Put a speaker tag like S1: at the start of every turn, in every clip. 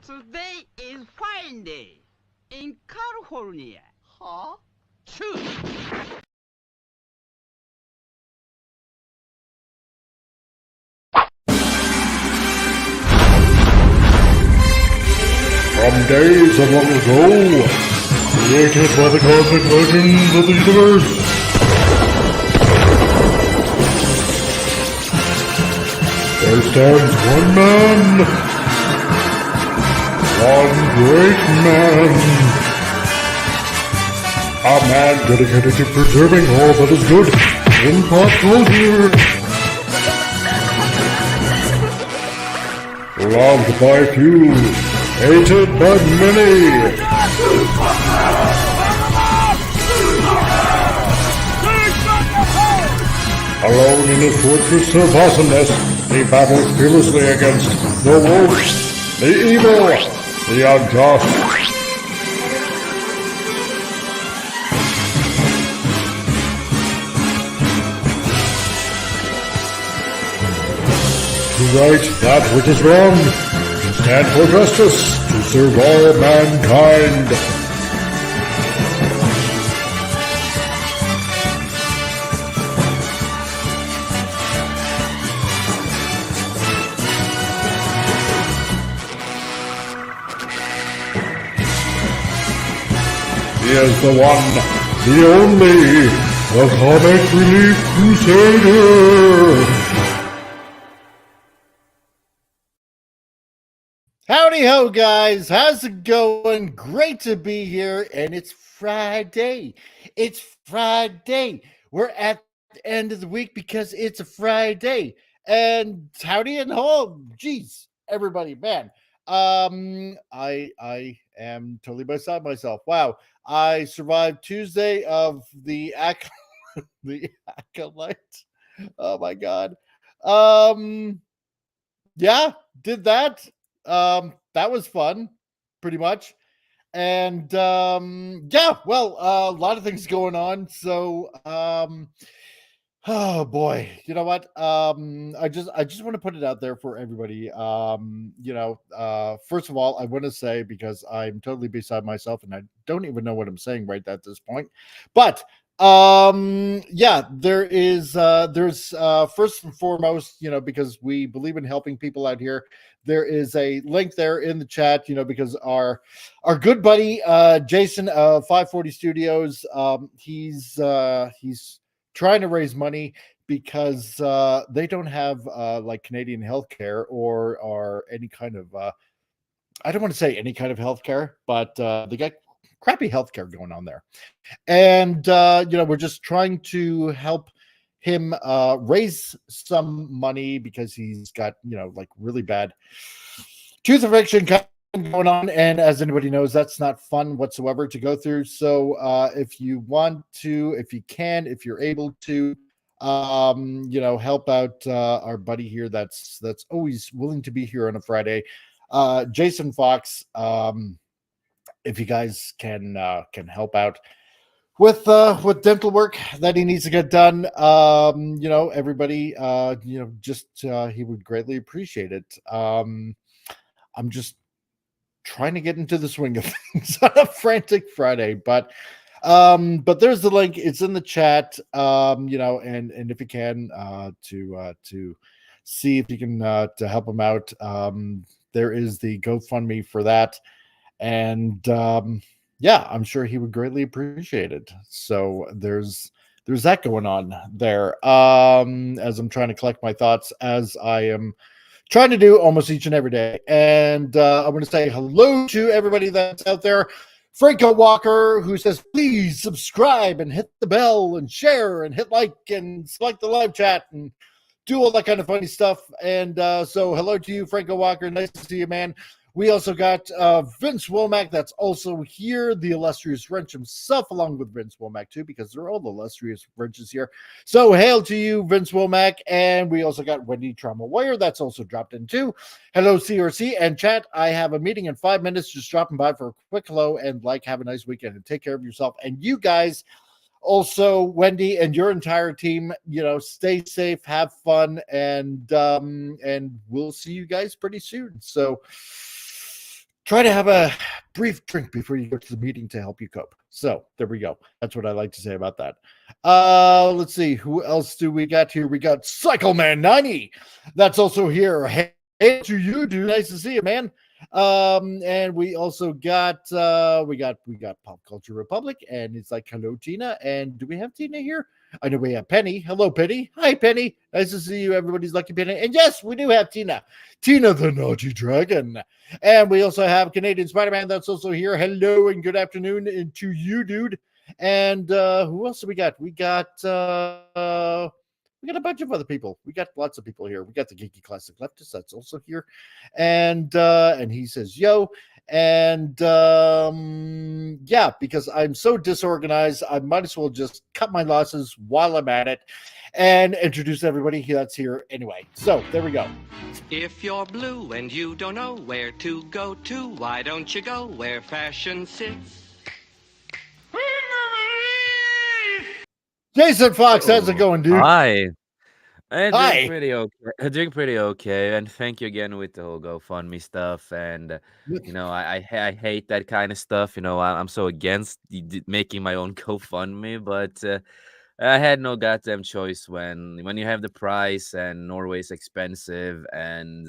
S1: Today is fine day in California.
S2: Huh?
S1: Choose.
S3: From days of long ago, created by the cosmic legends of the universe, there stands one man, one great man, a man dedicated to preserving all that is good in pop culture. Loved by few, hated by many. Alone in his fortress of awesomeness, he battles fearlessly against the wolves, the evil, the unjust. To right that which is wrong, to stand for justice, to serve all mankind. He is the one, the only, the comic Relief Crusader.
S2: Howdy ho, guys. How's it going? Great to be here. And it's Friday. It's Friday. We're at the end of the week because it's a Friday. And howdy and ho. Jeez, everybody, man. I am totally beside myself. Wow. I survived Tuesday of the the acolyte. Oh my god. Yeah, did that. That was fun, pretty much. And yeah, well, a lot of things going on. So oh boy, you know what? I just want to put it out there for everybody. First of all, I want to say, because I'm totally beside myself and I don't even know what I'm saying right at this point, but yeah, there's first and foremost, because we believe in helping people out here, there is a link there in the chat, because our good buddy Jason of 540 Studios, he's trying to raise money because they don't have like Canadian healthcare or any kind of I don't want to say any kind of healthcare, but they got crappy healthcare going on there. And we're just trying to help him raise some money because he's got like really bad tooth infection going on, and as anybody knows, that's not fun whatsoever to go through. So if you want to, if you can, if you're able to, help out our buddy here that's always willing to be here on a Friday, Jason Fox. If you guys can help out with dental work that he needs to get done, everybody, just he would greatly appreciate it. I'm just trying to get into the swing of things on a frantic Friday, but there's the link. It's in the chat. And if you can, to see if you can to help him out. There is the GoFundMe for that, and yeah, I'm sure he would greatly appreciate it. So there's that going on there. As I'm trying to collect my thoughts, as I am trying to do almost each and every day. And I want to say hello to everybody that's out there. Franco Walker, who says, please subscribe and hit the bell and share and hit like and select the live chat and do all that kind of funny stuff. And so hello to you, Franco Walker. Nice to see you, man. We also got Vince Womack that's also here, the illustrious wrench himself, along with Vince Womack too, because they're all illustrious wrenches here. So hail to you, Vince Womack. And we also got Wendy Trauma Warrior that's also dropped in too. Hello, CRC and chat. I have a meeting in 5 minutes, just dropping by for a quick hello and have a nice weekend and take care of yourself. And you guys also, Wendy and your entire team, stay safe, have fun, and we'll see you guys pretty soon. So try to have a brief drink before you go to the meeting to help you cope. So there we go. That's what I like to say about that. Let's see. Who else do we got here? We got Cycleman90. That's also here. Hey to you, dude. Nice to see you, man. And we also got we got Pop Culture Republic, and it's like, hello, Tina. And do we have Tina here? I know we have Penny. Hello, Penny. Hi, Penny. Nice to see you, everybody's lucky Penny. And yes, we do have Tina. Tina the Naughty Dragon. And we also have Canadian Spider-Man that's also here. Hello and good afternoon to you, dude. And who else do we got? We got a bunch of other people. We got lots of people here. We got the Geeky Classic Leftist that's also here. And he says, yo. And yeah, because I'm so disorganized, I might as well just cut my losses while I'm at it and introduce everybody that's here anyway. So there we go.
S4: If you're blue and you don't know where to go to, why don't you go where fashion sits?
S2: Jason Fox, how's it going, dude?
S5: Hi.
S2: Hi.
S5: Doing pretty okay, and thank you again with the whole GoFundMe stuff. And you know, I hate that kind of stuff. You know, I'm so against making my own GoFundMe, but I had no goddamn choice when you have the price and Norway's expensive, and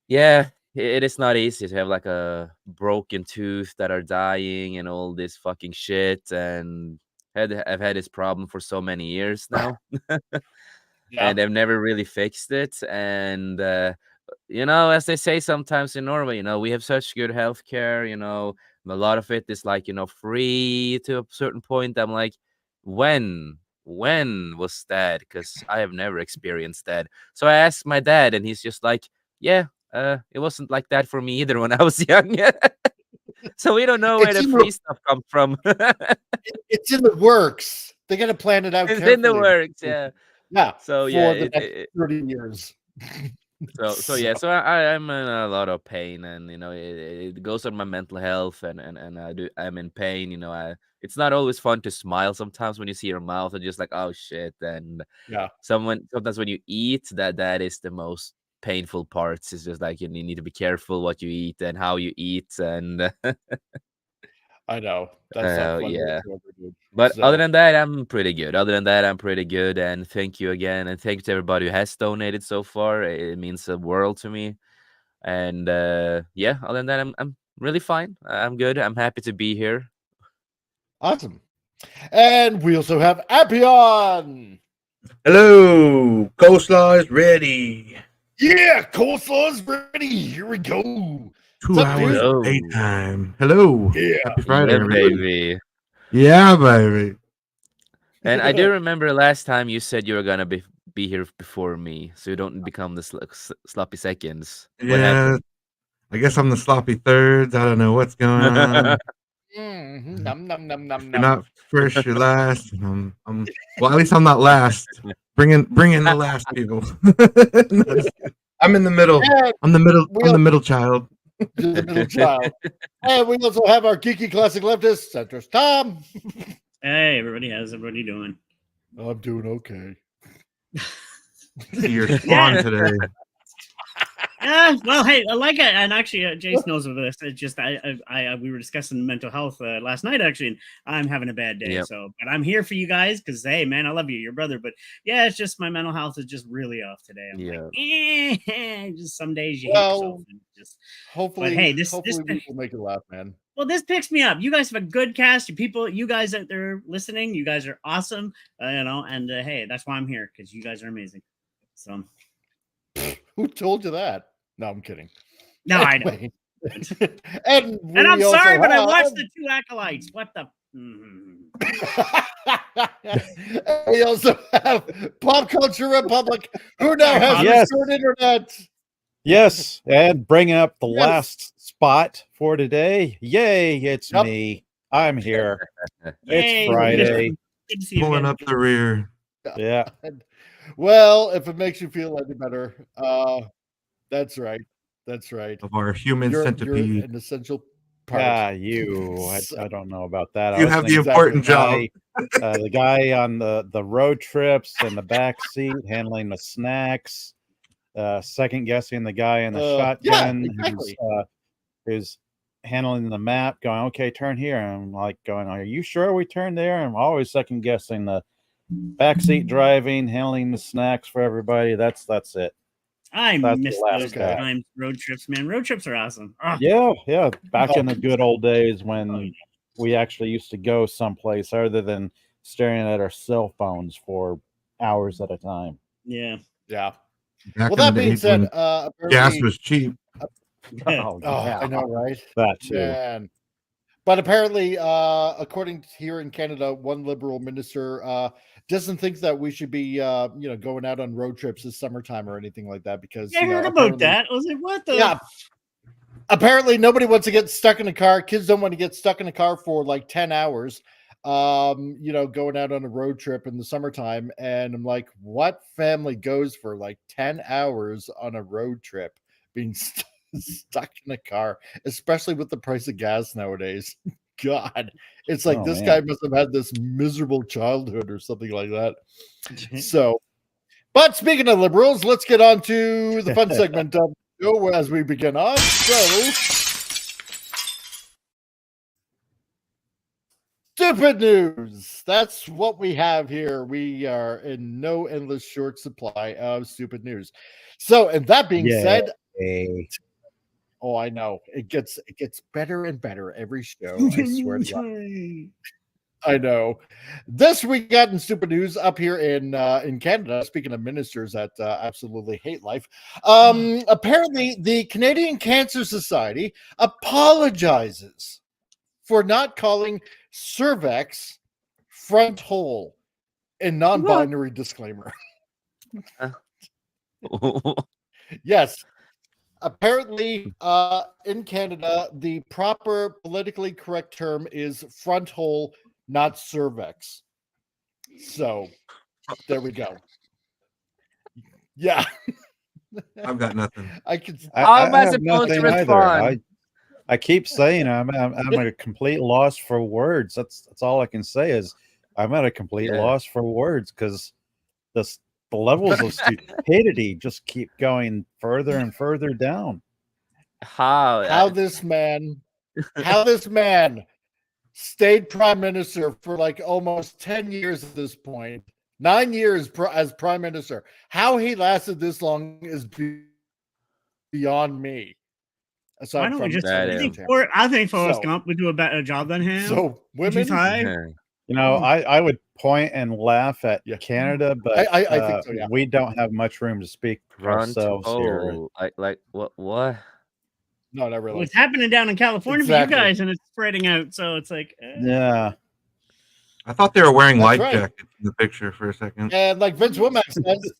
S5: yeah, it is not easy to have like a broken tooth that are dying and all this fucking shit. And I've had this problem for so many years now. And they've never really fixed it. And you know, as they say sometimes in Norway, you know, we have such good healthcare. You know, a lot of it is like, you know, free to a certain point. I'm like, when was that? Because I have never experienced that. So I asked my dad, and he's just like, yeah, it wasn't like that for me either when I was young. So we don't know where the free stuff comes from.
S2: It's in the works. They got to plan it out.
S5: It's
S2: carefully.
S5: in the works, yeah.
S2: Yeah.
S5: So
S2: for
S5: yeah,
S2: the next 30 years.
S5: So yeah, so I'm in a lot of pain, and you know, it goes on my mental health, and I'm in pain. You know, it's not always fun to smile sometimes when you see your mouth and just like, oh shit. And
S2: yeah,
S5: sometimes when you eat, that is the most painful parts. It's just like you need to be careful what you eat and how you eat, and
S2: I know that's not fun.
S5: yeah.
S2: Dude.
S5: But other than that, I'm pretty good. And thank you again, and thank you to everybody who has donated so far. It means the world to me. And yeah, other than that, I'm really fine. I'm good. I'm happy to be here.
S2: Awesome. And we also have Appion.
S6: Hello, coleslaw is ready.
S2: Yeah, coleslaw is ready. Here we go.
S6: 2 hours of daytime. Hello.
S2: Yeah.
S6: Happy Friday,
S5: yeah, baby.
S6: Yeah, baby.
S5: And I do remember last time you said you were gonna be here before me, so you don't become the sloppy seconds. What happened?
S6: I guess I'm the sloppy thirds. I don't know what's going on.
S2: Nom, nom, nom, nom,
S6: You're not first, you're last. And well, at least I'm not last. Bring in the last people. I'm in the middle. I'm the middle child.
S2: The middle child. And we also have our Geeky Classic Leftist, Centrist Tom.
S7: Hey, everybody. How's everybody doing?
S2: I'm doing okay.
S6: You're Shawn today.
S7: Well, hey, I like it, and actually, Jace knows of this. It's just we were discussing mental health last night, actually, and I'm having a bad day. Yep. So, but I'm here for you guys because, hey, man, I love you, your brother. But yeah, it's just my mental health is just really off today. I'm like, just some days you hate yourself. And just
S2: hopefully,
S7: but hey,
S2: hopefully we will make it laugh, man.
S7: Well, this picks me up. You guys have a good cast. You guys out there listening, you guys are awesome. You know, and hey, that's why I'm here because you guys are amazing. So,
S2: who told you that? No, I'm kidding.
S7: No, anyway.
S2: I know. and
S7: I'm sorry, but I watched the 2 Acolytes. What the?
S2: We also have Pop Culture Republic, who now has restored internet.
S8: Yes, and bringing up the last spot for today. Yay, it's me. I'm here. It's Friday.
S6: Pulling up the rear.
S8: Yeah.
S2: Well, if it makes you feel any better, that's right. That's right.
S6: Of our human centipede.
S2: You're an essential part.
S8: I don't know about that.
S6: You have the important job.
S8: The guy on the road trips in the back seat handling the snacks, second guessing the guy in the shotgun.
S2: Yeah, exactly.
S8: who's handling the map, going, okay, turn here. And I'm like going, are you sure we turned there? I'm always second guessing the backseat driving, handling the snacks for everybody. That's it.
S7: I
S8: That's
S7: miss
S8: the last
S7: those
S8: guy.
S7: times. Road trips, man. Road trips are awesome. Oh,
S8: Yeah. Back in the good old days when we actually used to go someplace other than staring at our cell phones for hours at a time.
S7: yeah.
S2: Yeah.
S6: Back
S2: Well,
S6: in
S2: that
S6: the
S2: being
S6: days
S2: said,
S6: when gas
S2: apparently,
S6: was cheap.
S8: Oh, yeah.
S2: I know, right?
S8: That too.
S2: Man. But apparently, according to here in Canada, one Liberal minister doesn't think that we should be, going out on road trips this summertime or anything like that because
S7: I heard about that. I was like, what the?
S2: Yeah. Apparently, nobody wants to get stuck in a car. Kids don't want to get stuck in a car for like 10 hours. Going out on a road trip in the summertime. And I'm like, what family goes for like 10 hours on a road trip being stuck in a car, especially with the price of gas nowadays? God, it's like this guy must have had this miserable childhood or something like that. So, but speaking of liberals, let's get on to the fun segment of the show as we begin on. So, stupid news. That's what we have here. We are in no endless short supply of stupid news. So, and that being said, oh, I know it gets better and better every show. I swear to God. I know. This week got in stupid news up here in Canada. Speaking of ministers that absolutely hate life, apparently the Canadian Cancer Society apologizes for not calling cervix front hole in non-binary disclaimer. Yes. Apparently, in Canada, the proper politically correct term is front hole, not cervix. So, there we go. Yeah.
S6: I've got nothing.
S8: I have nothing either. I keep saying I'm at a complete loss for words. That's all I can say is I'm at a complete loss for words because the levels of stupidity just keep going further and further down.
S2: How this man stayed prime minister for like almost 10 years at this point, 9 years as prime minister. How he lasted this long is beyond me.
S7: Why don't we just? I think Forrest Gump would do a better job than him.
S2: So women,
S8: I would point and laugh at Canada, but
S2: I think so, yeah.
S8: We don't have much room to speak for ourselves here.
S5: Like what?
S2: No, not really.
S7: What's happening down in California for you guys, and it's spreading out, so it's like,
S8: yeah.
S6: I thought they were wearing life jackets in the picture for a second.
S2: And like Vince Womack says,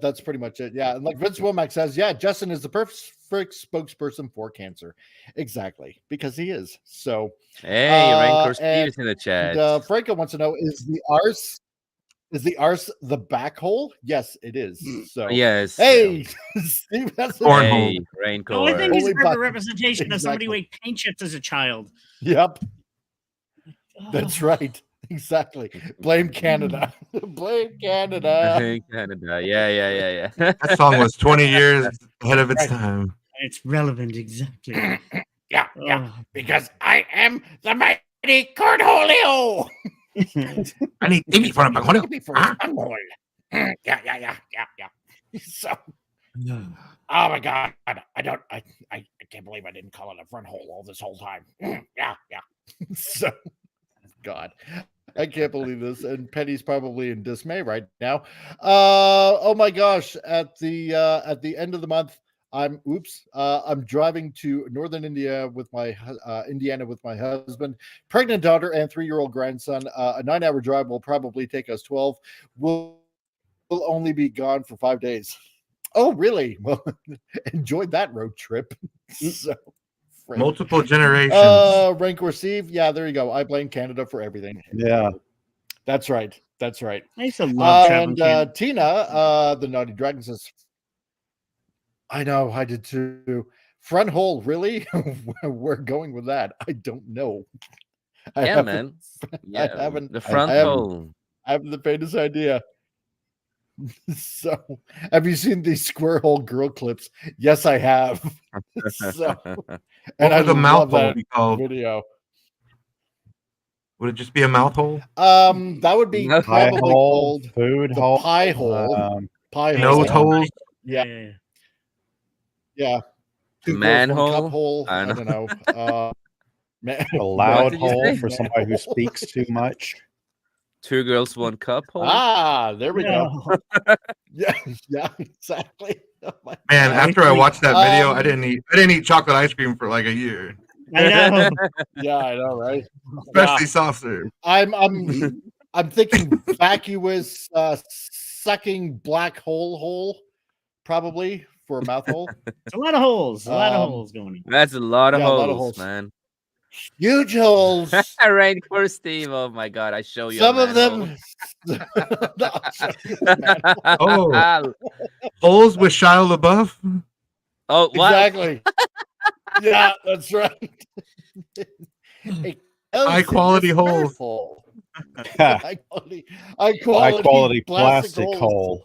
S2: that's pretty much it. Yeah, and like Vince Womack says, yeah, Justin is the perfect spokesperson for cancer. Exactly, because he is. So,
S5: hey, Rancor Steve is in the chat.
S2: Franco wants to know: Is the arse the back hole? Yes, it is. So
S5: yes.
S2: Hey, Steve, that's
S5: hey, Rancor.
S7: I think he's a perfect representation of somebody who ate paint chips as a child.
S2: Yep, that's right. Exactly. Blame Canada. Blame Canada.
S5: Blame Canada. Yeah.
S6: That song was 20 years ahead of its time.
S7: It's relevant, exactly.
S2: Yeah. Because I am the mighty Cornholio.
S6: I need me for a Cornholio.
S2: Yeah. So, oh my God, I can't believe I didn't call it a front hole all this whole time. Yeah. So, God, I can't believe this. And Penny's probably in dismay right now. Oh my gosh! At the end of the month, I'm driving to northern Indiana with my husband, pregnant daughter, and 3-year-old grandson. A 9-hour drive will probably take us 12. We'll only be gone for 5 days. Oh, really? Well, enjoyed that road trip. So.
S6: Multiple generations.
S2: Rancor Steve. Yeah, there you go. I blame Canada for everything.
S8: Yeah.
S2: That's right.
S7: I used to love traveling.
S2: And Tina, the Naughty Dragon says, I know, I did too. Front hole, really? We're going with that. I don't know.
S5: Man. Yeah,
S2: I haven't
S5: the front hole.
S2: I haven't the faintest idea. So, have you seen these square hole girl clips? Yes, I have. So, and I
S6: would the mouth
S2: love
S6: hole
S2: that
S6: be called?
S2: video.
S6: Would it just be a mouth hole?
S2: That would be
S5: No.
S8: Pie
S2: probably
S8: hole,
S2: called
S8: food
S2: the
S8: hole,
S2: pie hole. Pie
S6: Nose
S2: hole.
S6: holes?
S2: Yeah. Yeah.
S5: The
S2: Two girls, one cup
S5: manhole?
S2: hole.
S5: I
S2: I don't know.
S8: a loud
S5: did you
S8: hole
S5: say?
S8: for somebody who speaks too much.
S5: 2 girls, 1 cup hole?
S2: There we go. Yeah, yeah, exactly. Oh my
S6: Man,
S2: God.
S6: after I watched that video,
S2: Um,
S6: I didn't eat chocolate ice cream for like a year,
S7: I know.
S2: Yeah, I know, right?
S6: especially soft serve.
S2: I'm thinking vacuous sucking black hole probably for a mouth hole.
S7: It's a lot of holes. A lot of
S2: Um,
S7: holes going on.
S5: That's a lot of
S2: Yeah, a lot of
S5: holes,
S2: holes.
S5: man.
S2: Huge holes.
S5: Rain for Steve. Oh my god, I show you.
S2: Some
S5: a
S2: of them. I'll show you a manhole.
S6: Oh, holes with Shia LaBeouf.
S5: Oh, what?
S2: Exactly. Yeah, that's right.
S6: High quality holes.
S2: High quality,
S8: High quality plastic
S2: holes.
S8: hole.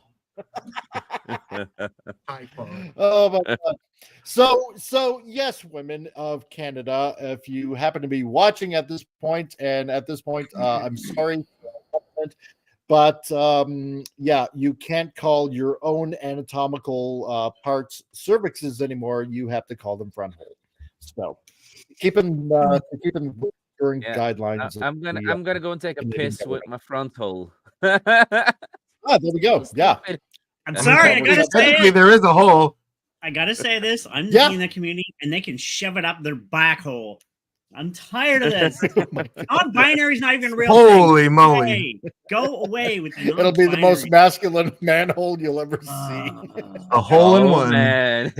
S6: High quality.
S2: Oh my God. So yes, women of Canada, if you happen to be watching at this point, and at this point, I'm sorry, but yeah, you can't call your own anatomical parts cervixes anymore. You have to call them front hole. So keep them during
S5: Yeah,
S2: guidelines.
S5: I'm gonna go and take a
S2: Canadian
S5: piss with
S2: government.
S5: my front hole.
S2: There we go. Yeah.
S7: I'm
S5: I mean,
S7: sorry. I
S2: technically-
S7: gotta
S6: Technically,
S7: say,
S6: there is a hole.
S7: I gotta say this. I'm
S2: Yeah.
S7: in the community, and they can shove it up their black hole. I'm tired of this.
S2: Oh my God.
S7: Non-binary is not even a real thing.
S6: Holy moly!
S7: Hey, go away with the
S2: It'll be the most
S7: non-binary.
S2: masculine manhole you'll ever see.
S6: A hole in
S5: Oh,
S6: one.
S5: man.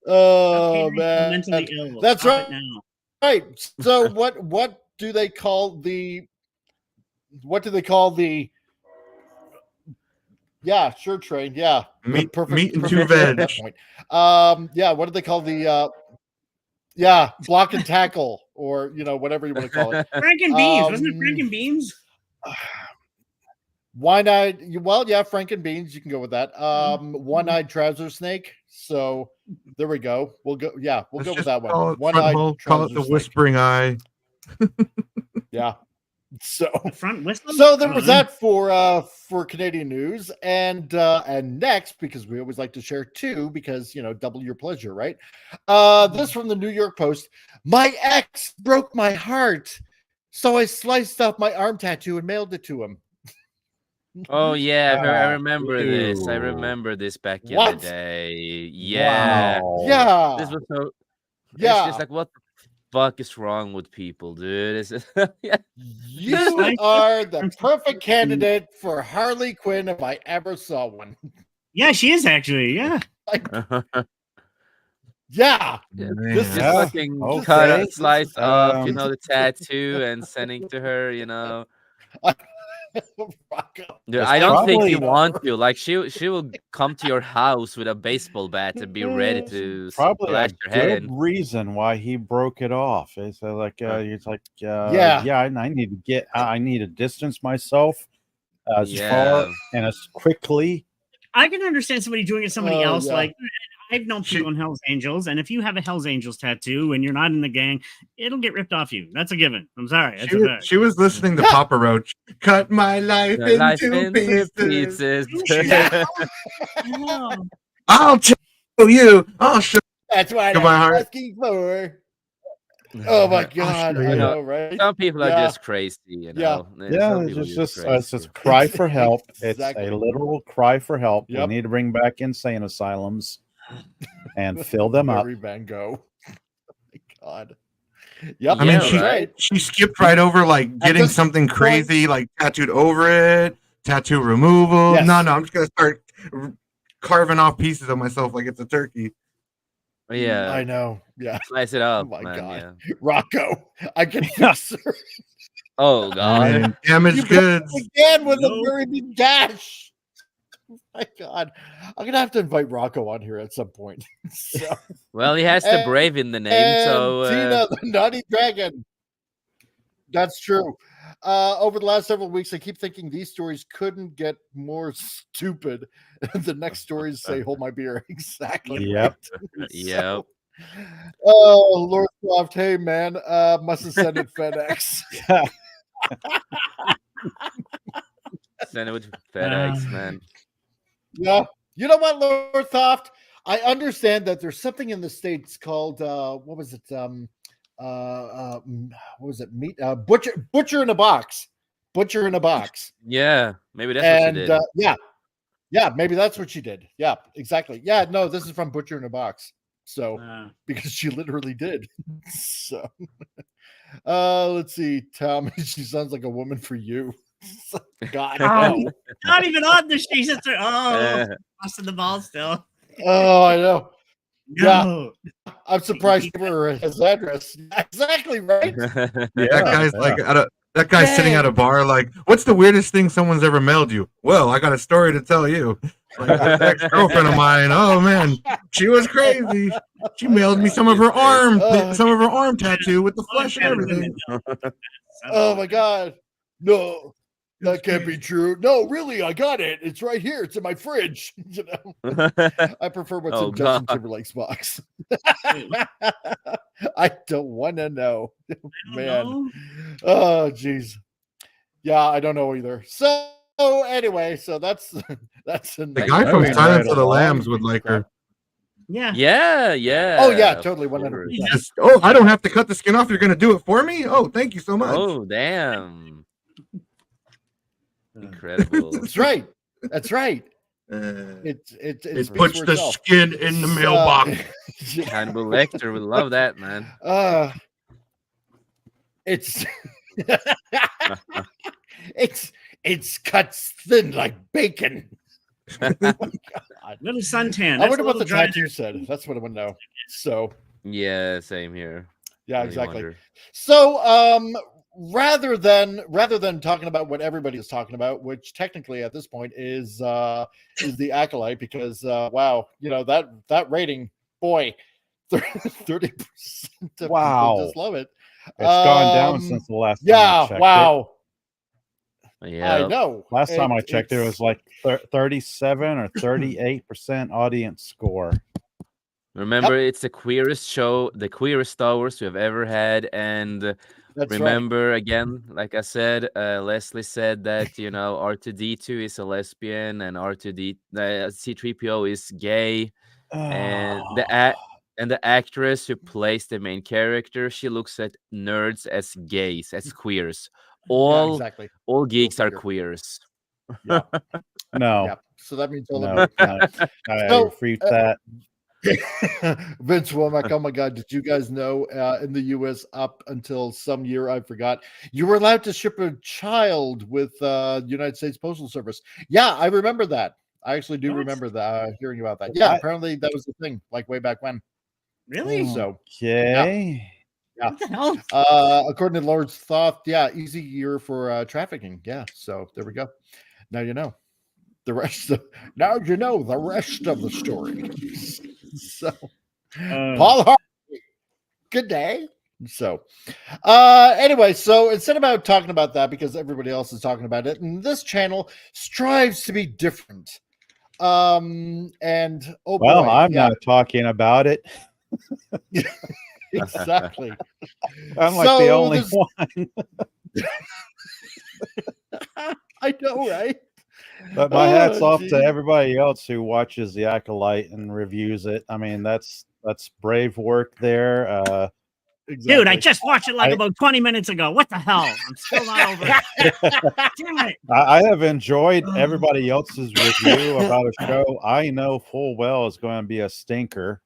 S2: Oh
S7: I'm
S2: man,
S7: mentally ill.
S2: that's
S7: Stop
S2: right.
S7: it now.
S2: Right. So what do they call the? What do they call the? Yeah, sure, train. Yeah,
S6: Meat,
S2: perfect.
S6: meat and
S2: perfect
S6: two
S2: at that
S6: veg.
S2: point. Yeah. What do they call the? Yeah, block and tackle, or whatever you want to call it.
S7: Frank and Beans. Wasn't it
S2: Um,
S7: Frank and Beans?
S2: Why not? Well, yeah, Frank and Beans. You can go with that. One-eyed trouser snake. So there we go. We'll go. Yeah, we'll
S6: Let's
S2: go with
S6: just
S2: that
S6: call
S2: one.
S6: it front
S2: One-eyed
S6: hole. Call it
S2: trouser
S6: the
S2: snake.
S6: whispering eye.
S2: Yeah. So
S7: The front whistle?
S2: there was that for Canadian news, and next, because we always like to share two, because double your pleasure, right? This from the New York Post. My ex broke my heart, so I sliced off my arm tattoo and mailed it to him.
S5: Oh yeah, I
S8: Ah,
S5: remember this. I
S8: ew.
S5: remember this back in the
S2: What?
S5: day. Yeah.
S8: Wow.
S2: Yeah.
S5: This was so.
S2: Yeah.
S5: It's just like, what the fuck is wrong with people, dude? It's just, yeah.
S2: You are the perfect candidate for Harley Quinn if I ever saw one.
S7: Yeah, she is actually. Yeah.
S2: Yeah.
S6: Man.
S5: Just
S8: Yeah,
S5: fucking
S8: okay.
S5: cut a slice off,
S8: Um,
S5: the tattoo and sending to her,
S2: Rocco.
S5: Dude,
S8: It's
S5: I don't think you
S8: probably-
S5: want to. Like, she will come to your house with a baseball bat and be ready to
S8: Probably a
S5: splash your head
S8: good
S5: in.
S8: reason why he broke it off. It's like
S2: Yeah.
S8: I need to distance myself as
S5: Yeah.
S8: far and as quickly.
S7: I can understand somebody doing it to somebody
S2: Oh,
S7: else.
S2: yeah.
S7: Like, I've known people in Hells Angels, and if you have a Hells Angels tattoo and you're not in the gang, it'll get ripped off you. That's a given. I'm sorry. That's a fact.
S6: She was listening to
S2: Yeah.
S6: Papa Roach. Cut my life
S5: Your life
S6: into
S5: into
S6: pieces.
S5: pieces.
S2: Yeah.
S6: I'll show you. I'll show
S2: That's what
S6: Come on,
S2: I'm
S6: Hart.
S2: asking for. Oh my God.
S6: show
S2: I
S6: you.
S2: know, right?
S5: Some people are
S2: Yeah.
S5: just crazy,
S2: Yeah.
S8: Yeah,
S5: Some
S8: it's
S5: people are
S8: just
S5: crazy.
S8: it's a cry for help. It's
S2: Exactly.
S8: a literal cry for help.
S2: Yep.
S8: We need to bring back insane and fill them up.
S2: Mary Van Gogh. Oh my God. Yep.
S6: I mean,
S5: Yeah, right.
S6: she skipped right over like getting
S2: this
S6: something
S2: point-
S6: crazy, like tattooed over it, tattoo removal.
S2: Yes.
S6: No, I'm just gonna start carving off pieces of myself like it's a turkey.
S5: Yeah,
S2: I know. Yeah.
S5: slice it up,
S2: my
S5: man.
S2: God.
S5: Yeah.
S2: Rocco. I can fix her
S5: Oh god.
S6: And damaged
S2: You
S6: goods.
S2: again with a
S7: No.
S2: very big dash. Oh my God. I'm gonna have to invite Rocco on here at some point. So,
S5: Well, he has the
S2: And-
S5: brave in the name,
S2: and
S5: so
S2: Tina the Naughty Dragon. That's true. Over the last several weeks, I keep thinking these stories couldn't get more stupid. The next stories say, hold my beer. Exactly.
S8: Yep.
S2: Right?
S5: Yep.
S2: Oh, Lord Soft, hey, man. Must have sent it FedEx.
S5: Send it with FedEx, man.
S2: Yeah. You know what, Lord Soft? I understand that there's something in the States called, what was it? What was it? Meat? Butcher in a box. Butcher in a box.
S5: Yeah, maybe that's what you did.
S2: Yeah, maybe that's what she did. Yeah, exactly. Yeah, no, this is from Butcher in a Box. So because she literally did. So let's see, Tom. She sounds like a woman for you. God, no.
S7: Not even on the sheet. Busting the ball still.
S2: Oh, I know.
S7: No.
S2: Yeah, I'm surprised she gave her his address. Exactly right.
S6: Yeah, that guy's like that guy's sitting at a bar like, what's the weirdest thing someone's ever mailed you? Well, I got a story to tell you. Like, an ex-girlfriend of mine. Oh man, she was crazy. She mailed me some of her arm tattoo with the flesh and everything.
S2: Oh my God. No. That can't be true. No, really, I got it. It's right here. It's in my fridge. You know, I prefer what's in Justin Timberlake's box. I don't want to know, man. Oh, geez. Yeah, I don't know either. So anyway, so that's
S6: the guy from Silence of the Lambs would like her.
S7: Yeah.
S2: Oh yeah, totally 100%.
S6: Oh, I don't have to cut the skin off. You're gonna do it for me. Oh, thank you so much.
S5: Oh, damn. Incredible.
S2: That's right. It
S6: puts the skin in the mailbox.
S5: Hannibal Lecter would love that, man.
S2: It's cut thin like bacon.
S7: Little suntan.
S2: I wonder what the tattoo said. That's what I want to know. So
S5: yeah, same here.
S2: Yeah, exactly. So rather than talking about what everybody is talking about, which technically at this point is the Acolyte, because wow, you know, that rating, boy, 30% of people just love it.
S8: It's gone down since the last time I checked
S2: wow.
S5: Yeah,
S2: I know.
S8: Last time I checked, it was like 37 or 38% audience score.
S5: Remember, it's the queerest show, the queerest Star Wars we have ever had, and remember, again, like I said, Leslie said that, you know, R2D2 is a lesbian and C3PO is gay, and the actress who plays the main character, she looks at nerds as gays, as queers. All geeks are queers.
S2: Yeah.
S8: No.
S2: Yeah. So that means all
S8: no, I refute that.
S2: Vince Womack, oh my God, did you guys know in the US up until some year, I forgot, you were allowed to ship a child with United States Postal Service? Yeah, I remember that. I actually do remember that, hearing about that. Yeah, apparently that was the thing, like way back when.
S7: Really?
S2: So,
S8: okay.
S2: Yeah.
S7: What the hell?
S2: According to Lord Thoth, yeah, easy year for trafficking. Yeah, so there we go. Now you know the rest of the story. So, Paul Harvey, good day. So, anyway, so instead of talking about that, because everybody else is talking about it, and this channel strives to be different. And
S8: I'm not talking about it.
S2: Exactly.
S8: I'm like the only one.
S2: I know, right?
S8: But my hat's off to everybody else who watches The Acolyte and reviews it. I mean, that's brave work there.
S2: Exactly.
S7: Dude, I just watched it like about 20 minutes ago. What the hell? I'm still not over it. Damn it.
S8: I have enjoyed everybody else's review about a show I know full well is going to be a stinker.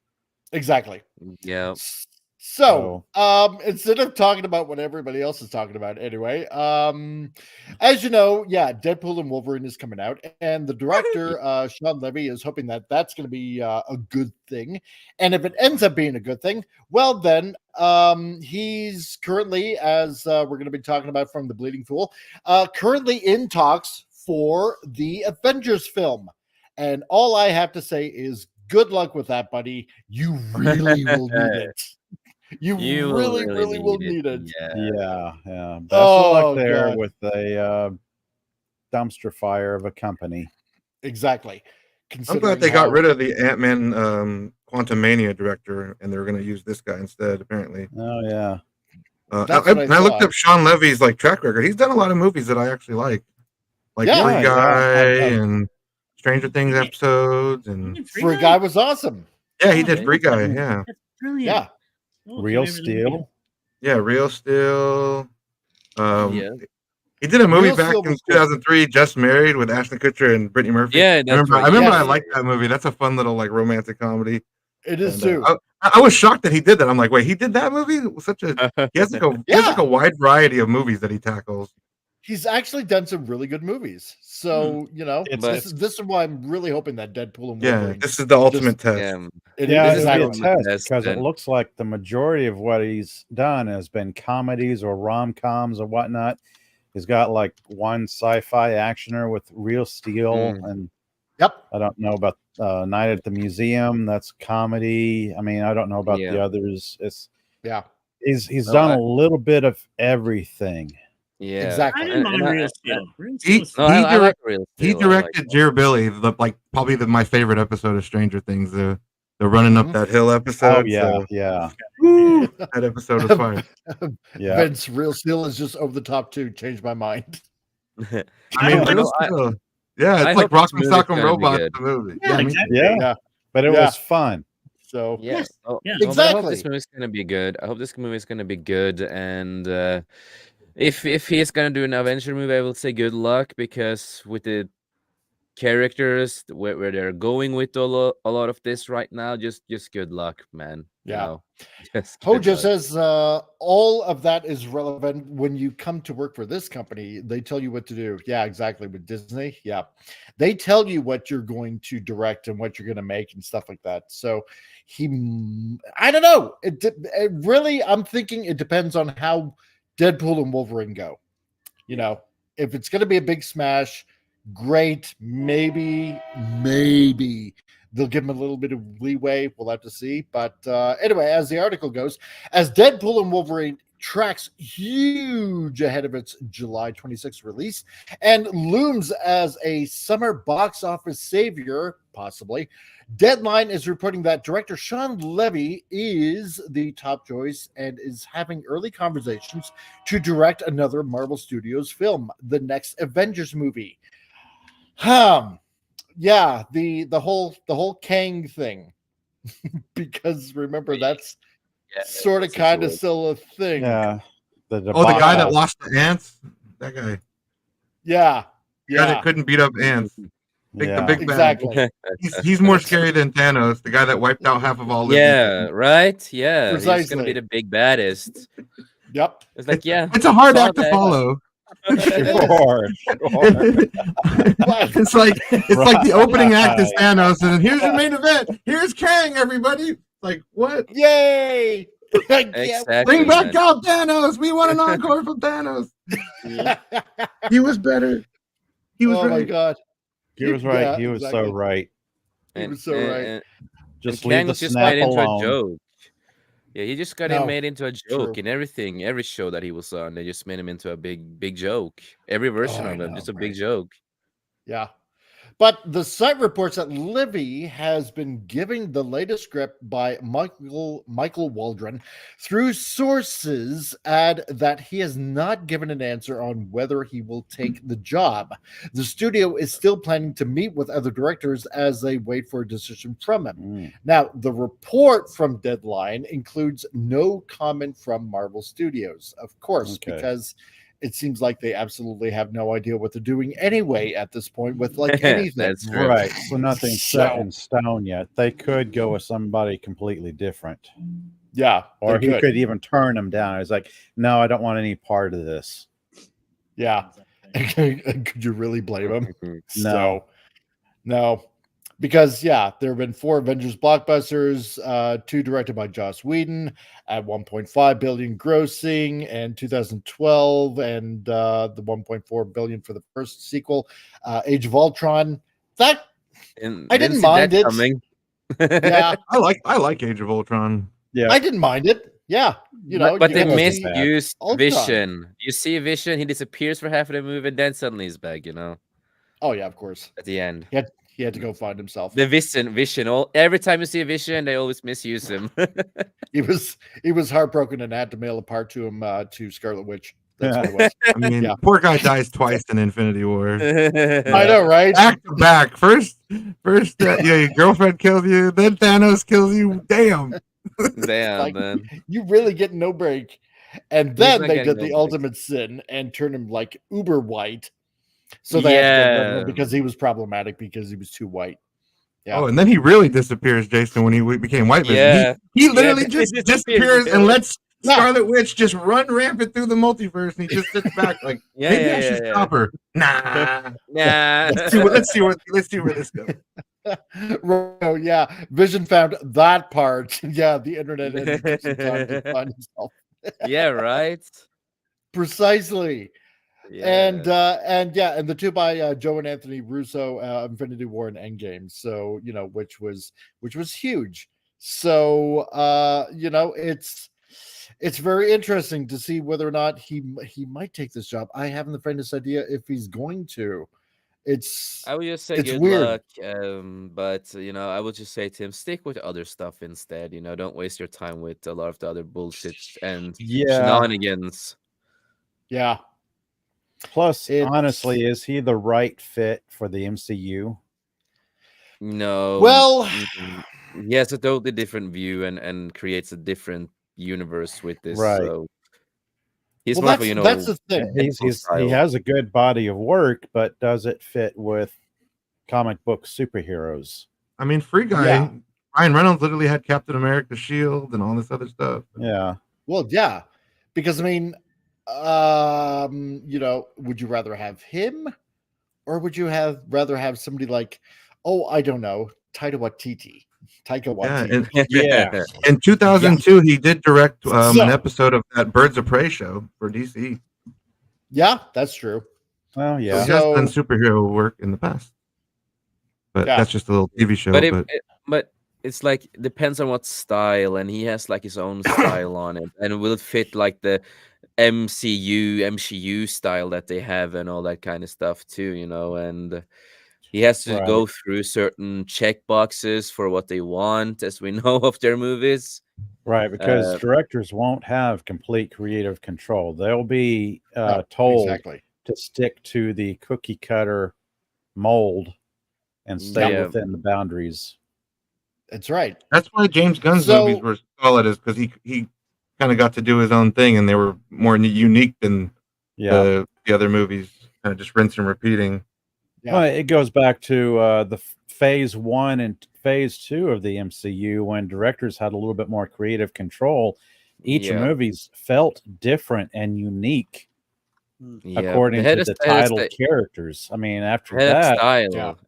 S2: Exactly.
S5: Yeah.
S2: So, instead of talking about what everybody else is talking about anyway, as you know, yeah, Deadpool and Wolverine is coming out, and the director, Shawn Levy, is hoping that that's going to be a good thing. And if it ends up being a good thing, well, then he's currently, as we're going to be talking about from The Bleeding Fool, currently in talks for the Avengers film. And all I have to say is good luck with that, buddy. You really will need it. You really will need it.
S8: Yeah. Best of luck there with a dumpster fire of a company.
S2: Exactly.
S6: I'm glad they got rid of the Ant-Man Quantumania director, and they're going to use this guy instead, apparently.
S8: Oh, yeah.
S6: I looked up Shawn Levy's track record. He's done a lot of movies that I actually like Free Guy and Stranger Things episodes. And
S2: Free Guy was awesome.
S6: Yeah, he did Free Guy. Yeah.
S7: That's brilliant.
S2: Yeah.
S8: Real Steel.
S6: Yeah, Real Steel. He did a movie back in 2003, Just Married, with Ashton Kutcher and Brittany Murphy.
S5: Yeah,
S6: I remember I liked that movie. That's a fun little romantic comedy.
S2: It is too.
S6: I was shocked that he did that. I'm like, wait, he did that movie? He has a wide variety of movies that he tackles.
S2: He's actually done some really good movies. So, this is why I'm really hoping that Deadpool and Wolverine.
S6: Yeah, this is the ultimate test.
S2: It
S8: is
S2: exactly
S8: a test because it looks like the majority of what he's done has been comedies or rom-coms or whatnot. He's got one sci-fi actioner with Real Steel, and I don't know about Night at the Museum. That's comedy. I mean, I don't know about the others. He's done a little bit of everything.
S5: Yeah,
S2: exactly.
S7: I didn't mind Real Steel.
S5: I like Real Steel.
S6: He directed Dear Billy, probably my favorite episode of Stranger Things. The running up that hill episode.
S8: Oh yeah.
S6: Woo, that episode was fun.
S8: Yeah.
S2: Vince, Real Steel is just over the top too. Changed my mind.
S6: I mean, it's like Rock and Sock and Robots, the movie.
S8: Yeah, but it was fun.
S2: So
S5: yes,
S2: exactly.
S5: I hope this movie's gonna be good. I hope this movie's gonna be good, and if he's gonna do an Avenger movie, I will say good luck, because with the characters where they're going with a lot of this right now, just good luck, man.
S2: Yeah.
S5: Hojo
S2: says all of that is relevant when you come to work for this company. They tell you what to do. Yeah, exactly. With Disney, they tell you what you're going to direct and what you're going to make and stuff like that. So I don't know. It really, I'm thinking it depends on how Deadpool and Wolverine go. If it's going to be a big smash, great. Maybe they'll give him a little bit of leeway. We'll have to see. But anyway, as the article goes, as Deadpool and Wolverine tracks huge ahead of its July 26th release and looms as a summer box office savior, possibly, Deadline is reporting that director Shawn Levy is the top choice and is having early conversations to direct another Marvel Studios film, the next Avengers movie. Yeah, the whole Kang thing, because remember that's sort of kind of still a thing.
S8: Yeah,
S6: the guy that lost the ants, that guy.
S2: Yeah,
S6: the guy that couldn't beat up ants. The big
S2: exactly.
S6: bad. He's more scary than Thanos, the guy that wiped out half of all.
S5: Right. Yeah,
S2: precisely.
S5: He's gonna be the big baddest.
S2: Yep.
S5: It's like
S6: it's a hard act to follow.
S8: Sure.
S6: It's like the opening act is Thanos, and here's your main event. Here's Kang, everybody. Like what?
S2: Yay!
S5: Exactly,
S6: Bring back out Thanos. We want an encore from Thanos. He was better. He was
S2: right. My god.
S8: He was right. Yeah, he was exactly. So right.
S2: He was so right.
S5: And
S8: just leave the snap alone.
S5: A joke. Yeah, he just got him made into a joke in everything, every show that he was on. They just made him into a big joke. Every version of him, just a big joke.
S2: Yeah. But the site reports that Levy has been giving the latest script by Michael Waldron through sources add that he has not given an answer on whether he will take the job. The studio is still planning to meet with other directors as they wait for a decision from him. Now, the report from Deadline includes no comment from Marvel Studios, of course, because it seems like they absolutely have no idea what they're doing anyway at this point with anything.
S5: That's
S8: right. So nothing's set in stone yet. They could go with somebody completely different.
S2: Yeah.
S8: Or he could even turn them down. He's like, no, I don't want any part of this.
S2: Yeah. Could you really blame him?
S8: No.
S2: No. Because, there have been 4 Avengers blockbusters, 2 directed by Joss Whedon at 1.5 billion grossing in 2012, and the 1.4 billion for the first sequel, Age of Ultron. I didn't mind it.
S6: Yeah, I like Age of Ultron.
S8: Yeah,
S2: I didn't mind it. Yeah,
S5: but they
S2: get to see
S5: misused
S2: Ultron.
S5: Vision. You see Vision, he disappears for half of the movie, and then suddenly he's back.
S2: Oh yeah, of course.
S5: At the end,
S2: he had to go find himself.
S5: the Vision. Every time you see a Vision, they always misuse him.
S2: He was heartbroken and had to mail a part to him to Scarlet Witch. That's what it was.
S6: I mean, poor guy dies twice in Infinity War.
S2: I know, right?
S6: Back to back. First, your girlfriend kills you, then Thanos kills you. Damn.
S5: Damn, man.
S2: You really get no break. And then they did the ultimate sin and turned him like uber white. So they had to get rid of him because he was problematic because he was too white. Yeah.
S6: Oh, and then he really disappears, Jason, when he became white.
S5: Yeah.
S6: He literally just disappears and lets Scarlet Witch just run rampant through the multiverse, and he just sits back like, maybe I should stop her. Nah. Let's see where this goes.
S2: Oh yeah, Vision found that part. Yeah, the internet had some time to find himself.
S5: Yeah, right.
S2: Precisely.
S5: Yeah.
S2: And the two by Joe and Anthony Russo, Infinity War and Endgame. So which was huge. So it's very interesting to see whether or not he might take this job. I haven't the faintest idea if he's going to.
S5: I would just say
S2: it's
S5: good
S2: weird.
S5: luck, but I would just say to him, stick with other stuff instead. Don't waste your time with a lot of the other bullshit and shenanigans.
S2: Yeah.
S8: Plus, honestly, is he the right fit for the MCU?
S5: No.
S2: Well,
S5: he has a totally different view and creates a different universe with this.
S8: Right.
S5: So he's
S2: well,
S5: more
S2: that's the thing.
S8: He has a good body of work, but does it fit with comic book superheroes?
S6: I mean, Free Guy,
S2: Yeah.
S6: Ryan Reynolds literally had Captain America Shield and all this other stuff.
S8: Yeah.
S2: Well, yeah, because I mean, would you rather have him, or would you rather have somebody like, I don't know, Taika Waititi?
S6: Yeah. In 2002, he did direct an episode of that Birds of Prey show for DC.
S2: Yeah, that's true.
S8: Oh, yeah.
S6: He has done superhero work in the past, but that's just a little TV show.
S5: But it's like depends on what style, and he has like his own style on it, and will it fit like the MCU style that they have and all that kind of stuff too, and he has to go through certain check boxes for what they want, as we know of their movies.
S8: Right, because directors won't have complete creative control. They'll be told to stick to the cookie cutter mold and stay within the boundaries.
S2: That's right.
S6: That's why James Gunn's movies were solid, is because he kind of got to do his own thing, and they were more unique than the other movies, kind of just rinse and repeating.
S2: Yeah.
S8: Well, it goes back to the phase 1 and phase 2 of the MCU, when directors had a little bit more creative control. Each movies felt different and unique according to the title characters. I mean, after that,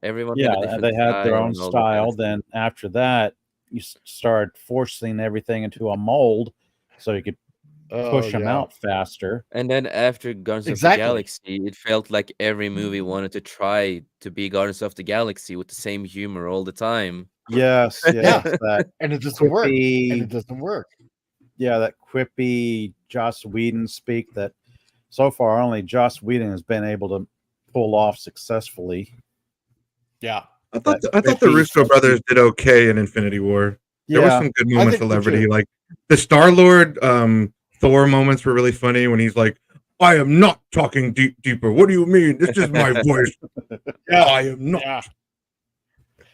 S5: everyone
S8: they had their own style. Then after that, you started forcing everything into a mold so you could push them out faster.
S5: And then after Guardians of the Galaxy, it felt like every movie wanted to try to be Guardians of the Galaxy with the same humor all the time.
S8: Yes, that
S2: and it doesn't work. And it doesn't work.
S8: Yeah, that quippy Joss Whedon speak that so far only Joss Whedon has been able to pull off successfully.
S2: Yeah,
S6: I thought the Russo brothers did okay in Infinity War. There were some good moments of levity, like the Star-Lord Thor moments were really funny when he's like, "I am not talking deeper. What do you mean? This is my voice. I am not."
S2: Yeah.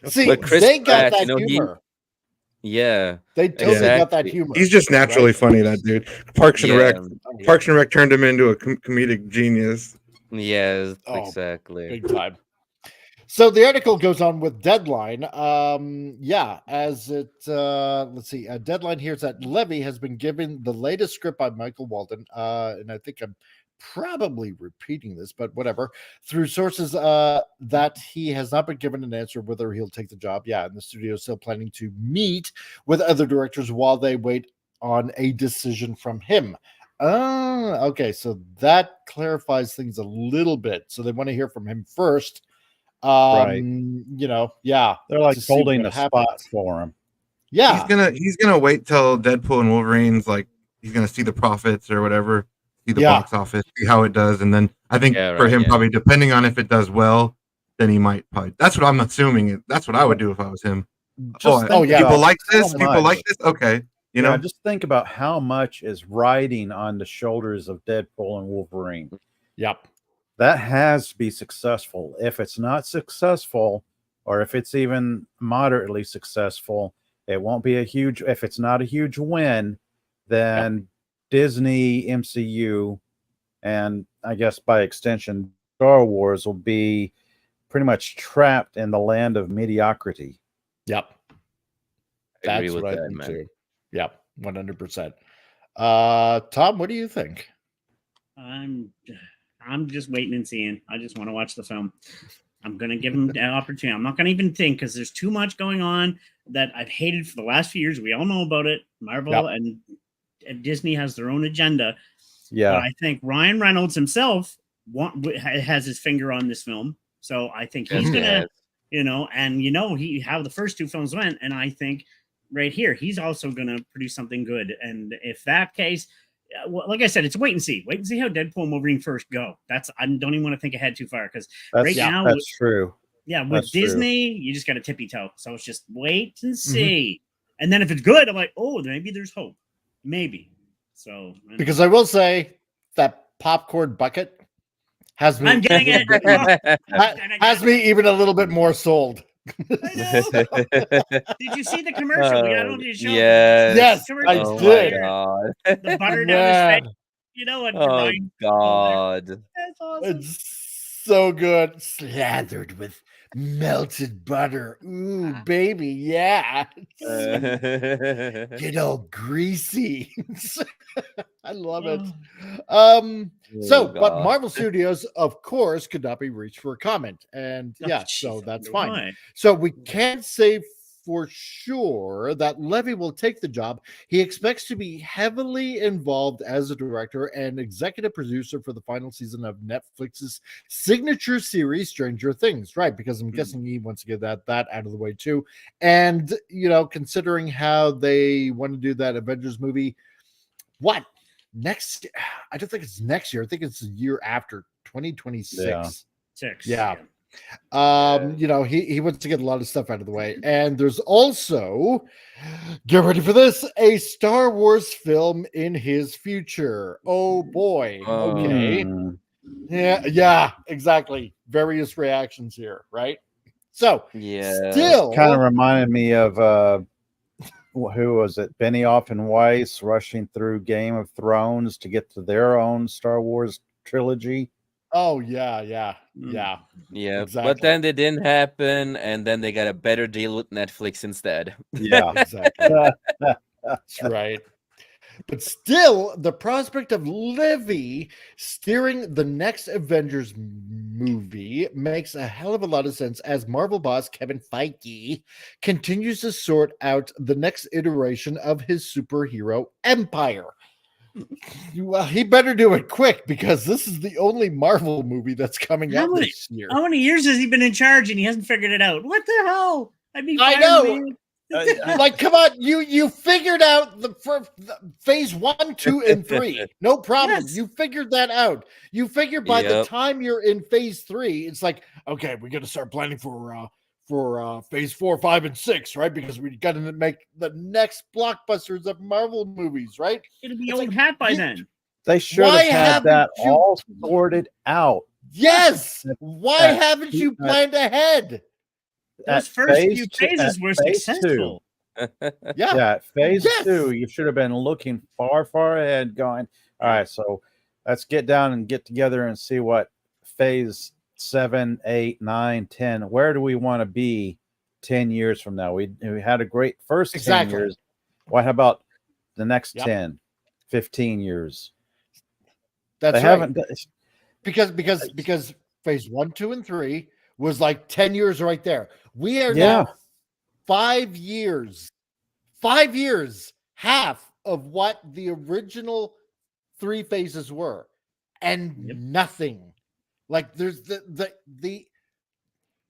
S2: See, they got that humor. They totally got that humor.
S6: He's just naturally funny, that dude. Parks and Rec turned him into a comedic genius.
S5: Yes, exactly.
S2: Big time. So the article goes on with Deadline. As it let's see, Deadline here is that Levy has been given the latest script by Michael Walden, and I think I'm probably repeating this, but whatever. Through sources that he has not been given an answer whether he'll take the job. Yeah, and the studio is still planning to meet with other directors while they wait on a decision from him. Okay, so that clarifies things a little bit. So they want to hear from him first.
S8: Right.
S2: They're
S8: like holding the spot for him.
S2: Yeah,
S6: he's gonna wait till Deadpool and Wolverine's like he's gonna see the profits or whatever, see the box office, see how it does, and then I think for him probably depending on if it does well, then he might probably. That's what I'm assuming. That's what I would do if I was him. People like this. People like this. Okay, you know.
S8: Just think about how much is riding on the shoulders of Deadpool and Wolverine.
S2: Yep.
S8: That has to be successful. If it's not successful, or if it's even moderately successful, it won't be a huge. If it's not a huge win, then Disney, MCU, and I guess by extension, Star Wars will be pretty much trapped in the land of mediocrity.
S2: Yep.
S5: That's
S2: what I think too. Yep, 100%. Tom, what do you think?
S7: I'm just waiting and seeing. I just want to watch the film. I'm going to give him the opportunity. I'm not going to even think because there's too much going on that I've hated for the last few years. We all know about it. Marvel and Disney has their own agenda.
S8: Yeah.
S7: But I think Ryan Reynolds himself has his finger on this film. So I think he's going to, how the first two films went. And I think right here, he's also going to produce something good. And if that case, like I said, it's wait and see. Wait and see how Deadpool and Wolverine first go. I don't even want to think ahead too far because right now
S8: that's true.
S7: Yeah, with Disney, you just got to tippy toe. So it's just wait and see. And then if it's good, I'm like, oh, maybe there's hope. Maybe. So
S2: because I will say that popcorn bucket has me.
S7: I'm getting it.
S2: Has me even a little bit more sold.
S7: Did you see the commercial? I don't know if you showed
S2: yes, I did.
S7: The butter down his face. You know what?
S5: Oh God,
S7: that's awesome.
S2: It's so good, slathered with melted butter. Ooh, baby, yeah. Get all greasy. I love it. But Marvel Studios, of course, could not be reached for a comment. And so that's fine. So we can't say for sure that Levy will take the job. He expects to be heavily involved as a director and executive producer for the final season of Netflix's signature series, Stranger Things, right? Because I'm guessing he wants to get that out of the way too. And, considering how they want to do that Avengers movie, next? I don't think it's next year. I think it's the year after 2026. Yeah. He wants to get a lot of stuff out of the way. And there's also, get ready for this, a Star Wars film in his future. Oh boy. Okay. Yeah, exactly. Various reactions here, right? So still
S8: kind of reminded me of who was it? Benioff and Weiss rushing through Game of Thrones to get to their own Star Wars trilogy.
S2: Oh yeah.
S5: Exactly. But then it didn't happen, and then they got a better deal with Netflix instead.
S2: Yeah, exactly. That's right. But still, the prospect of Levy steering the next Avengers movie makes a hell of a lot of sense as Marvel boss Kevin Feige continues to sort out the next iteration of his superhero empire. Well, he better do it quick because this is the only Marvel movie that's coming out this year.
S7: How many years has he been in charge and he hasn't figured it out? What the hell?
S2: I know. Like, come on, you figured out the phase 1, 2, and 3. No problem. You figured that out. You figured by the time you're in phase 3, it's like, okay, we got to start planning for phase 4, 5, and 6, right? Because we got to make the next blockbusters of Marvel movies, right?
S7: It'll be old hat by then.
S8: They should have had that all sorted out.
S2: Yes. Why haven't you planned ahead?
S7: Those first few phases were successful.
S8: Phase 2, you should have been looking far ahead, going, all right, so let's get down and get together and see what phase 7, 8, 9, 10, where do we want to be 10 years from now? We had a great first 10 years. What about the next 10, 15 years?
S2: That's right. Because phase 1, 2, and 3 was like 10 years right there. We are now 5 years, half of what the original 3 phases were, and nothing. Like there's the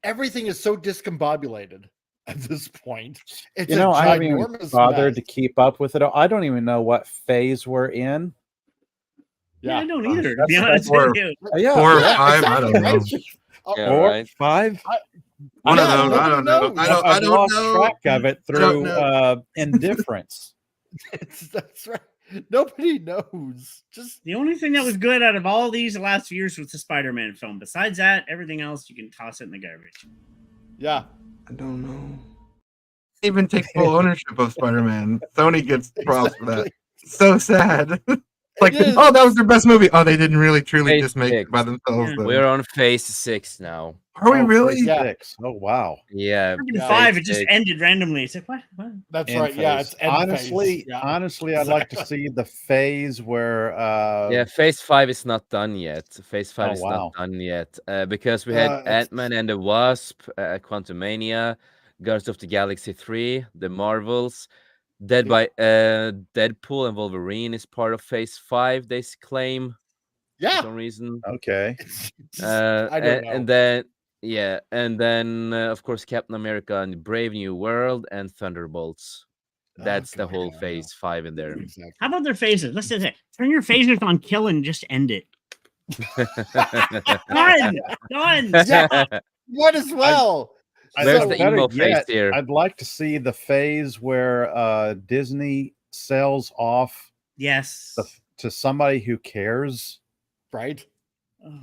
S2: everything is so discombobulated at this point. It's
S8: You know,
S2: a
S8: I haven't even
S2: ginormous
S8: bothered
S2: mess.
S8: to keep up with it. I don't even know what phase we're in.
S7: Yeah, I don't either, to
S8: That's
S7: be
S8: like
S7: honest with you.
S8: Yeah,
S6: 4 or
S2: Yeah,
S6: 5, I
S2: exactly,
S6: don't
S2: right?
S6: know.
S5: Yeah,
S8: Four,
S5: right.
S8: 5.
S6: One
S2: Yeah,
S6: of those, I
S2: nobody
S6: don't know.
S2: knows.
S6: I
S8: I've
S6: don't
S8: lost
S6: know.
S8: track of it
S6: I don't
S8: through
S6: know.
S8: indifference.
S2: That's right. Nobody knows. Just
S7: The only thing that was good out of all these the last few years was the Spider-Man film. Besides that, everything else you can toss it in the garbage.
S2: yeah.
S9: I don't know.
S6: Even take full ownership of Spider-Man. Sony gets props for that.
S2: Exactly.
S6: So sad. Like,
S2: It is.
S6: oh, that was their best movie. Oh, they didn't really truly
S5: Phase
S6: just make it by
S5: 6.
S6: themselves.
S7: Yeah.
S6: Though.
S5: We're on phase 6 now.
S6: Are we
S8: Oh,
S6: really?
S8: phase
S2: Yeah.
S8: 6. Oh, wow.
S5: Yeah.
S7: Freaking
S2: Yeah.
S7: 5,
S5: phase
S7: it just
S5: 6.
S7: ended randomly. It's like, what?
S2: That's
S8: End
S2: right. Yeah,
S8: phase.
S2: it's end
S8: honestly,
S2: phase. Yeah.
S8: honestly, I'd like to see the phase where
S5: Yeah, phase 5 is not done yet. Phase 5
S8: Oh,
S5: is
S8: wow.
S5: not done yet. Because we had
S2: It's-
S5: Ant-Man and the Wasp, Quantumania, Guardians of the Galaxy 3, the Marvels. Deadpool and Wolverine is part of phase 5, they claim, for
S2: yeah.
S5: some reason.
S8: okay.
S2: It's just, I don't know.
S5: And then of course Captain America and Brave New World and Thunderbolts. That's the
S2: God,
S5: whole
S2: yeah,
S5: phase 5 in there.
S2: Exactly.
S7: How about their phases? Let's just say, turn your phasers on kill and just end it. Done. Done.
S2: Yeah. What as well?
S5: There's
S2: So-
S5: the
S8: better
S5: emo phase
S8: yet,
S5: here.
S8: I'd like to see the phase where Disney sells off
S7: Yes.
S8: to somebody who cares.
S2: right?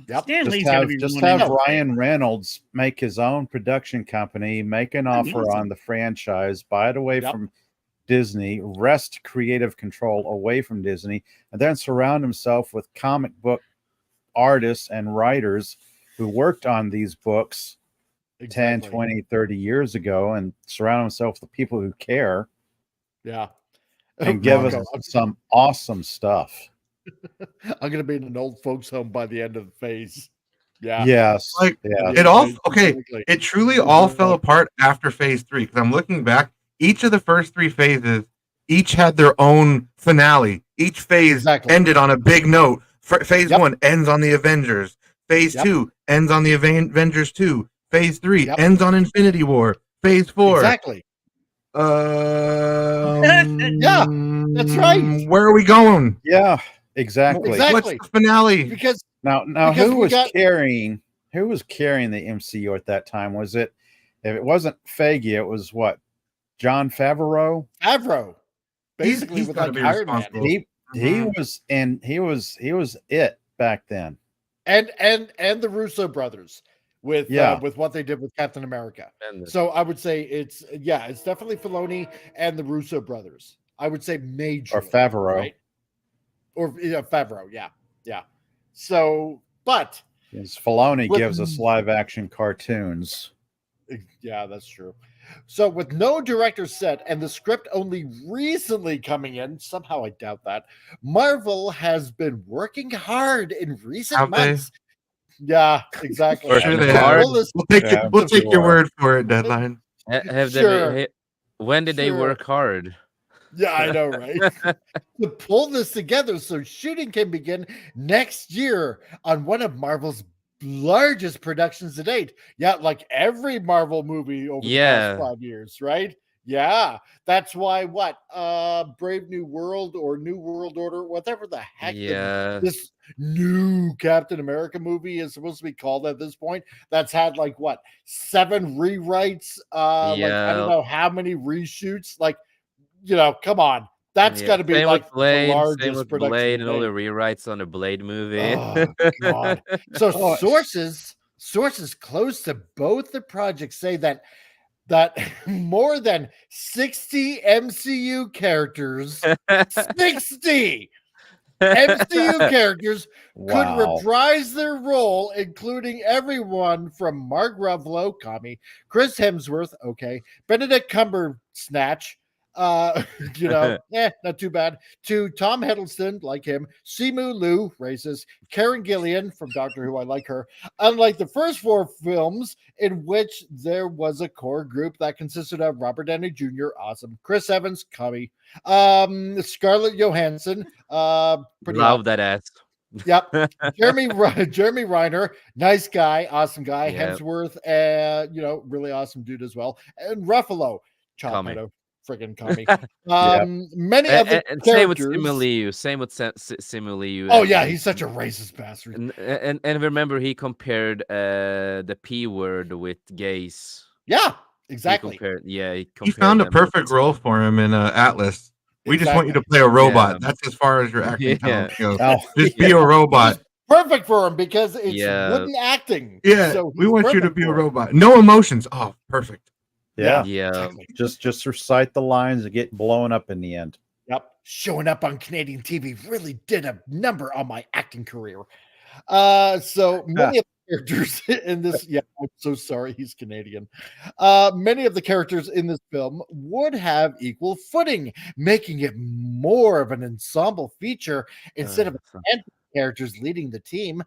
S7: Yep. Stan
S8: Just
S7: Lee's got to
S8: have,
S7: be
S8: just
S7: ruling
S8: have
S7: it.
S8: Ryan Reynolds make his own production company, make an offer
S7: awesome.
S8: on the franchise, buy it away
S2: Yep.
S8: from Disney, wrest creative control away from Disney, and then surround himself with comic book artists and writers who worked on these books 10, 20, 30 years ago, and surround himself with people who care
S2: Yeah.
S8: and give
S2: Marco,
S8: us some awesome stuff.
S2: I'm gonna be in an old folks home by the end of the phase. Yeah.
S8: Yes.
S6: Like,
S8: yes.
S6: It all
S2: Exactly.
S6: okay. It truly all fell apart after phase 3. Because I'm looking back, each of the first 3 phases each had their own finale. Each phase
S2: Exactly.
S6: ended on a big note. Phase
S2: Yep.
S6: 1 ends on the Avengers. Phase
S2: Yep.
S6: 2 ends on the Avengers 2. Phase 3
S2: Yep.
S6: ends on Infinity War. Phase 4.
S2: Exactly.
S7: Yeah,
S2: that's right.
S6: Where are we going?
S8: Yeah, exactly.
S2: Exactly.
S6: What's the finale?
S2: Because
S8: Now
S2: Because
S8: who
S2: we
S8: was
S2: got-
S8: carrying the MCU at that time? Was it, if it wasn't Feige, it was what? John Favreau?
S2: Favreau, basically
S6: he's
S2: with
S6: gotta
S2: like
S6: be
S2: Iron Man,
S6: responsible.
S8: He was it back then.
S2: and the Russo brothers with
S8: Yeah.
S2: with what they did with Captain America.
S5: And
S2: So I would say it's definitely Filoni and the Russo brothers. I would say major
S8: Or Favreau.
S2: right? Or Favreau, yeah. So, but
S8: Because Filoni
S2: With-
S8: gives us live action cartoons.
S2: yeah, that's true. So with no director set and the script only recently coming in, somehow I doubt that, Marvel has been working hard in recent
S6: Have they?
S2: months. Yeah, exactly.
S5: For
S6: Sure
S2: And
S6: they
S5: have.
S2: Marvel is-
S6: We'll take
S8: Yeah,
S6: we'll take
S8: sure.
S6: your word for it, Deadline.
S5: have
S2: Sure.
S5: they? When did they
S2: Sure.
S5: work hard?
S2: Yeah, I know, right? To pull this together so shooting can begin next year on one of Marvel's largest productions to date. Yeah, like every Marvel movie over the
S5: Yeah.
S2: past 5 years, right? Yeah, that's why Brave New World or New World Order, whatever the heck
S5: Yeah.
S2: this new Captain America movie is supposed to be called at this point. That's had 7 rewrites, I
S5: Yeah.
S2: don't know how many reshoots. Come on. That's
S5: Yeah.
S2: got to be
S5: Same with
S2: the
S5: Blade, same
S2: largest
S5: with
S2: production.
S5: Blade
S2: to
S5: and all the
S2: date.
S5: rewrites on the Blade movie.
S2: Oh, God. So
S8: Oh,
S2: sources close to both the projects say that more than 60 MCU characters, 60 MCU characters could
S8: Wow.
S2: reprise their role, including everyone from Mark Ruffalo, Kami, Chris Hemsworth, okay, Benedict Cumbersnatch, not too bad, to Tom Hiddleston, like him, Simu Liu, racist, Karen Gillian from Doctor Who, I like her. Unlike the first 4 films, in which there was a core group that consisted of Robert Downey Jr., awesome, Chris Evans, Kami, Scarlett Johansson, pretty
S5: Love that ass.
S2: Yep. Jeremy Reiner, nice guy, awesome guy.
S5: Yep.
S2: Hemsworth, really awesome dude as well. And Ruffalo, Chop
S5: Kami.
S2: Meadow, friggin' Kami. Many of the
S5: And
S2: characters.
S5: same with Simu Liu.
S2: Oh yeah, he's such a racist bastard.
S5: And remember, he compared the P word with gays.
S2: Yeah, exactly.
S5: He
S6: found a
S5: them.
S6: perfect role for him in Atlas. We just want you to play a robot. That's as far as your acting talent goes. Just be a robot.
S2: Perfect for him because it's wooden acting.
S6: Yeah,
S2: so
S6: we want you to be a robot. No emotions. Oh, perfect.
S8: Yeah.
S2: Exactly.
S8: Just recite the lines and get blown up in the end.
S2: Yep. Showing up on Canadian TV really did a number on my acting career. So many of the characters in this, I'm so sorry he's Canadian. Many of the characters in this film would have equal footing, making it more of an ensemble feature instead of characters leading the team.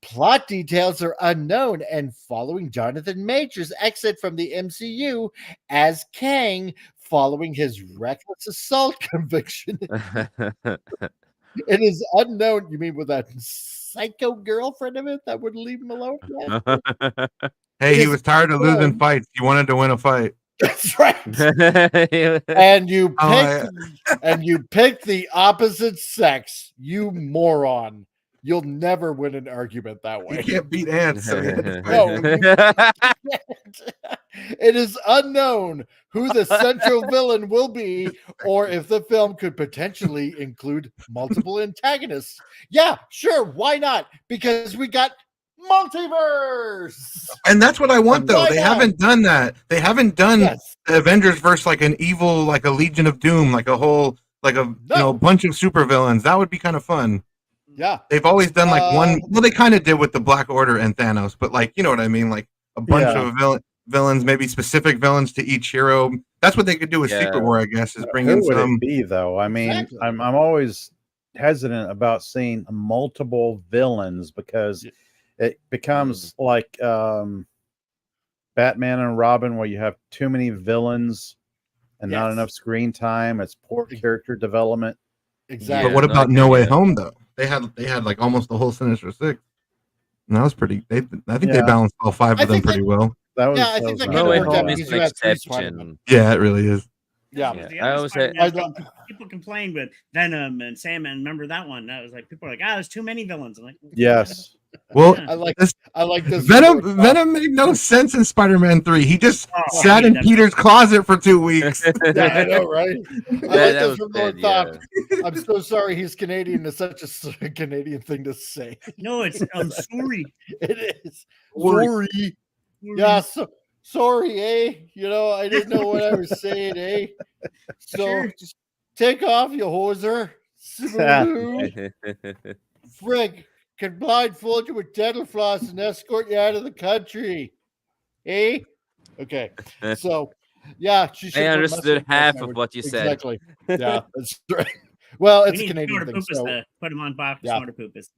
S2: Plot details are unknown, and following Jonathan Majors' exit from the MCU as Kang following his reckless assault conviction, it is unknown. You mean with that psycho girlfriend of it that wouldn't leave him alone?
S6: Hey, he was tired of losing fights. He wanted to win a fight.
S2: That's right. And you picked the opposite sex, you moron. You'll never win an argument that way.
S6: You can't beat ants. So
S2: it is unknown who the central villain will be, or if the film could potentially include multiple antagonists. Yeah, sure. Why not? Because we got multiverse.
S6: And that's what I want, though. They haven't done that. They haven't done the Avengers versus like an evil, like a Legion of Doom, like a whole, like a bunch of supervillains. That would be kind of fun.
S2: Yeah,
S6: they've always done like one. Well, they kind of did with the Black Order and Thanos, but like, you know what I mean, like a bunch of villains, maybe specific villains to each hero. That's what they could do with Secret War, I guess, is bring in some.
S8: It be though? I mean, I'm always hesitant about seeing multiple villains because it becomes like Batman and Robin, where you have too many villains and not enough screen time. It's poor character development.
S2: Exactly.
S6: But what about No Way Home though? They had like almost the whole Sinister Six. And that was pretty. I think they balanced all five of them pretty well.
S8: That was,
S2: I think that
S5: No Way Home is an exception.
S6: Yeah, it really is.
S2: Yeah.
S5: I always say
S7: people complained with Venom and Sandman. Remember that one? That was like people are like, there's too many villains. I'm like,
S8: yes.
S6: Well,
S2: I like this.
S6: Venom made no sense in Spider-Man 3. He just sat in Peter's closet for 2 weeks.
S2: Yeah, I know, right? I like this from Lord Thought. I'm so sorry he's Canadian. It's such a Canadian thing to say.
S7: No, it's sorry.
S2: It is. Sorry. Yeah, sorry, eh? You know, I didn't know what I was saying, eh? So just take off, you hoser. Frig. Can blindfold you with dental floss and escort you out of the country. Eh? Okay. So, yeah.
S5: I understood half of what you said.
S2: Exactly. Yeah, that's right. Well, it's a Canadian thing.
S7: So. Put him on box.
S2: Yeah.
S7: Snorter Poopus.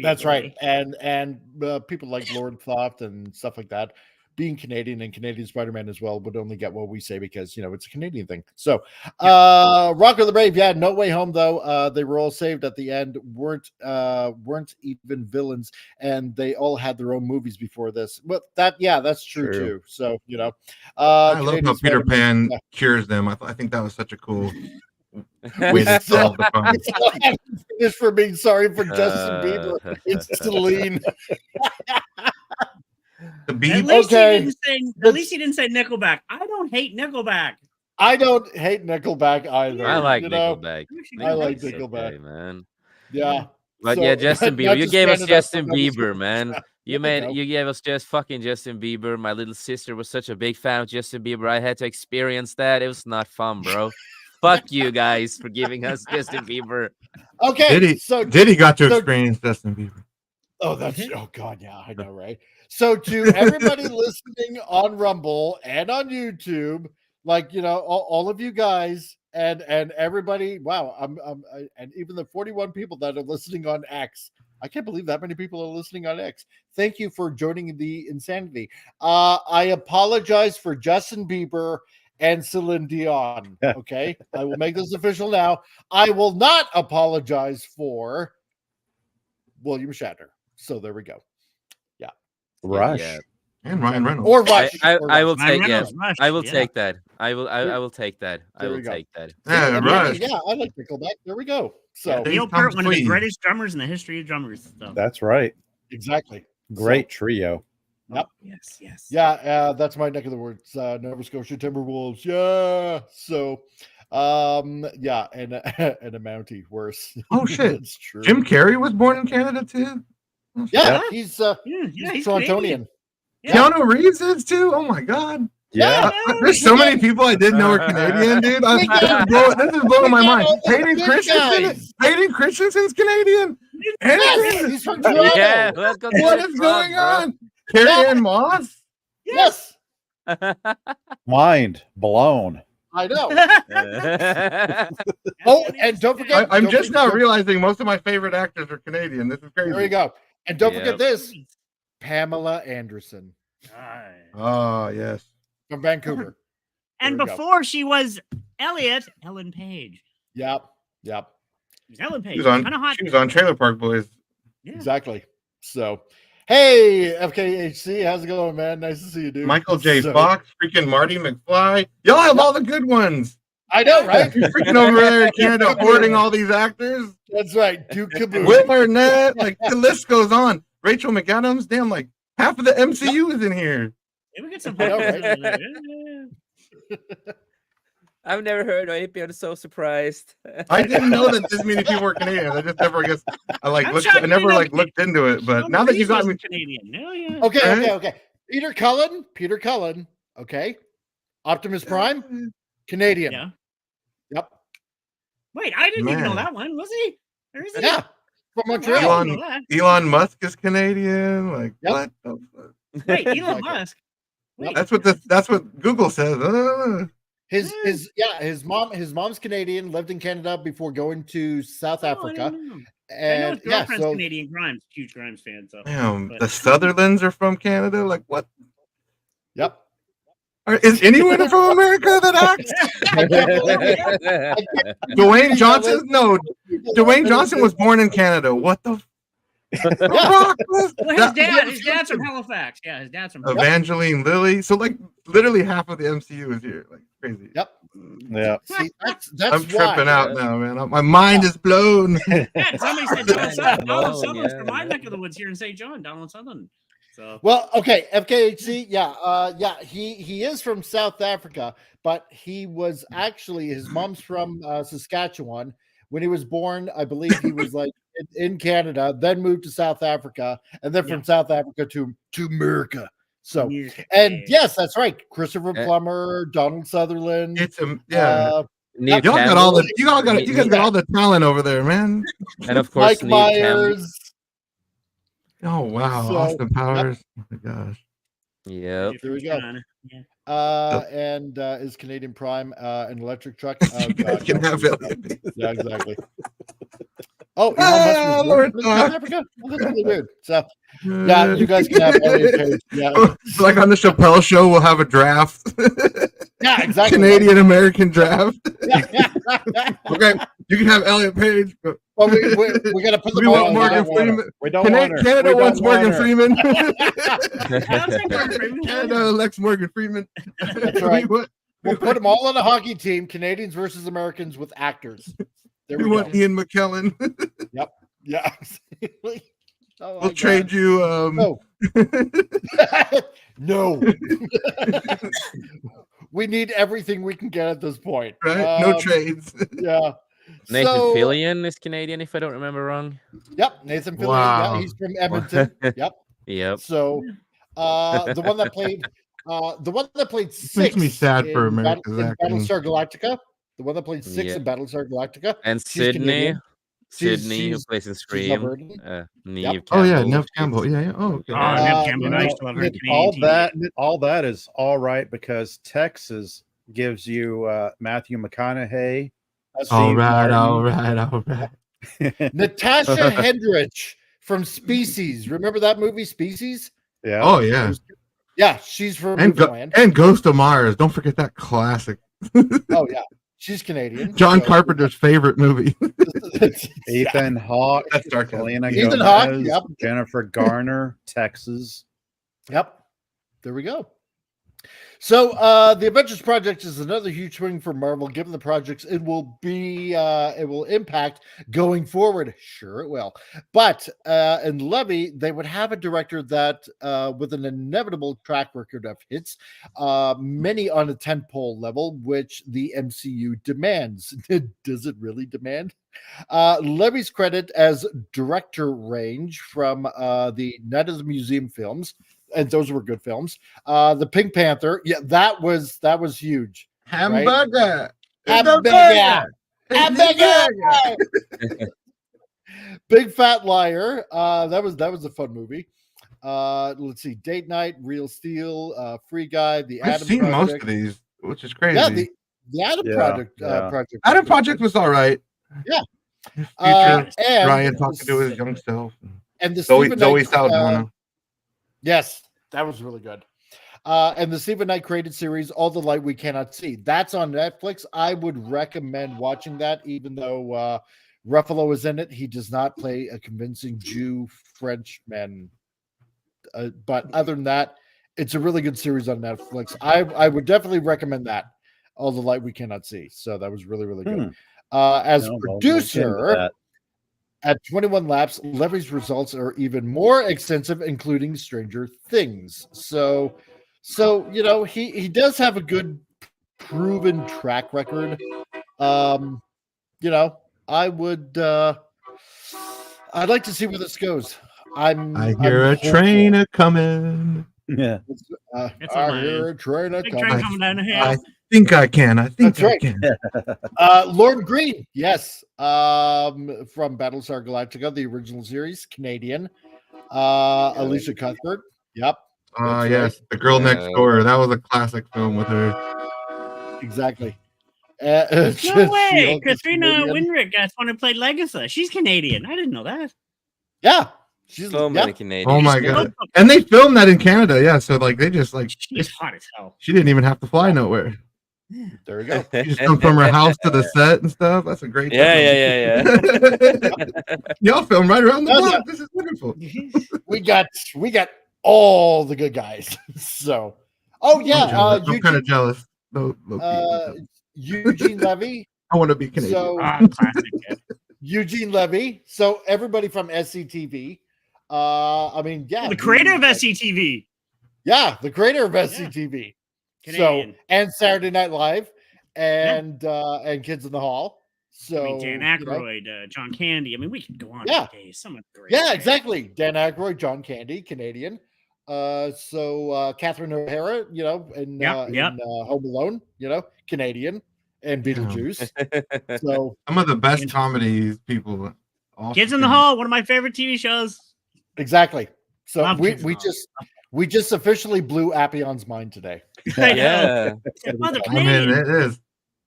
S2: That's right. And people like Lord Thoth and stuff like that, being Canadian and Canadian Spider-Man as well, would only get what we say because, it's a Canadian thing. So, Rocker the Brave, No Way Home, though. They were all saved at the end, weren't even villains, and they all had their own movies before this. But that's true too. So,
S6: I love how Peter Pan cures them. I think that was such a cool way to solve the problem.
S2: Just for being sorry for Justin Bieber. It's Celine.
S7: At least he didn't say Nickelback. I don't hate Nickelback.
S2: I don't hate Nickelback either.
S5: I like Nickelback.
S2: I like Nickelback,
S5: okay, man.
S2: Yeah.
S5: But Justin Bieber. You gave us Justin Bieber, man. You gave us just fucking Justin Bieber. My little sister was such a big fan of Justin Bieber. I had to experience that. It was not fun, bro. Fuck you guys for giving us Justin Bieber.
S2: Okay.
S6: Diddy got to experience Justin Bieber.
S2: Oh, God, yeah, I know, right? So to everybody listening on Rumble and on YouTube, all of you guys and everybody, wow, and even the 41 people that are listening on X. I can't believe that many people are listening on X. Thank you for joining the insanity. I apologize for Justin Bieber and Celine Dion. Okay, I will make this official now. I will not apologize for William Shatner. So there we go. Yeah.
S8: Rush.
S5: Yeah.
S6: And Ryan Reynolds.
S2: Or Rush.
S5: I
S2: or
S5: will
S2: Rush.
S5: take
S7: Reynolds, Rush,
S5: I will
S7: yeah.
S5: take that. I will take that. I
S2: There
S5: will
S2: we go.
S5: take that.
S6: Yeah,
S2: I mean,
S6: Rush.
S2: yeah, I like Nickelback. There we go. So
S6: They-
S7: Neil
S6: Tom
S7: Peart, one of the
S6: Tweed.
S7: greatest drummers in the history of drummers. So.
S8: That's right.
S2: exactly.
S8: Great trio.
S2: Yep.
S7: Yes, yes.
S2: Yeah, that's my neck of the woods. Nova Scotia Timberwolves. Yeah. So yeah, and a Mountie worse.
S6: Oh shit.
S2: That's true.
S6: Jim Carrey was born in Canada too.
S2: Yeah, he's
S7: he's
S2: Torontonian.
S7: Canadian. Yeah.
S6: Keanu Reeves is too. Oh my god.
S8: Yeah.
S6: There's so many people I didn't know were Canadian, dude. This is blowing my mind. Hayden Christensen. Hayden Christensen's Canadian.
S2: Yes, he's from Toronto.
S5: Yeah, let's go.
S6: What is going on? Carrie Ann Moss?
S2: Yes,
S8: Mind blown.
S2: I know. Oh, and don't forget.
S6: I'm
S2: don't
S6: just now
S2: forget-
S6: realizing most of my favorite actors are Canadian. This is crazy.
S2: There you go. And don't forget
S5: Yep.
S2: this: Pamela Anderson
S6: Oh yes.
S2: from Vancouver.
S7: And
S2: There we go.
S7: before she was Elliot, Ellen Page.
S2: Yep.
S7: She was Ellen Page.
S6: She was on.
S7: Kind of hot.
S6: She was on Trailer Park Boys.
S7: Yeah.
S2: Exactly. So, hey, FKHC, how's it going, man? Nice to see you, dude.
S6: Michael J.
S2: So-
S6: Fox, freaking Marty McFly. Y'all have all the good ones.
S2: I know, right?
S6: You're freaking over there in Canada hoarding all these actors.
S2: That's right. Duke Caboose.
S6: Will Arnett, like the list goes on. Rachel McAdams, damn, like half of the MCU is in here.
S7: Yeah, we get some
S2: I know,
S7: hot
S2: right?
S7: yeah.
S5: I've never heard of AP. I'm so surprised.
S6: I didn't know that this many people were Canadian. I just never guess.
S7: I'm
S6: I
S7: shocked
S6: never
S7: you know
S6: like looked into it. But
S7: Keanu
S6: now that you
S7: Reeves
S6: got me,
S7: wasn't Canadian. Hell yeah.
S2: Okay. Peter Cullen. Okay. Optimus Prime, Canadian.
S7: Yeah.
S2: Yep.
S7: Wait, I didn't even know
S6: Man.
S7: that one. Was he? Or is he?
S2: Yeah. From
S7: Wow,
S2: Montreal.
S7: I
S6: Elon-
S7: didn't know that.
S6: Elon Musk is Canadian. Like
S2: Yep.
S6: what? The fuck?
S7: Wait, Elon
S2: Exactly.
S7: Musk. Wait,
S6: That's what Google says.
S2: His mom's Canadian, lived in Canada before going to South
S7: oh, I
S2: Africa.
S7: didn't know. I know
S2: And
S7: his
S2: yeah,
S7: girlfriend's
S2: so
S7: Canadian. Grimes, huge Grimes fan. So
S6: Damn,
S7: But-
S6: the Sutherlands are from Canada. Like what?
S2: yep.
S6: Is anyone from America that acts? Dwayne Johnson? No, Dwayne Johnson was born in Canada. What the? Rock was-
S7: well, his dad's from Halifax. Yeah, his dad's from
S6: Evangeline Lilly. So like literally half of the MCU is here. Like crazy.
S2: Yep.
S8: Yeah.
S2: See, that's
S6: I'm tripping
S2: why.
S6: out now, man. My mind is blown.
S7: Yeah, somebody said Donald Sutherland. Donald
S5: Oh,
S7: Sutherland's
S5: yeah,
S7: from my
S5: yeah.
S7: neck of the woods here in St. John. Donald Sutherland. So
S2: Well, okay, FKHC, yeah, he is from South Africa, but he was actually his mom's from Saskatchewan. When he was born, I believe he was like in Canada, then moved to South Africa, and then from South Africa to America. So, and yes, that's right, Christopher Plummer, Donald Sutherland.
S6: It's yeah.
S5: Neil
S6: Y'all got
S5: Campbell.
S6: all the you guys got all the talent over there, man.
S5: And of course,
S2: Mike
S5: Neil Campbell.
S2: Myers.
S6: Oh wow,
S2: So,
S6: Austin Powers. Oh my gosh.
S5: Yep.
S2: There we go.
S7: Yeah.
S2: And his Canadian Prime, an electric truck.
S6: You guys can have it.
S2: Yeah, exactly. Oh, Elon
S6: Ah,
S2: Musk was
S6: Lord,
S2: born in South Africa? Oh, that's really weird. So, yeah, you guys can have Elliot Page. Yeah,
S6: Like on the Chappelle show, we'll have a draft.
S2: yeah, exactly.
S6: Canadian American draft.
S2: Yeah.
S6: Okay, you can have Elliot Page, but
S2: Well, we got to put
S6: we
S2: them all
S6: want
S2: on.
S6: Morgan Freeman.
S8: We don't want her.
S6: Canada
S8: We don't
S6: wants
S8: want
S6: Morgan
S8: her.
S6: Freeman.
S7: I'll take Morgan Freeman.
S6: Canada elects Morgan Freeman.
S2: That's right.
S6: We want,
S2: We'll put them all on a hockey team, Canadians versus Americans with actors. There
S6: we
S2: we
S6: want
S2: go.
S6: Ian McKellen.
S2: Yeah. Oh,
S6: We'll trade you.
S2: No. No. We need everything we can get at this point.
S6: Right? No trades.
S2: Yeah.
S5: Nathan
S2: So-
S5: Fillion is Canadian, if I don't remember wrong.
S2: Yep, Nathan Fillion.
S6: Wow.
S2: Yeah, he's from Edmonton. Yep.
S5: Yep.
S2: So, the one that played six
S6: Makes me sad for
S2: in
S6: America's
S2: in
S6: acting.
S2: Battlestar Galactica. The one that played six
S5: Yeah.
S2: in Battlestar Galactica.
S5: And
S2: She's
S5: Sydney.
S2: Canadian. She's-
S5: Sydney, who
S2: she's-
S5: plays in
S2: she's
S5: Scream.
S2: Albertan.
S5: Neve
S2: Yep.
S6: Oh yeah,
S5: Campbell.
S6: Nev Campbell. Yeah. Oh, okay.
S7: Oh, Nev Campbell.
S2: you
S7: Nice
S2: know,
S7: to have her
S2: it-
S7: Canadian
S8: All that is all right because Texas gives you Matthew McConaughey.
S6: All
S8: Steve
S6: right,
S8: Martin.
S6: all right.
S2: Natasha Hendrich from Species. Remember that movie, Species?
S8: Yeah.
S6: Oh yeah,
S2: Yeah, she's from
S6: and
S2: Newfoundland.
S6: and Ghost of Mars. Don't forget that classic.
S2: Oh yeah, she's Canadian.
S6: John
S2: So-
S6: Carpenter's favorite movie.
S8: Ethan Hawke,
S6: That's sarcasm.
S8: Selena
S2: Ethan
S8: Gomez,
S2: Hawke, yep.
S8: Jennifer Garner, Texas.
S2: Yep. There we go. So the Avengers project is another huge swing for Marvel, given the projects it will impact going forward. Sure it will. But in Levy, they would have a director that with an inevitable track record of hits, many on a tentpole level, which the MCU demands. Does it really demand? Levy's credit as director range from the Night of the Museum films, and those were good films. The Pink Panther, yeah, that was huge.
S6: Hamburger.
S2: Hamburger. Big Fat Liar. That was a fun movie. Let's see, Date Night, Real Steel, Free Guy, The
S6: I've
S2: Adam
S6: seen
S2: Project.
S6: most of these, which is crazy.
S2: Yeah, the Adam Project. Project.
S6: Adam Project was all right.
S2: Yeah.
S6: Future
S2: And
S6: Ryan talking to his young self.
S2: And the
S6: Zoe
S2: Stephen Knight,
S6: Saldana.
S2: yes, that was really good. And the Stephen Knight created series, All the Light We Cannot See. That's on Netflix. I would recommend watching that, even though Ruffalo is in it. He does not play a convincing Jew Frenchman. But other than that, it's a really good series on Netflix. I would definitely recommend that, All the Light We Cannot See. So that was really, really good. As producer, at 21 laps, Levy's results are even more extensive, including Stranger Things. So you know, he does have a good proven track record. You know, I'd like to see where this goes.
S6: I hear a train a coming.
S8: Yeah.
S2: I hear a train a
S7: Big train coming down the hill.
S6: I think I can. I think
S2: That's
S6: I
S2: right.
S6: can.
S2: Lord Green, yes, from Battlestar Galactica, the original series, Canadian. Alicia Cuthbert, yep.
S6: Yes, The Girl Next Door. That was a classic film with her.
S2: Exactly.
S7: No way, Katrina Winrick, that's one who played Legatha. She's Canadian. I didn't know that.
S2: Yeah, she's
S5: So many Canadians.
S6: Oh my god! And they filmed that in Canada. Yeah, so like they just like
S7: she's hot as hell.
S6: She didn't even have to fly nowhere.
S2: There you go.
S6: She just come from her house to the set and stuff. That's a great.
S5: Yeah.
S6: Y'all film right around the block. This is wonderful.
S2: We got all the good guys. So,
S6: I'm kind of jealous. No,
S2: Eugene Levy.
S6: I want to be Canadian.
S2: So,
S7: classic.
S2: Eugene Levy. So everybody from SCTV. I mean, yeah,
S7: the creator of SCTV.
S2: Yeah, the creator of SCTV.
S7: Canadian.
S2: So and Saturday Night Live and Kids in the Hall. So
S7: I mean, Dan Aykroyd, John Candy. I mean, we could go on.
S2: Yeah,
S7: for days. Some of the great.
S2: Yeah, exactly. Dan Aykroyd, John Candy, Canadian. Catherine O'Hara, you know, in Home Alone, you know, Canadian, and Beetlejuice. So
S6: some of the best comedies people.
S7: Kids in the Hall, one of my favorite TV shows.
S2: Exactly. So we just officially blew Appion's mind today.
S7: Yeah. Mother Canadian.
S6: It is.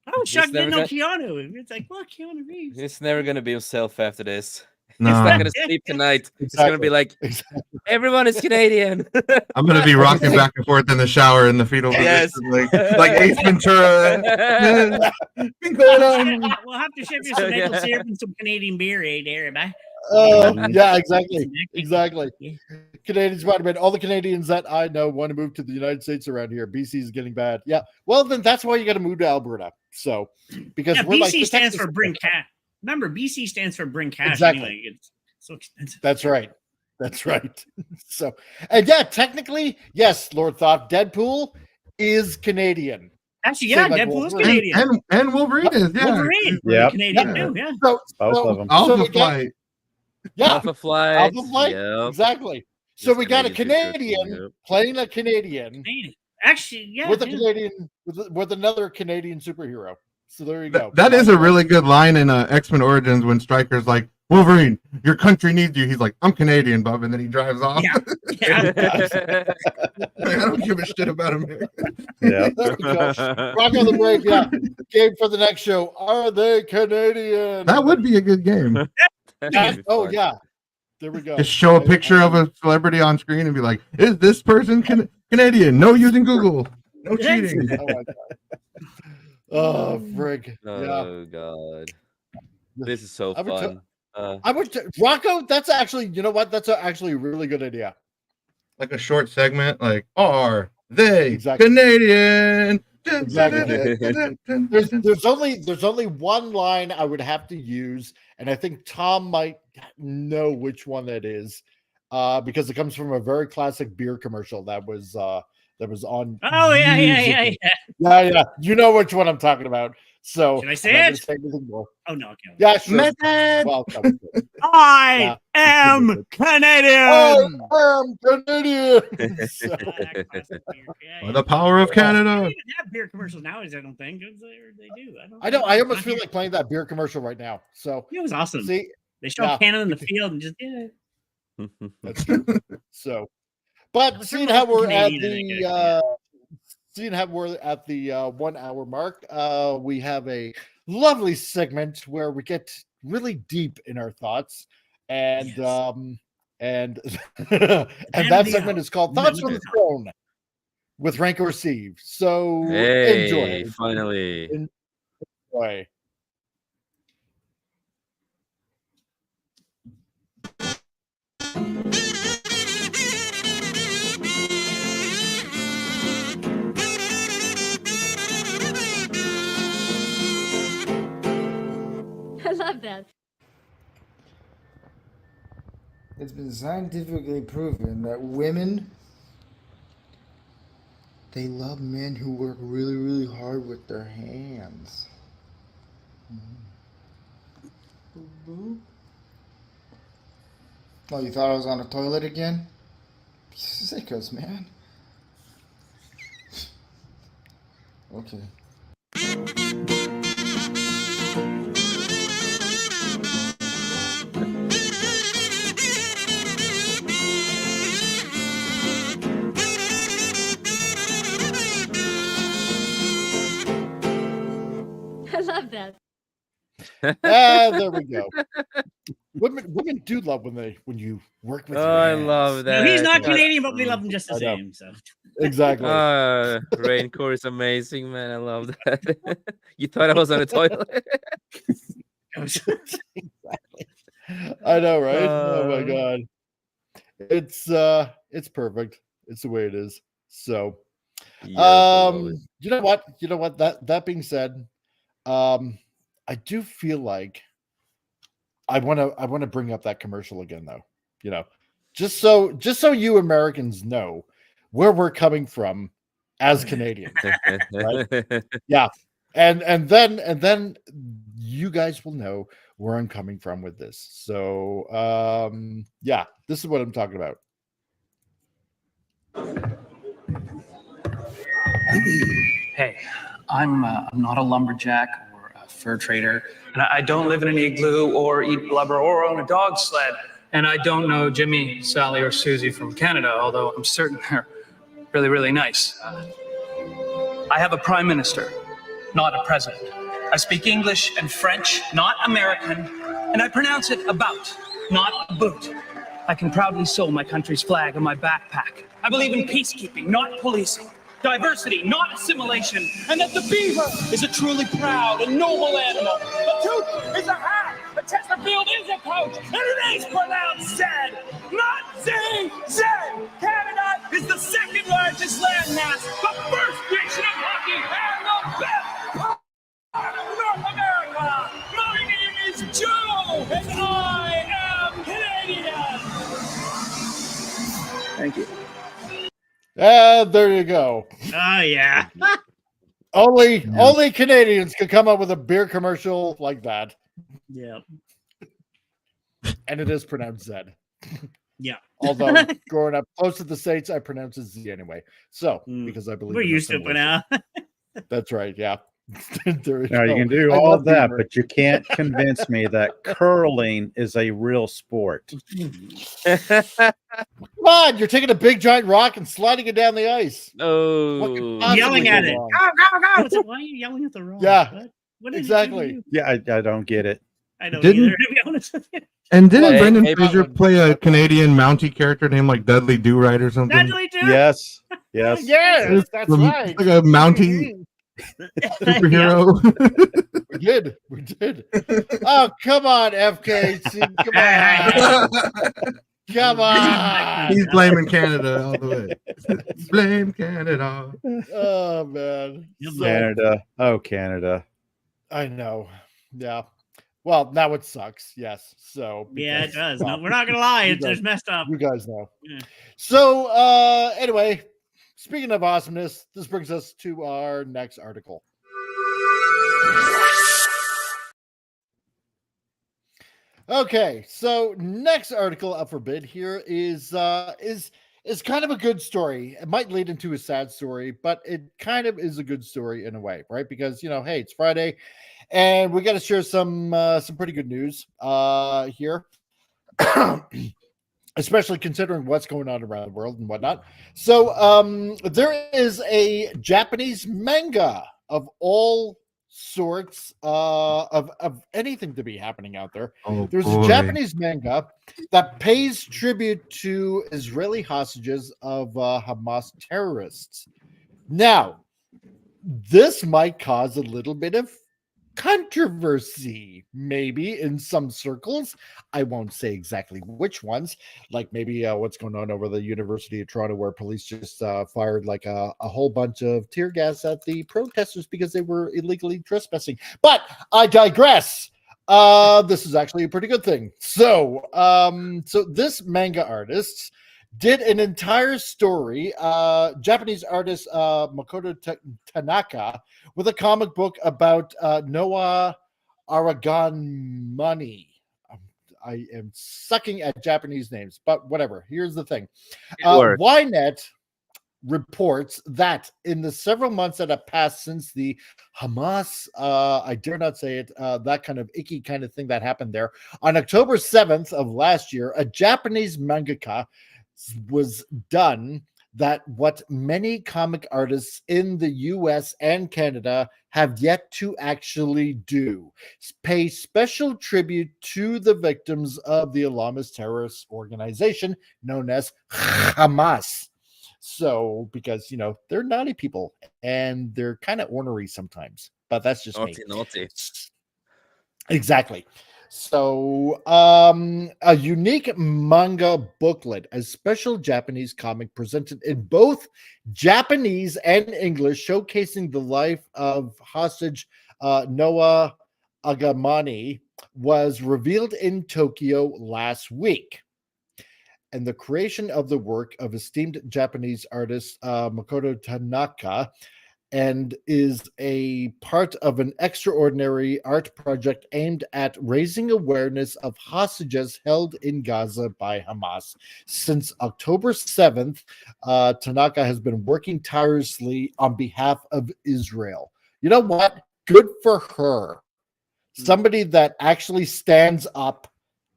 S7: I was shocked didn't know Keanu. It's like, what, Keanu Reeves?
S5: He's never gonna be himself after this.
S6: No.
S5: He's not gonna sleep tonight. He's gonna be like, everyone is Canadian.
S6: I'm gonna be rocking back and forth in the shower in the fetal position, like Ace Ventura. Been going on.
S7: We'll have to ship you some maple syrup and some Canadian beer, there, bye.
S2: Yeah, exactly. Canadian Spider-Man. All the Canadians that I know want to move to the United States around here. BC is getting bad. Yeah. Well, then that's why you got to move to Alberta. So, because we're
S7: BC
S2: like
S7: stands for bring cash. Remember, BC stands for bring cash.
S2: Exactly.
S7: Anyway, it's so expensive.
S2: That's right. So, and yeah, technically, yes, Lord Thought, Deadpool is Canadian.
S7: Actually, yeah, Deadpool is Canadian.
S6: And Wolverine is, yeah.
S7: Wolverine, Canadian too, yeah.
S2: So,
S8: both of them.
S6: Alpha Flight.
S2: Yeah,
S5: Alpha Flight.
S2: Yep. Exactly. So we got a Canadian playing a Canadian.
S7: Actually, yeah.
S2: With a Canadian, with another Canadian superhero. So there you go.
S6: That is a really good line in X-Men Origins when Stryker's like, Wolverine, your country needs you. He's like, I'm Canadian, bub, and then he drives off.
S7: Yeah.
S6: I don't give a shit about America.
S8: Yeah.
S2: There we go. Rock on the break. Yeah. Game for the next show. Are they Canadian?
S6: That would be a good game.
S2: Oh yeah. There we go.
S6: Just show a picture of a celebrity on screen and be like, is this person Canadian? No using Google. No cheating.
S2: Oh my God. Oh, frig.
S5: Oh, God. This is so
S2: I would
S5: fun.
S2: I would Rocco. That's actually, you know what? That's actually a really good idea.
S6: Like a short segment, like are they
S2: Exactly.
S6: Canadian?
S2: Exactly. There's only one line I would have to use, and I think Tom might know which one that is, because it comes from a very classic beer commercial that was on.
S7: Oh yeah.
S2: Yeah. You know which one I'm talking about. So
S7: Should I say it? Oh no, okay.
S2: Yeah, sure.
S6: Method.
S2: Welcome.
S7: I am Canadian.
S2: I am Canadian. So,
S6: The power of Canada.
S7: They don't even have beer commercials nowadays, I don't think. They do.
S2: I know. I almost feel like playing that beer commercial right now. So
S7: it was awesome.
S2: See,
S7: they show Canada in the field and just
S2: That's true. So, but seeing how we're at the 1 hour mark, we have a lovely segment where we get really deep in our thoughts, and and that segment is called Thoughts from the Throne with Rank or Receive. So enjoy.
S5: Finally.
S2: Enjoy.
S9: I love that.
S10: It's been scientifically proven that women, they love men who work really, really hard with their hands. Oh, you thought I was on a toilet again? Sickos, man. Okay.
S9: I love that.
S2: There we go. Women do love when you work with.
S5: I love that.
S7: No, he's not Canadian, but we love him just the same. So
S2: exactly.
S5: Raincore is amazing, man. I love that. You thought I was on a toilet?
S2: Exactly. I know, right? Oh my god, it's perfect. It's the way it is. So, you know what? That being said, I do feel like I want to bring up that commercial again, though. You know, just so you Americans know where we're coming from as Canadians, right? Yeah, and then you guys will know where I'm coming from with this. So, yeah, this is what I'm talking about.
S11: Hey, I'm not a lumberjack or a fur trader, and I don't live in an igloo or eat blubber or own a dog sled. And I don't know Jimmy, Sally, or Susie from Canada, although I'm certain they're really, really nice. I have a prime minister, not a president. I speak English and French, not American, and I pronounce it about, not boot. I can proudly sew my country's flag on my backpack. I believe in peacekeeping, not policing. Diversity, not assimilation, and that the beaver is a truly proud and noble animal. The tooth is a hat, the Chesterfield is a coach, and it is pronounced Zed, not Z. Canada is the second largest landmass, the first nation of hockey, and the best part of North America. My name is Joe, and I am Canadian. Thank you.
S2: There you go.
S7: Oh yeah.
S2: Only Canadians could come up with a beer commercial like that.
S7: Yeah.
S2: And it is pronounced Zed.
S7: Yeah.
S2: Although growing up close to the States, I pronounce it Z anyway. So because I believe
S7: we're used to it now.
S2: That's right. Yeah.
S8: You can do all of that, but you can't convince me that curling is a real sport.
S2: Come on, you're taking a big giant rock and sliding it down the ice.
S5: Oh,
S7: yelling at it. Go, go. Why are you yelling at the rock?
S2: Yeah,
S7: what
S2: exactly.
S8: Yeah, I don't get it.
S7: I don't either, to be honest with you.
S6: And didn't Brendan Fraser play a Canadian Mountie character named like Dudley Do Right or something?
S7: Dudley Do?
S8: Yes. Yes.
S2: Yes, that's right.
S6: Like a Mountie. Superhero.
S2: We did. Oh, come on, FKC. Come on.
S6: He's blaming Canada all the way. Blame Canada.
S2: Oh man.
S8: Canada. Oh, Canada.
S2: I know. Yeah. Well, now it sucks. Yes. So
S7: yeah, it does. No, we're not gonna lie. It's just messed up.
S2: You guys know.
S7: Yeah.
S2: So anyway, speaking of awesomeness, this brings us to our next article. Okay, so next article up for bid here is kind of a good story. It might lead into a sad story, but it kind of is a good story in a way, right? Because hey, it's Friday, and we got to share some pretty good news here, especially considering what's going on around the world and whatnot. So there is a Japanese manga of all sorts of anything to be happening out there. There's a Japanese manga that pays tribute to Israeli hostages of Hamas terrorists. Now, this might cause a little bit of controversy, maybe in some circles. I won't say exactly which ones, like maybe what's going on over the University of Toronto, where police just fired like a whole bunch of tear gas at the protesters because they were illegally trespassing. But I digress. This is actually a pretty good thing. So this manga artist did an entire story, Japanese artist Makoto Tanaka, with a comic book about Noah Aragamani. I am sucking at Japanese names, but whatever. Here's the thing. Ynet reports that in the several months that have passed since the Hamas, I dare not say it, that kind of icky kind of thing that happened there, on October 7th of last year, a Japanese mangaka was done that what many comic artists in the US and Canada have yet to actually do: pay special tribute to the victims of the Islamist terrorist organization known as Hamas. So, because, they're naughty people and they're kind of ornery sometimes, but that's just
S5: naughty.
S2: Exactly. So, a unique manga booklet, a special Japanese comic presented in both Japanese and English, showcasing the life of hostage Noah Agamani, was revealed in Tokyo last week. And the creation of the work of esteemed Japanese artist Makoto Tanaka, and is a part of an extraordinary art project aimed at raising awareness of hostages held in Gaza by Hamas. Since October 7th, Tanaka has been working tirelessly on behalf of Israel. You know what? Good for her. Somebody that actually stands up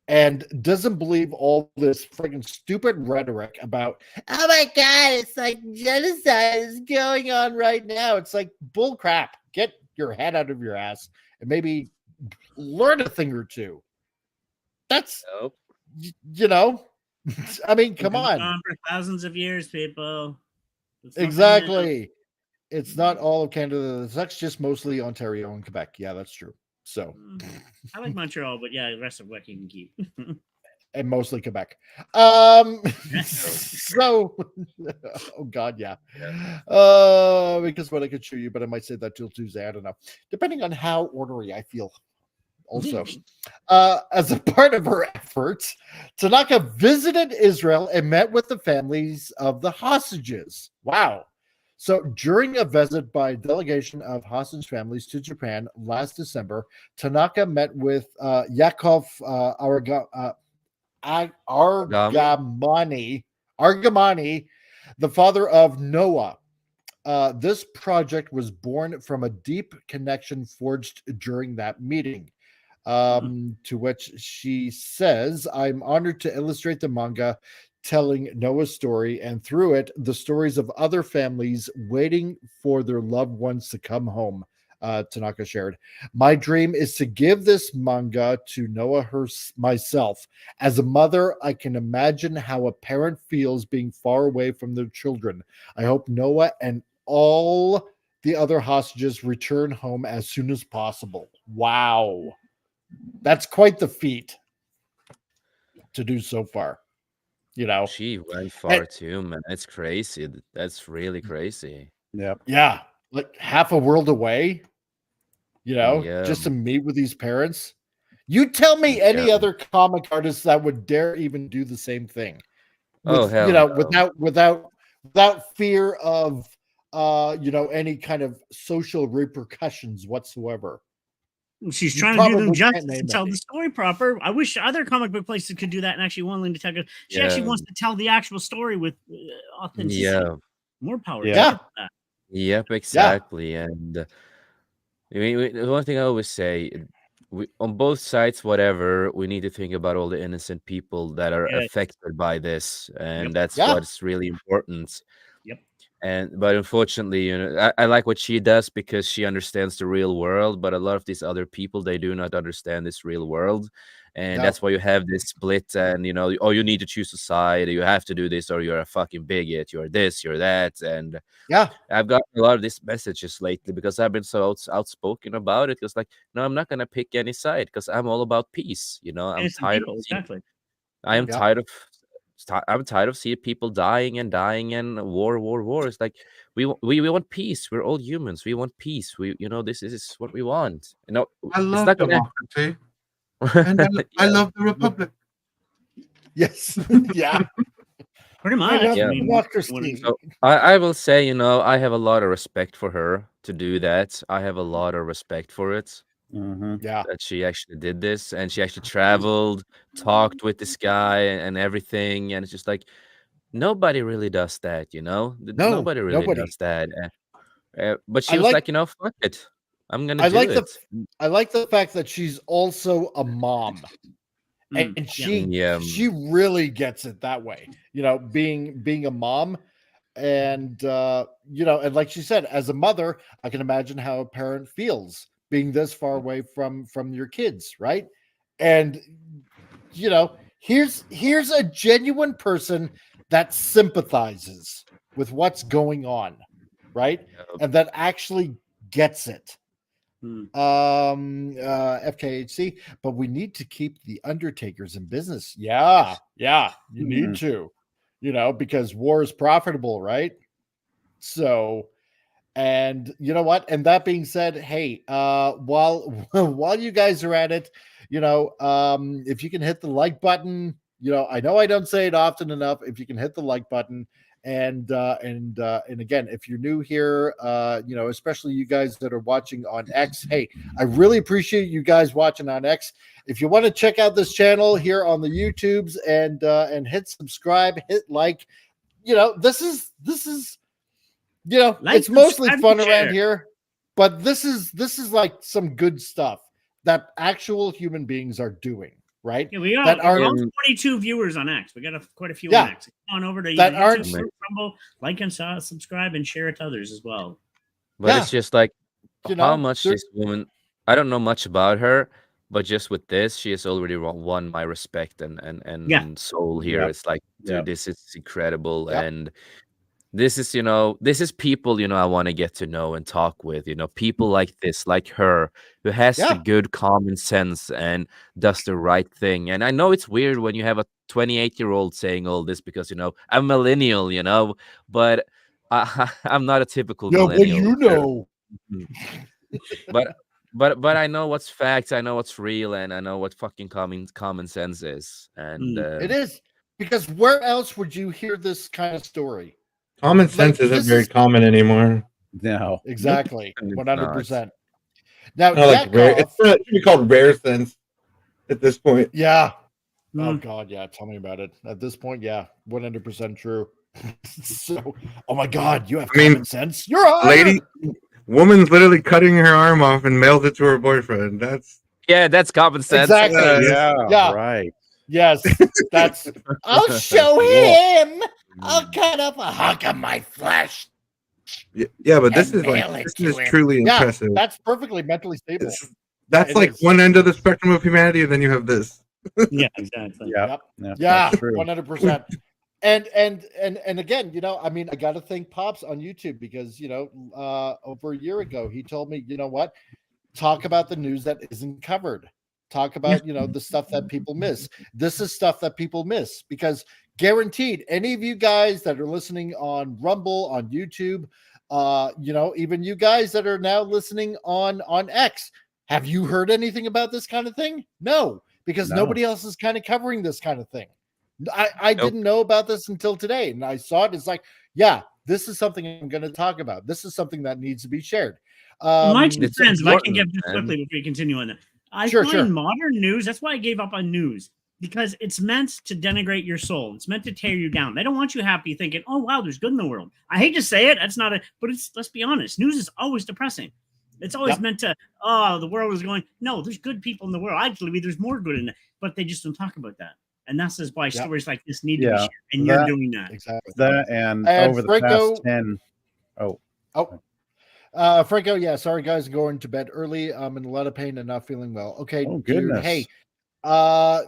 S2: and doesn't believe all this freaking stupid rhetoric about, oh my God, it's like genocide is going on right now. It's like bull crap. Get your head out of your ass and maybe learn a thing or two. That's, I mean, come on.
S7: For thousands of years, people.
S2: Exactly. It's not all of Canada. That's just mostly Ontario and Quebec. Yeah, that's true. So
S7: I like Montreal, but yeah, the rest of what you can keep.
S2: And mostly Quebec. So oh God, yeah. Because what I could show you, but I might say that till Tuesday. I don't know. Depending on how ornery I feel. Also, as a part of her efforts, Tanaka visited Israel and met with the families of the hostages. Wow. So during a visit by a delegation of hostage families to Japan last December, Tanaka met with Yakov Argamani, the father of Noah. This project was born from a deep connection forged during that meeting. To which she says, I'm honored to illustrate the manga telling Noah's story, and through it, the stories of other families waiting for their loved ones to come home, Tanaka shared. My dream is to give this manga to Noah myself. As a mother, I can imagine how a parent feels being far away from their children. I hope Noah and all the other hostages return home as soon as possible. Wow. That's quite the feat to do so far. You know,
S5: she went far too, man. It's crazy. That's really crazy.
S2: Yeah. Like half a world away, you know, just to meet with these parents. You tell me any other comic artist that would dare even do the same thing. With,
S5: hell
S2: you know,
S5: no.
S2: without fear of you know, any kind of social repercussions whatsoever.
S7: She's trying to do them justice and tell the story proper. I wish other comic book places could do that and actually willing to tell. She actually wants to tell the actual story with authenticity.
S5: Yeah.
S7: More power.
S2: Yeah.
S5: Yep, exactly. And I mean, the one thing I always say, on both sides, whatever, we need to think about all the innocent people that are affected by this, and that's what's really important. But unfortunately, you know, I like what she does because she understands the real world, but a lot of these other people, they do not understand this real world. And that's why you have this split, and you know, oh, you need to choose a side, you have to do this, or you're a fucking bigot, you're this, you're that. And I've got a lot of these messages lately because I've been so outspoken about it. Because like, no, I'm not gonna pick any side because I'm all about peace. You know, I'm tired of I'm tired of seeing people dying and war. It's like we want peace. We're all humans. We want peace. You know, this is what we want. You know,
S6: I love democracy. And I love the Republic.
S2: Yes. Yeah.
S7: Pretty much.
S5: So I will say, you know, I have a lot of respect for her to do that. I have a lot of respect for it.
S2: Yeah.
S5: That she actually did this, and she actually traveled, talked with this guy and everything. And it's just like, nobody really does that, you know? Nobody really does that. But she was like, you know, fuck it. I'm gonna do it.
S2: I like the fact that she's also a mom. And she really gets it that way, you know, being a mom. And you know, and like she said, as a mother, I can imagine how a parent feels being this far away from your kids, right? And you know, here's a genuine person that sympathizes with what's going on, right? And that actually gets it. FKHC, but we need to keep the Undertakers in business. You need to, you know, because war is profitable, right? So, and you know what? And that being said, hey, while you guys are at it, you know, if you can hit the like button, you know I don't say it often enough. If you can hit the like button. And again, if you're new here, you know, especially you guys that are watching on X, hey, I really appreciate you guys watching on X. If you want to check out this channel here on the YouTubes and hit subscribe, hit like, you know, this is you know, it's mostly fun around here, but this is like some good stuff that actual human beings are doing. Right?
S7: Yeah, we are 42 viewers on X. We got quite a few on X. Come on over to YouTube, Rumble, like and subscribe, and share it to others as well.
S5: But it's just like, you know, how much this woman, I don't know much about her, but just with this, she has already won my respect and soul here. It's like, dude, this is incredible. And this is, you know, this is people, you know, I want to get to know and talk with, you know, people like this, like her, who has the good common sense and does the right thing. And I know it's weird when you have a 28-year-old saying all this because, you know, I'm millennial, you know, but I'm not a typical millennial.
S2: Well, you
S5: know. But I know what's facts, I know what's real, and I know what fucking common sense is. And
S2: it is, because where else would you hear this kind of story?
S6: Common sense isn't very common anymore.
S8: No,
S2: exactly, 100%. Now,
S6: it should be called rare sense at this point.
S2: Yeah. Oh God, yeah. Tell me about it. At this point, 100% true. So, oh my God, you have common sense. You're a
S6: woman's literally cutting her arm off and mails it to her boyfriend.
S5: That's common sense.
S2: Exactly.
S8: Yeah. Right.
S2: Yes, that's. I'll show him. I'll cut up a hunk of my flesh.
S6: Yeah, but this is truly impressive.
S2: That's perfectly mentally stable.
S6: That's like one end of the spectrum of humanity, and then you have this.
S7: Yeah, exactly.
S2: Yeah, 100%. And again, I mean, I got to thank Pops on YouTube because over a year ago he told me, you know what, talk about the news that isn't covered. Talk about the stuff that people miss. This is stuff that people miss because guaranteed, any of you guys that are listening on Rumble, on YouTube, even you guys that are now listening on X, have you heard anything about this kind of thing? No, because nobody else is kind of covering this kind of thing. I didn't know about this until today, and I saw it. It's like, yeah, this is something I'm going to talk about. This is something that needs to be shared.
S7: My two friends, if I can give just quickly before we continue on that. I
S2: Sure.
S7: find modern news, that's why I gave up on news, because it's meant to denigrate your soul. It's meant to tear you down. They don't want you happy thinking, oh, wow, there's good in the world. I hate to say it. That's not but let's be honest. News is always depressing. It's always meant to, oh, the world is going, no, there's good people in the world. Actually, there's more good in it, but they just don't talk about that. And that's why stories like this need to be shared. And you're doing that.
S2: Exactly.
S8: That and over
S2: Franco,
S8: the past 10.
S2: Franco, yeah, sorry guys, going to bed early. I'm in a lot of pain and not feeling well. Okay,
S8: Oh,
S2: dude,
S8: goodness.
S2: hey, are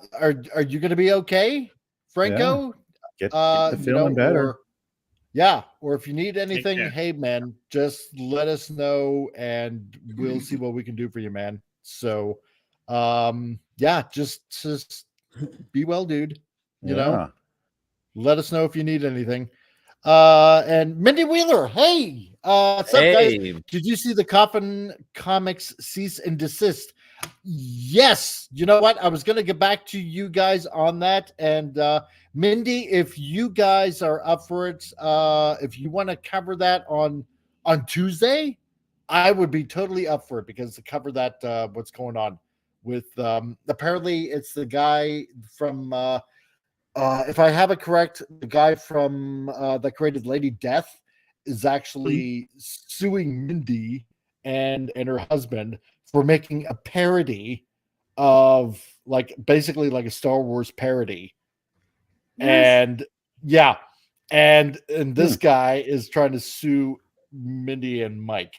S2: you gonna be okay, Franco?
S8: Get the feeling better.
S2: Or if you need anything, hey man, just let us know and we'll see what we can do for you, man. So just be well, dude. Let us know if you need anything. And Mindy Wheeler, hey, what's up, guys? Did you see the Coffin Comics cease and desist? Yes. You know what? I was going to get back to you guys on that. And Mindy, if you guys are up for it, if you want to cover that on Tuesday, I would be totally up for it because to cover that, what's going on with apparently it's the guy from if I have it correct, the guy from that created Lady Death is actually suing Mindy and her husband for making a parody of basically like a Star Wars parody. Yes. And this guy is trying to sue Mindy and Mike.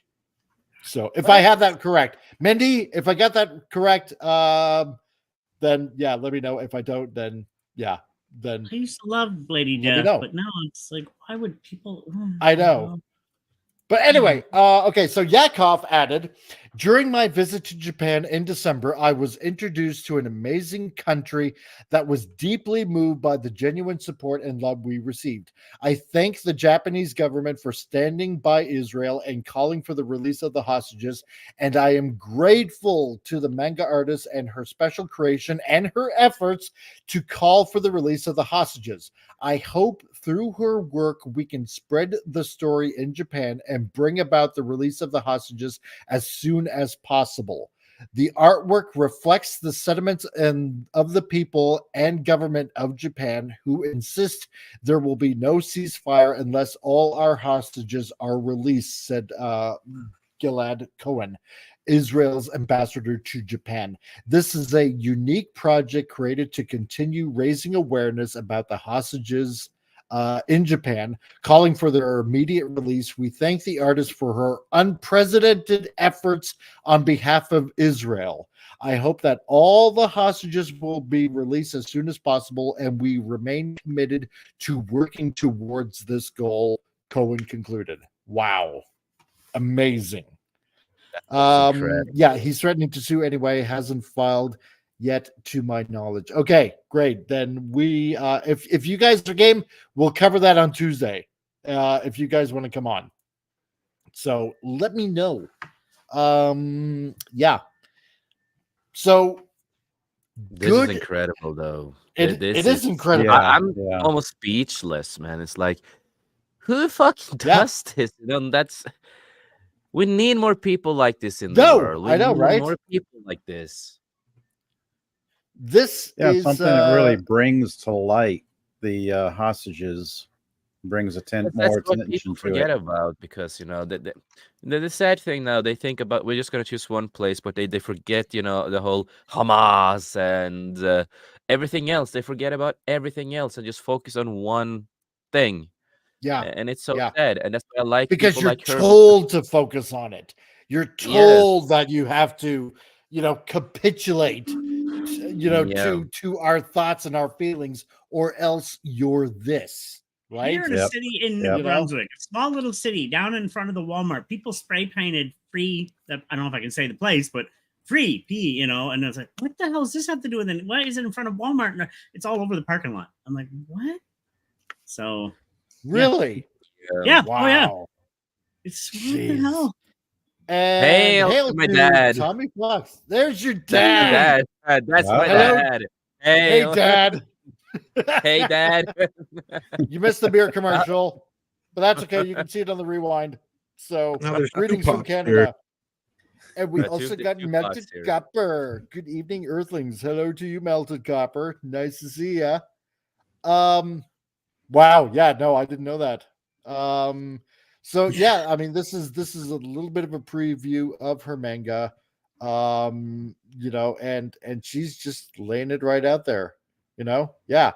S2: So if I have that correct, Mindy, if I got that correct, then yeah, let me know. If I don't, then yeah. Then
S7: I used to love Lady Death, but now it's like, why would people?
S2: I know. But anyway, okay, so Yakov added, during my visit to Japan in December, I was introduced to an amazing country that was deeply moved by the genuine support and love we received. I thank the Japanese government for standing by Israel and calling for the release of the hostages, and I am grateful to the manga artist and her special creation and her efforts to call for the release of the hostages. I hope through her work we can spread the story in Japan and bring about the release of the hostages as soon as possible. The artwork reflects the sentiments of the people and government of Japan, who insist there will be no ceasefire unless all our hostages are released, said Gilad Cohen, Israel's ambassador to Japan. This is a unique project created to continue raising awareness about the hostages in Japan, calling for their immediate release. We thank the artist for her unprecedented efforts on behalf of Israel. I hope that all the hostages will be released as soon as possible, and we remain committed to working towards this goal, Cohen concluded. Wow. Amazing. Yeah, he's threatening to sue anyway, hasn't filed yet to my knowledge. Okay, great. Then we if you guys are game, we'll cover that on Tuesday. If you guys want to come on. So let me know. Yeah. So
S5: this is incredible though.
S2: It is incredible.
S5: I'm almost speechless, man. It's like, who the fuck does this? We need more people like this in the world.
S2: I know, right?
S5: More people like this.
S2: This is
S8: something that really brings to light the hostages, brings more attention
S5: people
S8: to
S5: forget
S8: it.
S5: about, because the sad thing now, they think about, we're just going to choose one place, but they forget the whole Hamas and everything else. They forget about everything else and just focus on one thing.
S2: Yeah,
S5: and it's so sad, and that's why I like,
S2: because you're
S5: like
S2: told to focus on it. You're told that you have to, capitulate to our thoughts and our feelings, or else you're this, right?
S7: Here in a city in New Brunswick, a small little city down in front of the Walmart, people spray painted free. I don't know if I can say the place, but free P, and I was like, what the hell does this have to do with it? Why is it in front of Walmart? And it's all over the parking lot. I'm like, what? So
S2: really?
S7: Yeah.
S2: Wow.
S7: Oh yeah. It's what the hell?
S2: And
S5: hail to my dad.
S2: Tommy Fox. There's your dad.
S5: That's my dad.
S2: Hey, Dad.
S5: Hey, Dad.
S2: You missed the beer commercial, but that's okay. You can see it on the rewind. So, greetings from Canada. And we also got Melted Copper. Good evening, Earthlings. Hello to you, Melted Copper. Nice to see ya. Wow. Yeah, no, I didn't know that. So yeah, I mean, this is a little bit of a preview of her manga. And she's just laying it right out there. Yeah.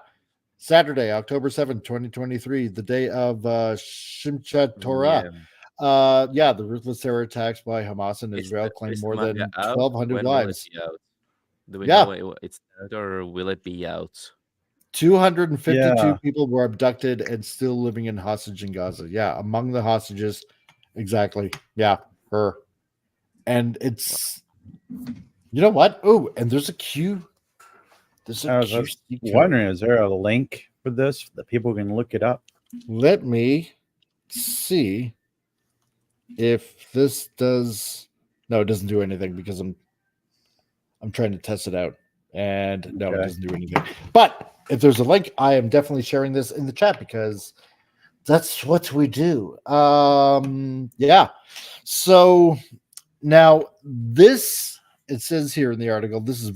S2: Saturday, October 7th, 2023, the day of Shimchat Torah. The ruthless terror attacks by Hamas and Israel claim more than 1,200 lives.
S5: Do we know it's out, or will it be out?
S2: 252 people were abducted and still living in hostage in Gaza. Yeah, among the hostages, exactly. Yeah, her. And it's, you know what? Oh, and there's a queue.
S8: I was wondering, is there a link for this that people can look it up?
S2: Let me see if this does. No, it doesn't do anything because I'm trying to test it out, and no, it doesn't do anything. But if there's a link, I am definitely sharing this in the chat because that's what we do. Yeah. So now this, it says here in the article, this is a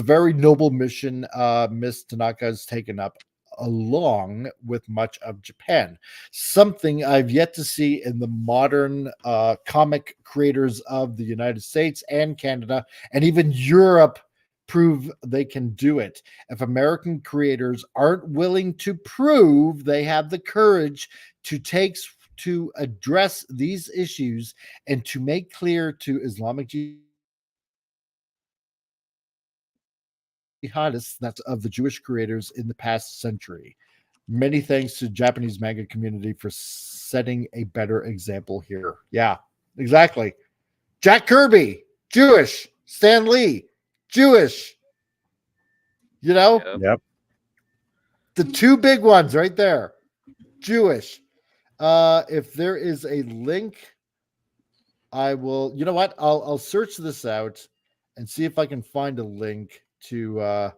S2: very noble mission Miss Tanaka has taken up along with much of Japan. Something I've yet to see in the modern comic creators of the United States and Canada and even Europe prove they can do it. If American creators aren't willing to prove they have the courage to address these issues and to make clear to Islamic jihadists that's of the Jewish creators in the past century. Many thanks to Japanese manga community for setting a better example here. Yeah, exactly. Jack Kirby, Jewish. Stan Lee, Jewish.
S8: Yep.
S2: The two big ones right there. Jewish. If there is a link, I will, you know what? I'll search this out and see if I can find a link to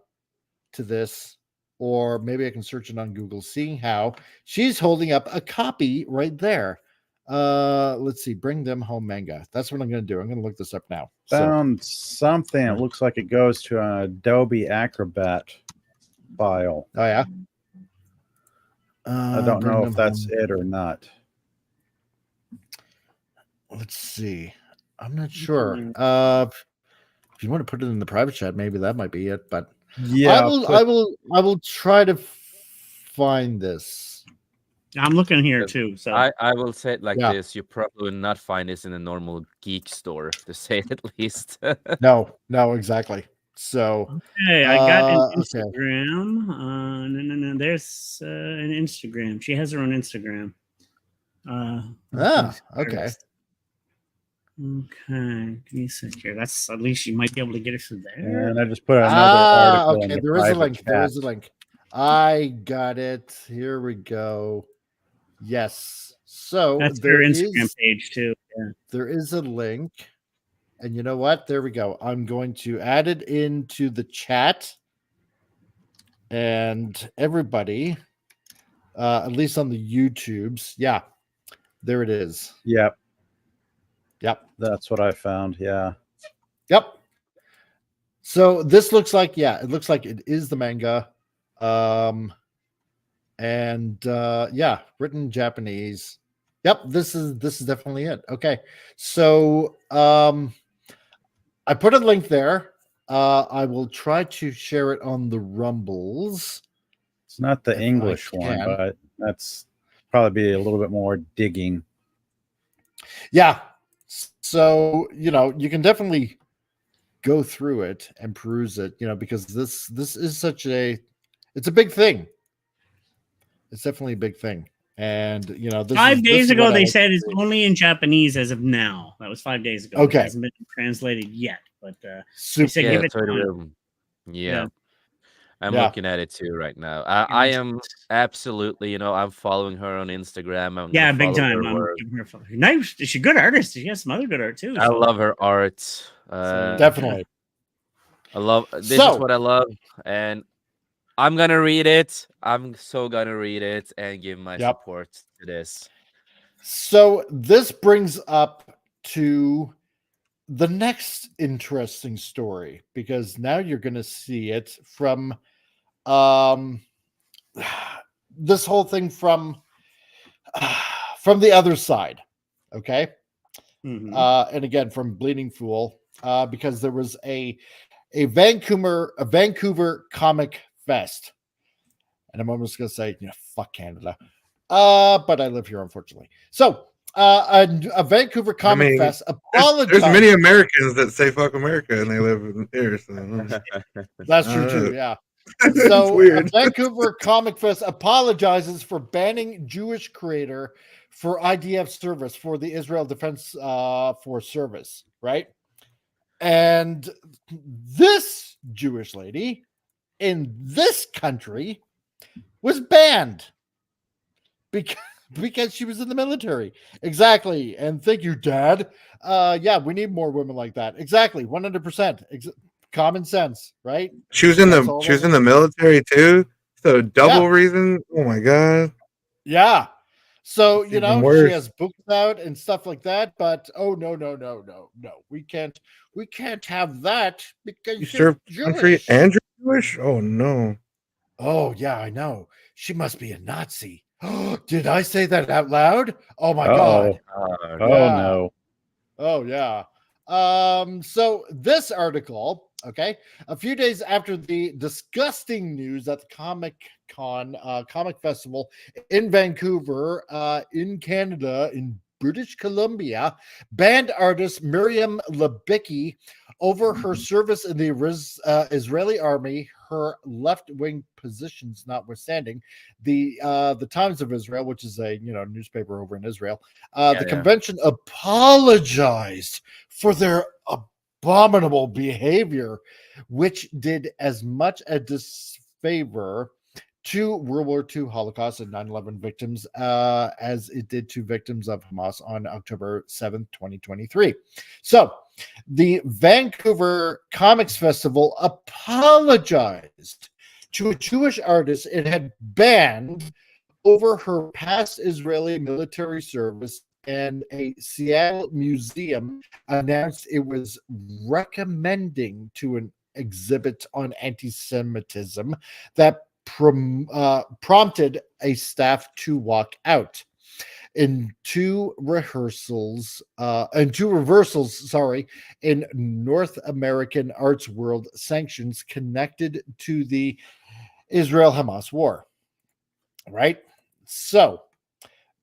S2: this, or maybe I can search it on Google, seeing how she's holding up a copy right there. Let's see, bring them home manga. That's what I'm going to do. I'm going to look this up now.
S8: Found something. It looks like it goes to an Adobe Acrobat file.
S2: Oh yeah.
S8: I don't know if that's it or not.
S2: Let's see. I'm not sure. If you want to put it in the private chat, maybe that might be it. But
S8: yeah,
S2: I will try to find this.
S7: I'm looking here too. So
S5: I will say it like this: you probably will not find this in a normal geek store, to say it at least.
S2: No, exactly. So
S7: okay, I got an Instagram. No. There's an Instagram. She has her own Instagram.
S2: Okay.
S7: Okay, give me a sec here. That's at least you might be able to get it from there.
S8: And I just put another article.
S2: Okay,
S8: in
S2: there is a link. There is a link. I got it. Here we go. Yes. So
S7: that's their Instagram page too. Yeah.
S2: There is a link. And you know what? There we go. I'm going to add it into the chat. And everybody, at least on the YouTubes. Yeah. There it is.
S8: Yep.
S2: That's
S8: what I found. Yeah.
S2: Yep. So this looks like, it looks like it is the manga. Written Japanese. Yep, this is definitely it. Okay. So I put a link there. I will try to share it on the Rumbles.
S8: It's not the English one, but that's probably be a little bit more digging.
S2: Yeah. So, you can definitely go through it and peruse it, because this is it's a big thing. It's definitely a big thing. And this
S7: 5 days
S2: is
S7: ago
S2: what I
S7: they
S2: like
S7: said
S2: to
S7: it's
S2: see.
S7: only in Japanese as of now. That was 5 days ago.
S2: Okay.
S7: It hasn't been translated yet, but they
S2: Super.
S7: said
S5: Yeah,
S7: give it
S5: totally.
S7: time.
S5: Yeah. I'm
S2: Yeah.
S5: looking at it too right now. I am absolutely, I'm following her on Instagram. I'm
S7: Yeah,
S5: gonna
S7: big
S5: follow
S7: time.
S5: her
S7: I'm
S5: work.
S7: giving her a follow. Nice. She's a good artist. She has some other good art too.
S5: I
S7: so-
S5: love her art.
S2: Definitely.
S5: I love this is
S2: So-
S5: what I love, and I'm gonna read it. I'm so gonna read it and give my
S2: Yep.
S5: support to this.
S2: So this brings up to the next interesting story, because now you're going to see it from this whole thing from the other side. Okay. And again, from Bleeding Fool, because there was a Vancouver Comic Fest. And I'm almost going to say, fuck Canada. But I live here, unfortunately. So, a Vancouver Comic Fest apologized.
S6: There's many Americans that say "fuck America" and they live here. So.
S2: That's true too. Yeah.
S6: It's
S2: So,
S6: weird.
S2: Vancouver Comic Fest apologizes for banning Jewish creator for IDF service for the Israel Defense Force service, right? And this Jewish lady in this country was banned because she was in the military. Exactly. And thank you, Dad. Yeah, we need more women like that. Exactly. 100%. Common sense, right?
S6: She was in the military too. So double reason. Oh my god.
S2: Yeah. So
S6: It's even worse.
S2: she has books out and stuff like that, but no. We can't have that because
S6: You
S2: she's
S6: served country
S2: Jewish.
S6: and you're Jewish? Oh no.
S2: Oh yeah, I know. She must be a Nazi. Did I say that out loud? Oh my god.
S8: Oh
S2: Yeah.
S8: no.
S2: Oh yeah. So this article, okay, a few days after the disgusting news that the Comic Festival in Vancouver, in Canada, in British Columbia, banned artist Miriam Lebicki over her service in the Israeli army, her left-wing positions notwithstanding. The Times of Israel, which is a newspaper over in Israel, the convention apologized for their abominable behavior, which did as much a disfavor to World War II Holocaust and 9/11 victims as it did to victims of Hamas on October 7th, 2023. So the Vancouver Comics Festival apologized to a Jewish artist it had banned over her past Israeli military service, and a Seattle museum announced it was recommending to an exhibit on anti-Semitism that prompted a staff to walk out. In two reversals, in North American arts world sanctions connected to the Israel-Hamas war. Right? So,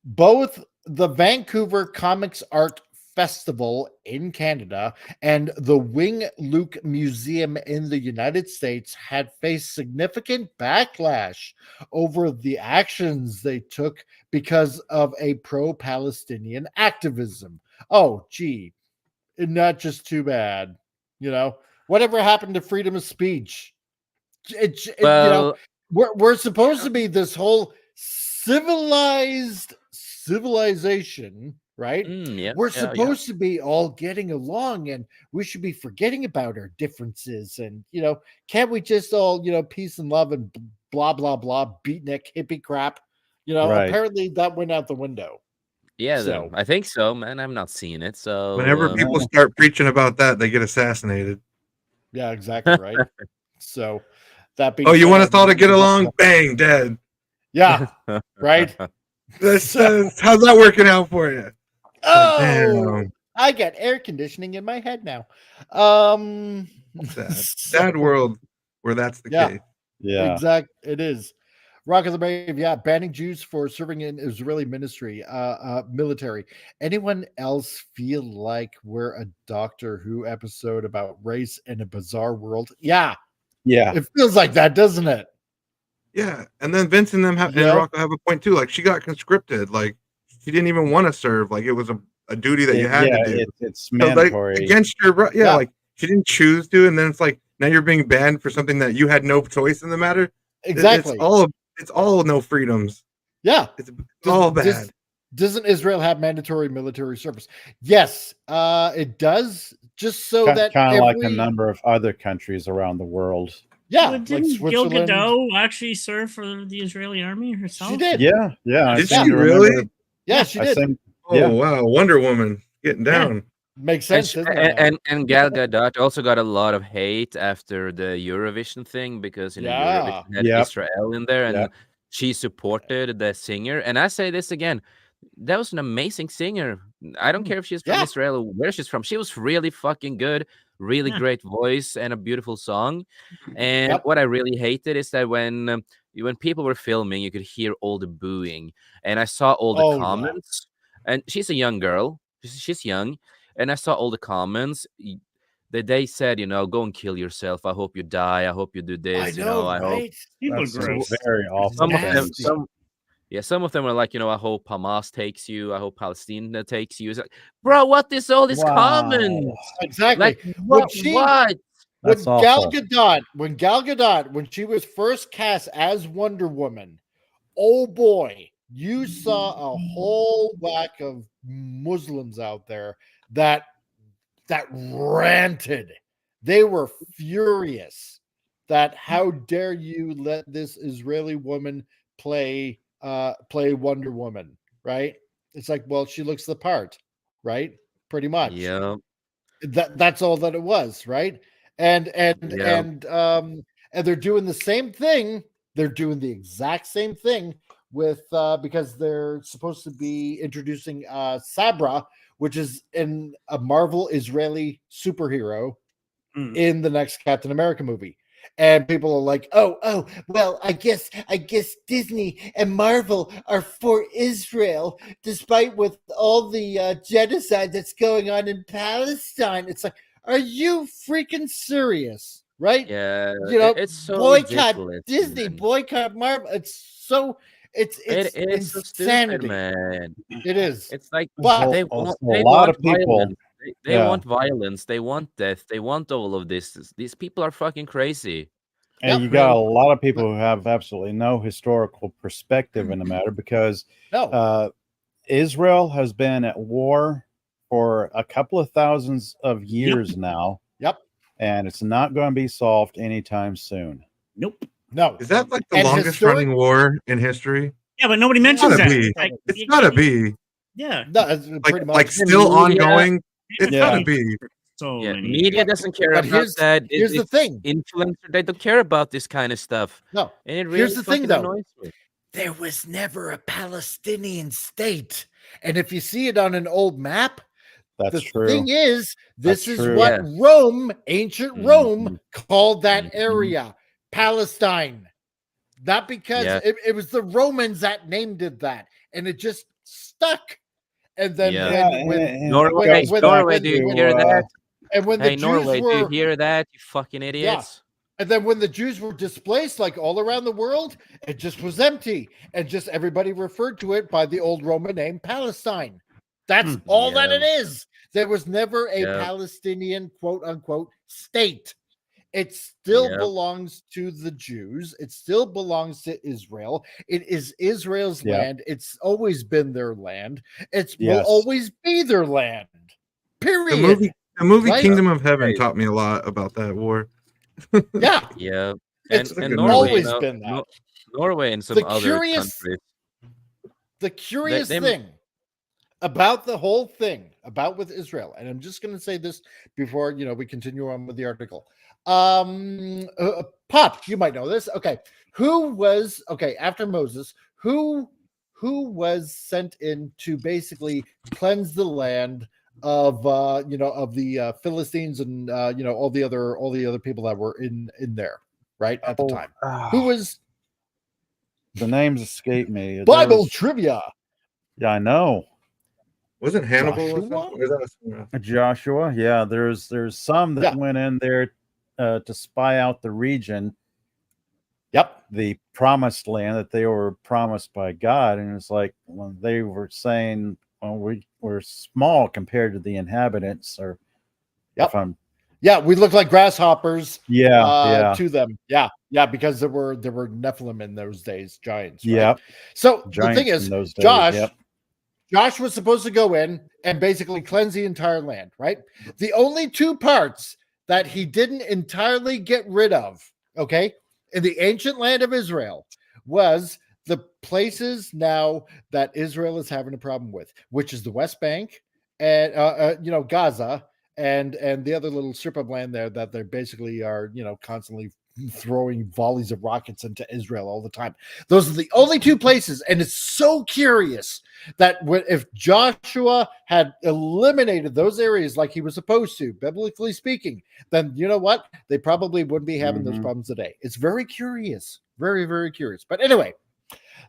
S2: both the Vancouver Comics Art Festival in Canada and the Wing Luke Museum in the United States had faced significant backlash over the actions they took because of a pro-Palestinian activism. Oh, gee, not just too bad. Whatever happened to freedom of speech? We're supposed to be this whole civilization, right? We're supposed to be all getting along, and we should be forgetting about our differences. And can't we just all peace and love and blah blah blah beatnik hippie crap?
S8: Right.
S2: Apparently that went out the window.
S5: Yeah,
S2: So-
S5: I think so, man. I'm not seeing it. So
S6: Whenever people start preaching about that, they get assassinated.
S2: Yeah, exactly right. So that being
S6: Oh, you
S2: said,
S6: want us all to get along? Bang, dead.
S2: Yeah, right.
S6: How's that working out for you?
S2: Oh,
S6: Damn.
S2: I got air conditioning in my head now.
S6: Sad world where that's the case.
S8: Yeah.
S2: Exact. It is Rock of the Brave, yeah, banning Jews for serving in Israeli military. Anyone else feel like we're a Doctor Who episode about race in a bizarre world? Yeah. It feels like that, doesn't it?
S6: Yeah, and then Vince and them and Rocco have a point too. Like she got conscripted. Like she didn't even want to serve. Like it was a duty that you had to do.
S8: It's mandatory.
S6: So, like, against your like she didn't choose to, and then it's like now you're being banned for something that you had no choice in the matter.
S2: Exactly.
S6: It's all no freedoms.
S2: Yeah,
S6: it's all bad.
S2: Doesn't Israel have mandatory military service? Yes, it does. Just so that
S8: kind of like a number of other countries around the world.
S2: Yeah,
S7: But didn't Gil Gadot actually serve for the Israeli army herself?
S2: She did.
S8: Yeah.
S6: Did she really?
S2: Yeah, she did.
S6: Oh wow, Wonder Woman getting down.
S2: Makes sense.
S5: And Gal Gadot also got a lot of hate after the Eurovision thing because Eurovision had Israel in there, and she supported the singer. And I say this again, that was an amazing singer. I don't care if she's from Israel or where she's from. She was really fucking good, really great voice, and a beautiful song. And what I really hated is that when people were filming, you could hear all the booing, and I saw all the comments. And she's a young girl; she's young. And I saw all the comments that they said, go and kill yourself. I hope you die. I hope you do this.
S2: I know,
S5: I hope.
S8: That's very awful.
S5: Some of them were like, I hope Hamas takes you. I hope Palestine takes you. It's like, bro, what is all this comments?
S2: Exactly.
S5: Like, what?
S2: When Gal Gadot, when she was first cast as Wonder Woman, oh boy, you saw a whole whack of Muslims out there that ranted. They were furious that how dare you let this Israeli woman play Wonder Woman, right? It's like, well, she looks the part, right? Pretty much.
S5: Yeah.
S2: That's all that it was, right? And they're doing the same thing. They're doing the exact same thing with because they're supposed to be introducing Sabra, which is in a Marvel Israeli superhero in the next Captain America movie. And people are like, oh, well, I guess Disney and Marvel are for Israel, despite with all the genocide that's going on in Palestine. It's like, are you freaking serious? Right?
S5: Yeah. It's so
S2: boycott
S5: ridiculous,
S2: Disney,
S5: man.
S2: boycott Marvel. It's
S5: insanity,
S2: so
S5: stupid, man.
S2: It is.
S5: It's like
S2: but
S5: they want violence. They want violence. They want death. They want all of this. These people are fucking crazy.
S8: And you got a lot of people who have absolutely no historical perspective in the matter because Israel has been at war for a couple of thousands of years now.
S2: Yep.
S8: And it's not going to be solved anytime soon.
S7: Nope.
S2: No.
S6: Is that like the longest running war in history?
S7: Yeah, but nobody mentions that.
S6: It's gotta be.
S7: Yeah.
S2: No, it's pretty much.
S6: Like still ongoing. It's gotta be.
S7: So
S5: media doesn't care about that.
S2: Here's the thing.
S5: Influencers, they don't care about this kind of stuff.
S2: No.
S5: And it really
S2: Here's the thing, though.
S5: annoys me.
S2: There was never a Palestinian state. And if you see it on an old map,
S8: the
S2: thing is, this
S8: That's
S2: is
S8: true.
S2: what Rome, ancient Rome, called that area Palestine. Not because it was the Romans that named it that, and it just stuck. And then
S5: Norway, do you hear that?
S2: And when the
S5: Norway,
S2: Jews were,
S5: do you hear that? You fucking idiots.
S2: And then when the Jews were displaced, like all around the world, it just was empty, and just everybody referred to it by the old Roman name Palestine. That's all that it is. There was never a Palestinian quote unquote state. It still belongs to the Jews. It still belongs to Israel. It is Israel's land. It's always been their land. It will always be their land. Period.
S6: The movie Kingdom of Heaven taught me a lot about that war.
S5: Yeah.
S2: It's
S5: and Norway,
S2: always been that.
S5: Norway and some other countries.
S2: The curious thing about the whole thing about with Israel, and I'm just going to say this before we continue on with the article. Pop, you might know this. Okay, after Moses? Who was sent in to basically cleanse the land of the Philistines and all the other people that were in there right at the time? Who was
S8: The names escape me.
S2: Bible trivia.
S8: Yeah, I know.
S6: Wasn't Hannibal or
S2: Joshua?
S6: something? Or is that
S8: Joshua. Yeah, there's some that went in there to spy out the region.
S2: Yep.
S8: The promised land that they were promised by God. And it's like when they were saying, well, we're small compared to the inhabitants, or if I'm
S2: we look like grasshoppers to them. Yeah, because there were Nephilim in those days, giants. Right?
S8: Yeah.
S2: So
S8: Giants
S2: the thing is,
S8: in those days,
S2: Josh was supposed to go in and basically cleanse the entire land, right? The only two parts that he didn't entirely get rid of, okay, in the ancient land of Israel was the places now that Israel is having a problem with, which is the West Bank and Gaza and the other little strip of land there that they basically are constantly throwing volleys of rockets into Israel all the time. Those are the only two places, and it's so curious that if Joshua had eliminated those areas like he was supposed to, biblically speaking, then you know what? They probably wouldn't be having those problems today. It's very curious, very, very curious. But anyway,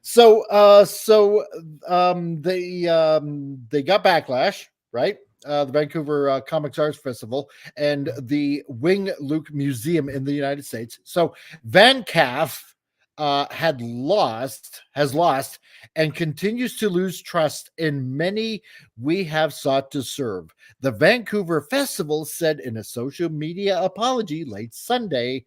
S2: so they got backlash, right? The Vancouver Comics Arts Festival and the Wing Luke Museum in the United States. So VanCaf has lost and continues to lose trust in many we have sought to serve. The Vancouver Festival said in a social media apology late Sunday,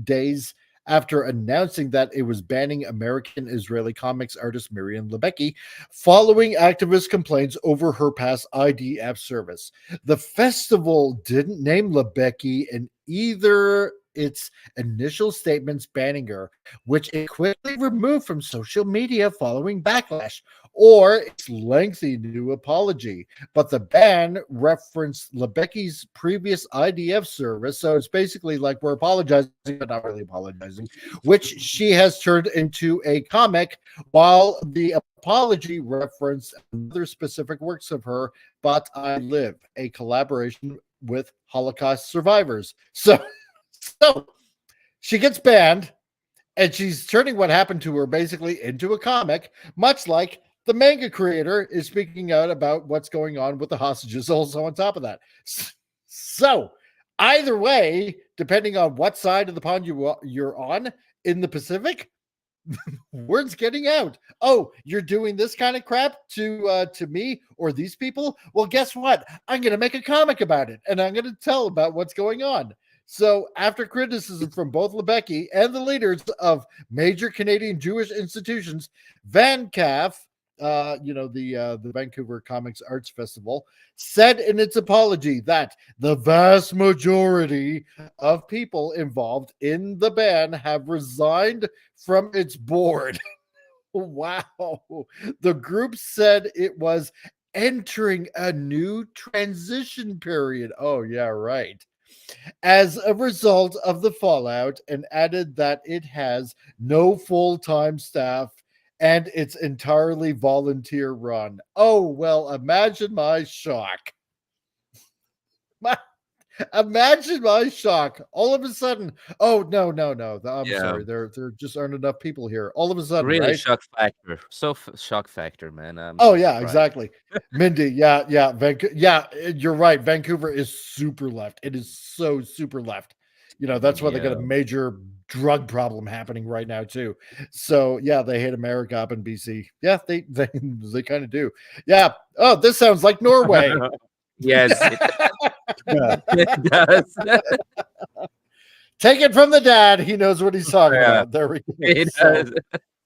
S2: days after announcing that it was banning American Israeli comics artist Miriam Lebecki following activist complaints over her past IDF service. The festival didn't name Lebecki in either its initial statements banning her, which it quickly removed from social media following backlash, or its lengthy new apology. But the ban referenced Lebecki's previous IDF service, so it's basically like we're apologizing, but not really apologizing, which she has turned into a comic, while the apology referenced other specific works of her, But I Live, a collaboration with Holocaust survivors. So she gets banned, and she's turning what happened to her basically into a comic, much like the manga creator is speaking out about what's going on with the hostages also on top of that. So either way, depending on what side of the pond you're on in the Pacific, word's getting out. Oh, you're doing this kind of crap to me or these people? Well, guess what? I'm going to make a comic about it, and I'm going to tell about what's going on. So after criticism from both Lebecki and the leaders of major Canadian Jewish institutions, VanCaf, the Vancouver Comics Arts Festival, said in its apology that the vast majority of people involved in the ban have resigned from its board. Wow. The group said it was entering a new transition period. Oh, yeah, right. As a result of the fallout, and added that it has no full-time staff and it's entirely volunteer run. Oh, well, imagine my shock. Imagine my shock. All of a sudden, oh, no. I'm sorry. There just aren't enough people here. All of a sudden,
S5: really,
S2: right?
S5: shock factor. Shock factor, man.
S2: Exactly. Mindy, yeah, you're right. Vancouver is super left. It is so super left. That's why they got a major drug problem happening right now too. So yeah, they hate America up in BC. Yeah, they kind of do. Yeah. Oh, this sounds like Norway.
S5: Yes, it does.
S2: Take it from the dad. He knows what he's talking about. There we go.
S5: It does.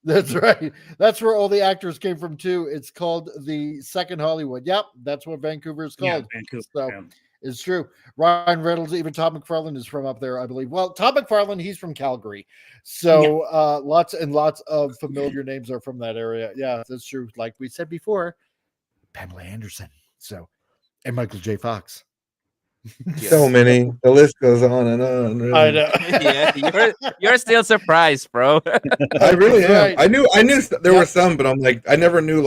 S2: That's right. That's where all the actors came from too. It's called the Second Hollywood. Yep, that's what Vancouver is called.
S7: Yeah, Vancouver.
S2: So it's true. Ryan Reynolds, even Todd McFarlane is from up there, I believe. Well, Todd McFarlane, he's from Calgary. So lots and lots of familiar names are from that area. Yeah, that's true. Like we said before, Pamela Anderson. So, and Michael J. Fox.
S6: So many. The list goes on and on. Really.
S2: I know.
S5: Yeah, you're still surprised, bro.
S6: I really am.
S2: Right.
S6: I knew there were some, but I'm like, I never knew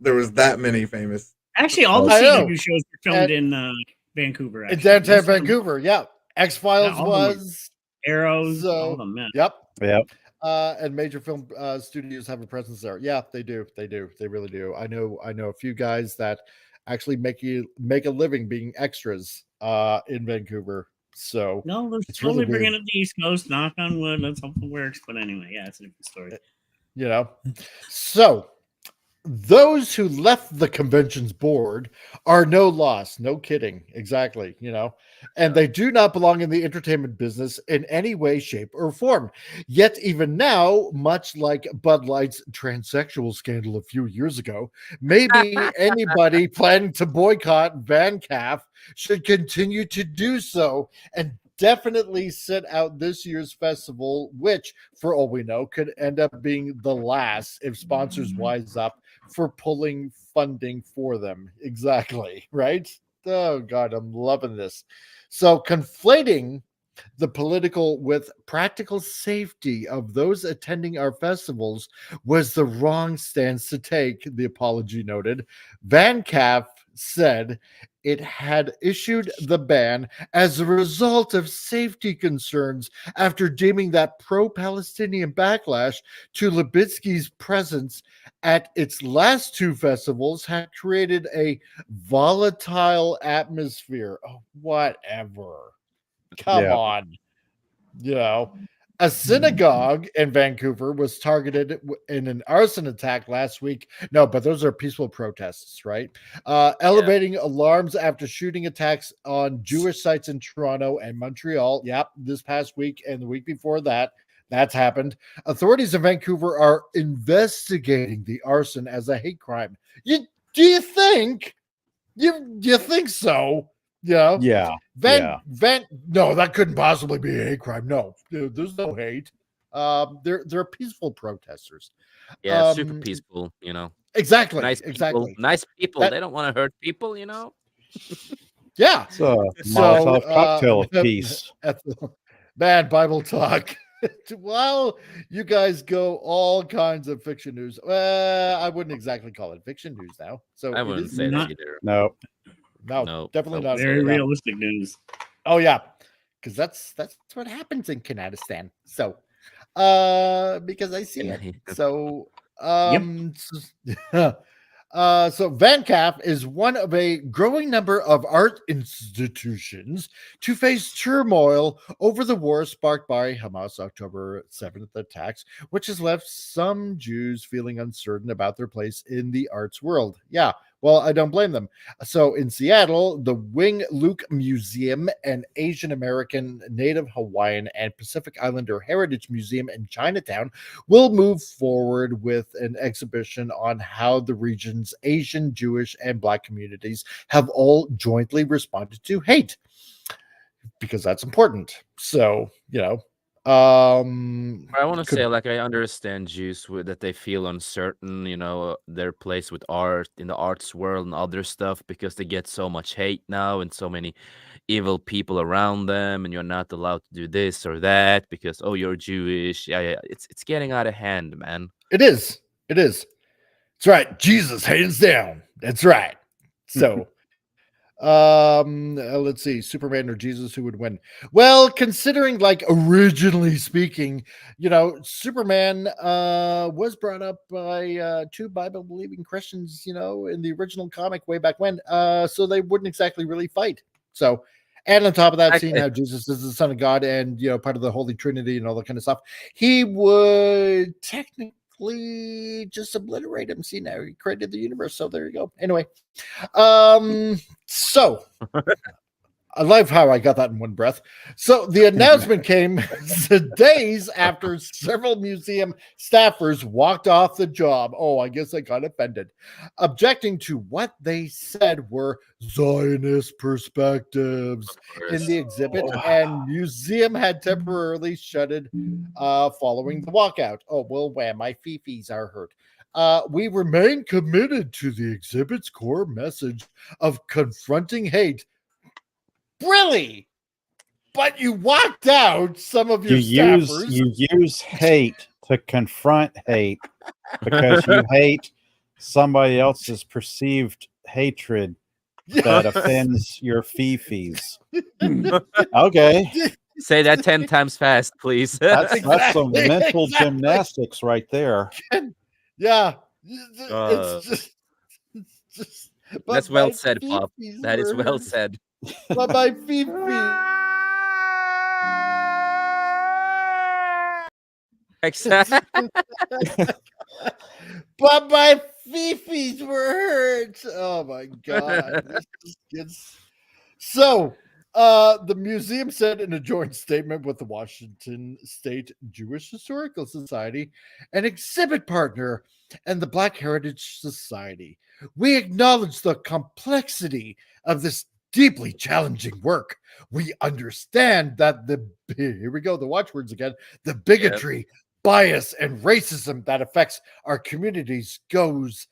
S6: there was that many famous.
S7: Actually, all the CW shows were filmed in Vancouver.
S2: In downtown Vancouver, yeah. X-Files was
S7: Arrows.
S2: So,
S7: all the men.
S2: Yep. And major film studios have a presence there. Yeah, they do. They really do. I know a few guys that actually make a living being extras in Vancouver. So
S7: no, they're
S2: it's
S7: slowly
S2: really
S7: bringing
S2: weird.
S7: it to the East Coast. Knock on wood. Let's hope it works. But anyway, yeah, it's a different story.
S2: You know, so those who left the convention's board are no loss. No kidding. Exactly. You know, and they do not belong in the entertainment business in any way, shape, or form. Yet, even now, much like Bud Light's transsexual scandal a few years ago, maybe anybody planning to boycott Van Calf should continue to do so and definitely sit out this year's festival, which, for all we know, could end up being the last if sponsors wise up for pulling funding for them. Exactly, right? Oh, God, I'm loving this. So, conflating the political with practical safety of those attending our festivals was the wrong stance to take, the apology noted. Van Calf said it had issued the ban as a result of safety concerns after deeming that pro-Palestinian backlash to Lubitsky's presence at its last two festivals had created a volatile atmosphere. Oh, whatever. Come on. You know, a synagogue in Vancouver was targeted in an arson attack last week. No, but those are peaceful protests, right? Elevating alarms after shooting attacks on Jewish sites in Toronto and Montreal. Yep, this past week and the week before that. That's happened. Authorities in Vancouver are investigating the arson as a hate crime. Do you think? You think so? Yeah. No, that couldn't possibly be a hate crime. No, there's no hate. They're peaceful protesters.
S5: Yeah, super peaceful, you know.
S2: Exactly.
S5: Nice people. Nice people. They don't want to hurt people, you know.
S2: Yeah.
S8: So Molotov cocktail of peace.
S2: Bad Bible talk. Well, you guys go all kinds of fiction news. I wouldn't exactly call it fiction news now. So
S5: I wouldn't say that either.
S8: No,
S2: definitely not.
S7: Very realistic news.
S2: Oh yeah, because that's what happens in Kanadistan. So, because I see it. So, so Van Calf is one of a growing number of art institutions to face turmoil over the war sparked by Hamas October 7th attacks, which has left some Jews feeling uncertain about their place in the arts world. Yeah, well, I don't blame them. So in Seattle, the Wing Luke Museum, an Asian American, Native Hawaiian, and Pacific Islander Heritage Museum in Chinatown will move forward with an exhibition on how the region's Asian, Jewish, and Black communities have all jointly responded to hate, because that's important. So, you know,
S5: I want to say, like, I understand Jews that they feel uncertain, you know, their place with art in the arts world and other stuff, because they get so much hate now and so many evil people around them, and you're not allowed to do this or that because, oh, you're Jewish. Yeah, it's getting out of hand, man.
S2: It is. That's right. Jesus, hands down. That's right. So, let's see, Superman or Jesus, who would win? Well, considering, like, originally speaking, you know, Superman was brought up by two Bible believing Christians, you know, in the original comic way back when, so they wouldn't exactly really fight. So, and on top of that, seeing how Jesus is the Son of God and, you know, part of the Holy Trinity and all that kind of stuff, he would technically just obliterate him. See, now he created the universe, so there you go. Anyway, so I love how I got that in one breath. So the announcement came days after several museum staffers walked off the job. Oh, I guess I got offended, objecting to what they said were Zionist perspectives in the exhibit, and museum had temporarily shuttered following the walkout. Oh, well, wham, my fifis are hurt. We remain committed to the exhibit's core message of confronting hate. Really? But you walked out some of your staffers.
S8: You use hate to confront hate because you hate somebody else's perceived hatred that offends your fifis. Okay.
S5: Say that 10 times fast, please.
S8: That's some mental gymnastics right there.
S2: Yeah.
S5: Uh,
S2: It's just
S5: That's well said, Pop. That is well said.
S2: But my Fifi.
S5: Exactly.
S2: But my Fifis were hurt. Oh my god. This just gets... So the museum said in a joint statement with the Washington State Jewish Historical Society, an exhibit partner, and the Black Heritage Society, we acknowledge the complexity of this deeply challenging work. We understand that here we go, the watchwords again, the bigotry, bias, and racism that affects our communities goes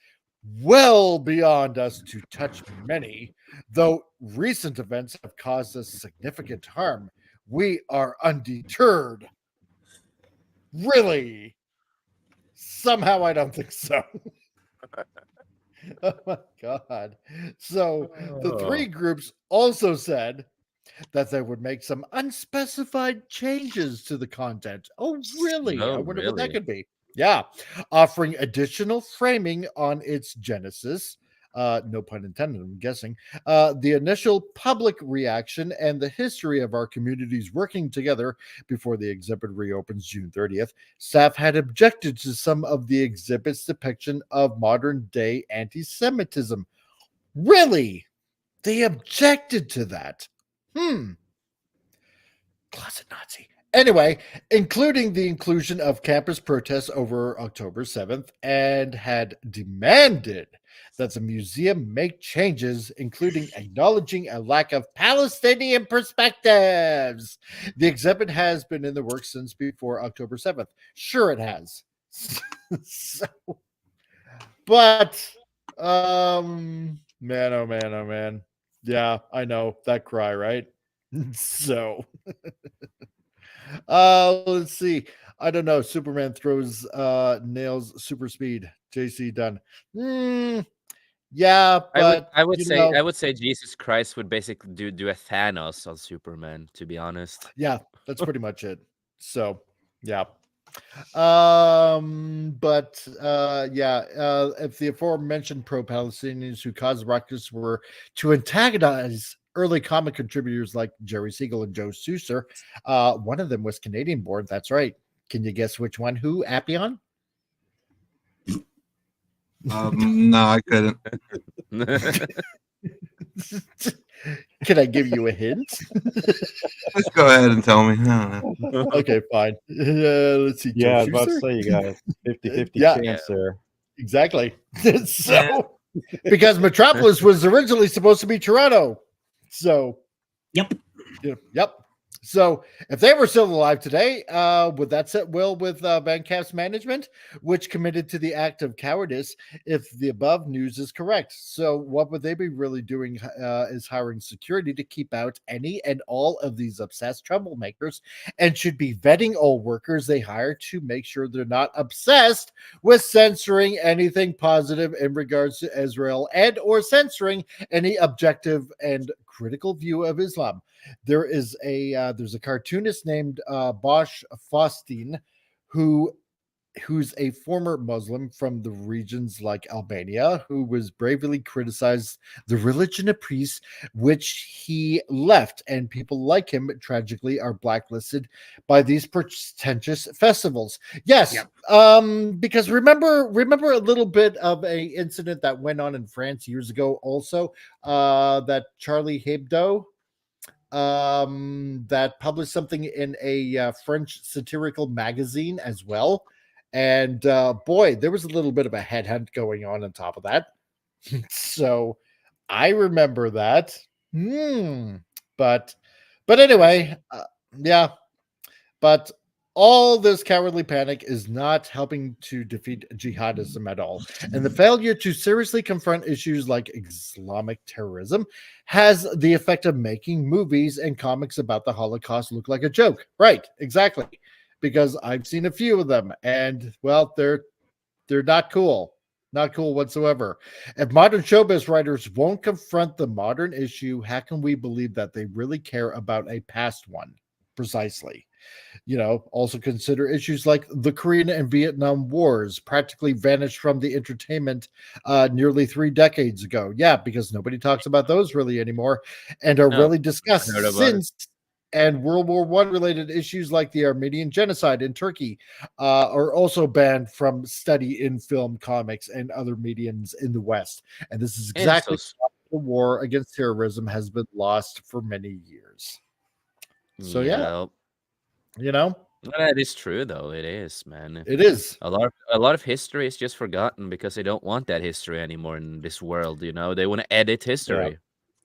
S2: well beyond us to touch many. Though recent events have caused us significant harm, we are undeterred. Really? Somehow I don't think so. Oh my god. So the three groups also said that they would make some unspecified changes to the content. Oh, really? I wonder what that could be. Yeah. Offering additional framing on its genesis. No pun intended, I'm guessing. The initial public reaction and the history of our communities working together before the exhibit reopens June 30th. Staff had objected to some of the exhibit's depiction of modern day anti-Semitism. Really? They objected to that. Closet Nazi. Anyway, including the inclusion of campus protests over October 7th, and had demanded that the museum make changes, including acknowledging a lack of Palestinian perspectives. The exhibit has been in the works since before October 7th. Sure it has. But, man, oh man, oh man. Yeah, I know that cry, right? So, let's see. I don't know. Superman throws nails super speed. JC done. Yeah, but
S5: I would say Jesus Christ would basically do a Thanos on Superman, to be honest.
S2: Yeah, that's pretty much it. So, yeah. But if the aforementioned pro-Palestinians who caused ruckus were to antagonize early comic contributors like Jerry Siegel and Joe Souser, one of them was Canadian born. That's right. Can you guess which one? Who? Appion?
S6: No, I couldn't.
S2: Can I give you a hint?
S6: Just go ahead and tell me. I don't know.
S2: Okay, fine. Let's see.
S8: Yeah, I was about to say you got a 50-50 chance there.
S2: Exactly. So, because Metropolis was originally supposed to be Toronto. So, yep. So, if they were still alive today, would that set well with Van Camp's management, which committed to the act of cowardice if the above news is correct? So, what would they be really doing is hiring security to keep out any and all of these obsessed troublemakers, and should be vetting all workers they hire to make sure they're not obsessed with censoring anything positive in regards to Israel and or censoring any objective and critical view of Islam. There's a cartoonist named Bosch Faustin who's a former Muslim from the regions like Albania, who was bravely criticized the religion of priests, which he left, and people like him tragically are blacklisted by these pretentious festivals. Yes, because remember a little bit of a incident that went on in France years ago also, that Charlie Hebdo that published something in a French satirical magazine as well. And boy, there was a little bit of a headhunt going on top of that. So I remember that. But anyway, yeah. But all this cowardly panic is not helping to defeat jihadism at all. And the failure to seriously confront issues like Islamic terrorism has the effect of making movies and comics about the Holocaust look like a joke. Right, exactly. Because I've seen a few of them, and well, they're not cool. Not cool whatsoever. If modern showbiz writers won't confront the modern issue, how can we believe that they really care about a past one? precisely. Also consider issues like the Korean and Vietnam Wars practically vanished from the entertainment nearly 3 decades ago. Yeah, because nobody talks about those really anymore and are really discussed since. And World War I related issues like the Armenian genocide in Turkey are also banned from study in film, comics, and other mediums in the West. And this is exactly why the war against terrorism has been lost for many years. So yeah.
S5: That is true, though. It is, man.
S2: It is.
S5: A lot of history is just forgotten because they don't want that history anymore in this world. They want to edit history.
S8: Yeah.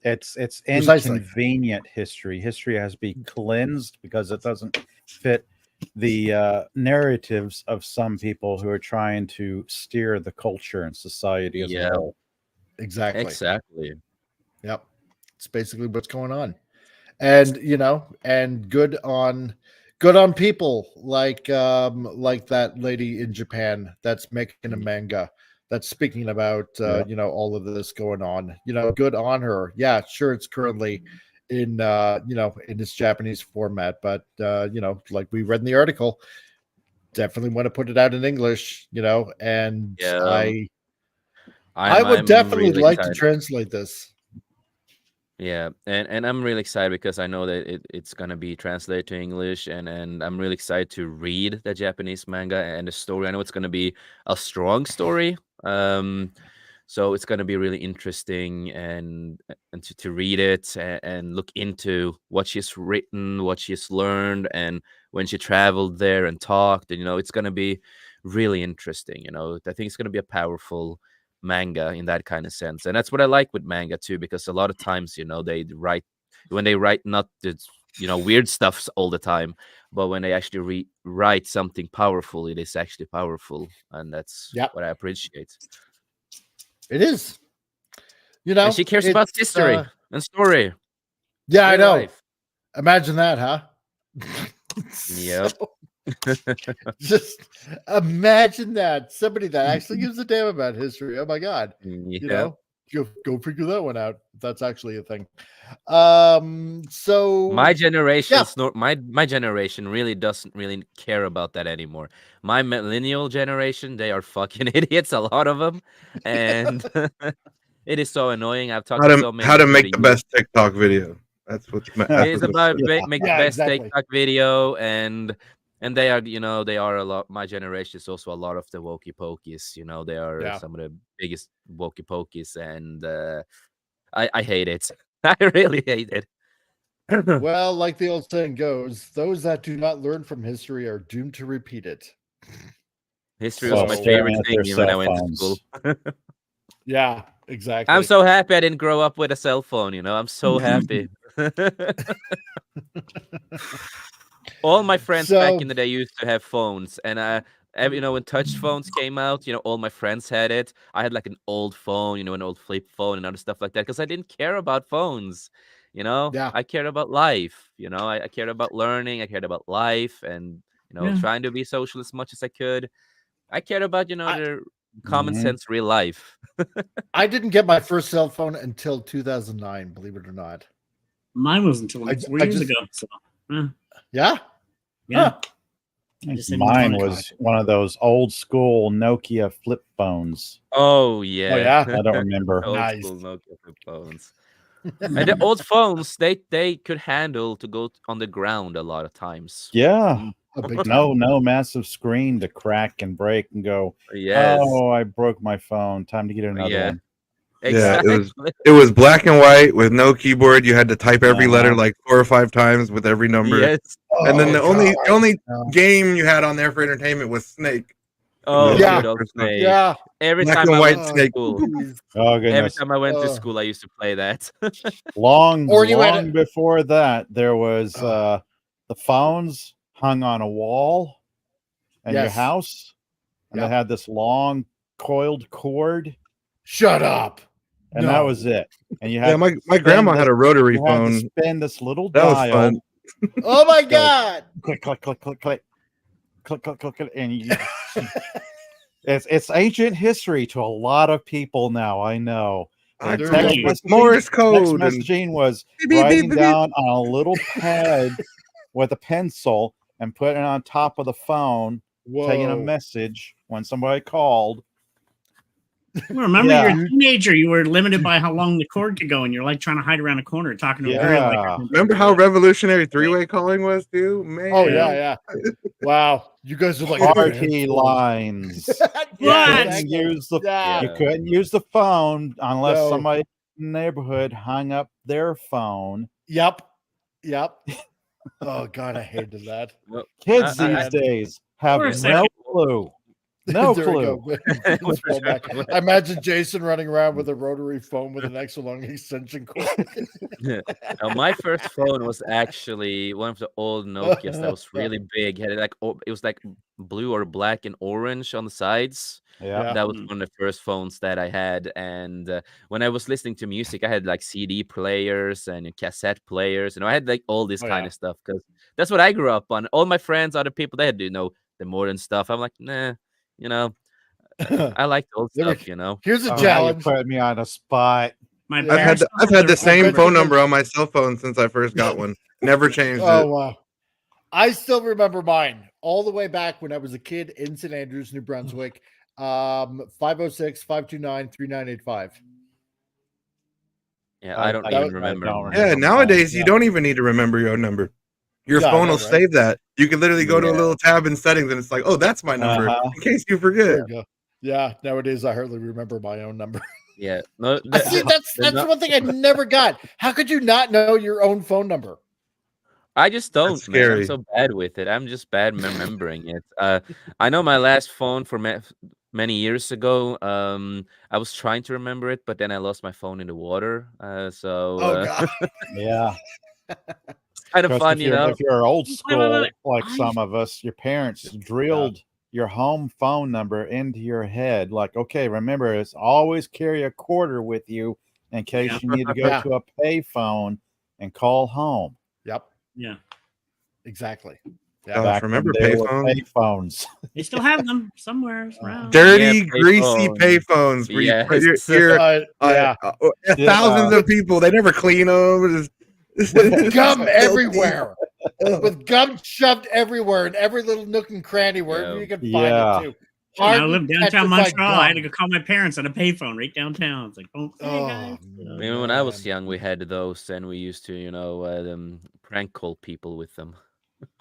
S8: It's inconvenient history. History has to be cleansed because it doesn't fit the narratives of some people who are trying to steer the culture and society as a whole.
S2: Exactly. Yep. It's basically what's going on. And and good on people like that lady in Japan that's making a manga that's speaking about all of this going on. Good on her. Yeah, sure, it's currently in in this Japanese format, but like we read in the article, definitely want to put it out in English. And I would definitely really like to translate this.
S5: Yeah, and I'm really excited because I know that it's gonna be translated to English, and I'm really excited to read the Japanese manga and the story. I know it's gonna be a strong story, so it's gonna be really interesting and to read it and look into what she's written, what she's learned, and when she traveled there and talked. And it's gonna be really interesting. I think it's gonna be a powerful manga in that kind of sense, and that's what I like with manga too, because a lot of times they write not the weird stuff all the time, but when they actually write something powerful, it is actually powerful, and that's what I appreciate.
S2: It is,
S5: and she cares about history and story.
S2: Yeah, I know. Life. Imagine that, huh?
S5: Yep.
S2: Just imagine that somebody that actually gives a damn about history. Oh my god. Go figure that one out. That's actually a thing. So
S5: my generation my generation really doesn't really care about that anymore. My millennial generation, they are fucking idiots, a lot of them, and it is so annoying. I've talked to so many
S6: how to make the best TikTok video. That's what's
S5: it's about make the best TikTok video, and they are, they are a lot. My generation is also a lot of the wokey pokies. They are some of the biggest wokey pokies, and I hate it. I really hate it.
S2: Well, like the old saying goes, those that do not learn from history are doomed to repeat it.
S5: History was my favorite thing when I went to school.
S2: Yeah, exactly.
S5: I'm so happy I didn't grow up with a cell phone. I'm so happy. All my friends back in the day used to have phones, and when touch phones came out, all my friends had it. I had like an old phone, an old flip phone and other stuff like that, because I didn't care about phones. I cared about life. I cared about learning. I cared about life, and trying to be social as much as I could. I cared about the common sense real life.
S2: I didn't get my first cell phone until 2009, believe it or not.
S7: Mine was until 4 years ago. So
S2: yeah.
S7: Huh.
S8: Mine was one of those old school Nokia flip phones.
S5: Oh yeah.
S8: I don't remember.
S5: Old school Nokia flip phones. And the old phones, they could handle to go on the ground a lot of times.
S8: Yeah. No massive screen to crack and break and go.
S5: Yes.
S8: Oh, I broke my phone. Time to get another one.
S5: Exactly.
S6: Yeah, it was black and white with no keyboard. You had to type every letter like 4 or 5 times with every number.
S5: Yes.
S6: And then the only game you had on there for entertainment was Snake.
S5: Oh
S2: yeah,
S5: Snake.
S2: Yeah.
S5: Every
S6: Black
S5: time
S6: and
S5: I
S6: white
S5: went to
S6: Snake.
S5: school.
S8: Oh goodness.
S5: Every time I went to school, I used to play that.
S8: long before that, there was the phones hung on a wall in your house, and they had this long coiled cord.
S2: Shut up.
S8: And that was it. And you had
S6: my grandma had a rotary phone.
S8: Had to spin this little
S6: that
S8: dial.
S6: was fun.
S2: Oh my god!
S8: Click, click, click, click, click, click, click, click, click, and you. It's ancient history to a lot of people now. I know.
S6: Morse code.
S8: Text messaging was writing down on a little pad with a pencil and putting it on top of the phone, taking a
S2: Whoa.
S8: message when somebody called.
S7: Well, remember,
S8: Yeah.
S7: you're a teenager. You were limited by how long the cord could go, and you're like trying to hide around a corner talking to a girl.
S8: Yeah.
S6: Remember how revolutionary three-way calling was, too? Man.
S2: Oh yeah. Wow, you guys are like
S8: Party lines.
S2: Yeah,
S7: What?
S2: exactly.
S8: You couldn't use the phone unless
S2: No.
S8: somebody in the neighborhood hung up their phone.
S2: Yep. Oh God, I hated that.
S5: Well,
S8: Kids
S5: I-
S8: these days have
S7: For a
S8: no
S7: second.
S8: clue. No
S2: There we
S8: clue.
S2: go. Let's roll back. I imagine Jason running around with a rotary phone with an extra long extension cord.
S5: Now, my first phone was actually one of the old Nokias that was really big. Had like it was like blue or black and orange on the sides.
S8: Yeah.
S5: That was one of the first phones that I had. And when I was listening to music, I had like CD players and cassette players. I had like all this kind of stuff because that's what I grew up on. All my friends, other people, they had the modern stuff. I'm like, nah, I like the old stuff.
S2: Here's a
S8: Oh,
S2: challenge.
S8: you put me on a spot.
S7: My
S6: I've had the same phone number on my cell phone since I first got one. Never changed
S2: Oh
S6: it.
S2: wow. I still remember mine all the way back when I was a kid in St. Andrews, New Brunswick. 506-529-3985.
S5: Yeah, I don't even remember.
S6: Yeah, nowadays you don't even need to remember your own number. Your
S2: Yeah, I
S6: phone
S2: know,
S6: will
S2: right?
S6: save that. You can literally go to a little tab in settings and it's like, oh, that's my number. In case you forget.
S2: There you go. Yeah, nowadays I hardly remember my own number.
S5: Yeah, no,
S2: See, that's one thing I never got. How could you not know your own phone number?
S5: I just don't,
S6: That's
S5: man. I'm
S6: scary.
S5: so bad with it. I'm just bad remembering it. I know my last phone for many years ago. I was trying to remember it, but then I lost my phone in the water.
S2: Oh God.
S8: Yeah.
S5: It's kind of
S8: 'Cause
S5: fun,
S8: if you're old
S7: Wait,
S8: school,
S7: wait.
S8: like some of us, your parents drilled your home phone number into your head. Like, okay, remember, it's always carry a quarter with you in case you need to go
S2: Yeah.
S8: to a pay phone and call home.
S2: Yep.
S7: Yeah.
S2: Exactly.
S6: Gosh,
S8: Back
S6: remember
S8: when they were
S6: payphones?
S8: phones.
S7: They still have them somewhere around.
S6: Dirty,
S5: Yeah,
S6: greasy
S5: payphones.
S6: payphones. Where you put
S5: Yes.
S2: Yeah.
S6: thousands of people. They never clean them.
S2: With gum everywhere. With gum shoved everywhere in every little nook and cranny wherever you can find it too.
S7: When I
S2: Hardened,
S7: lived downtown
S2: petrified
S7: Montreal. I had to
S2: gum.
S7: go call my parents on a payphone right downtown. It's like, oh, hey guys.
S5: When I was young, we had those, and we used to, prank call people with them.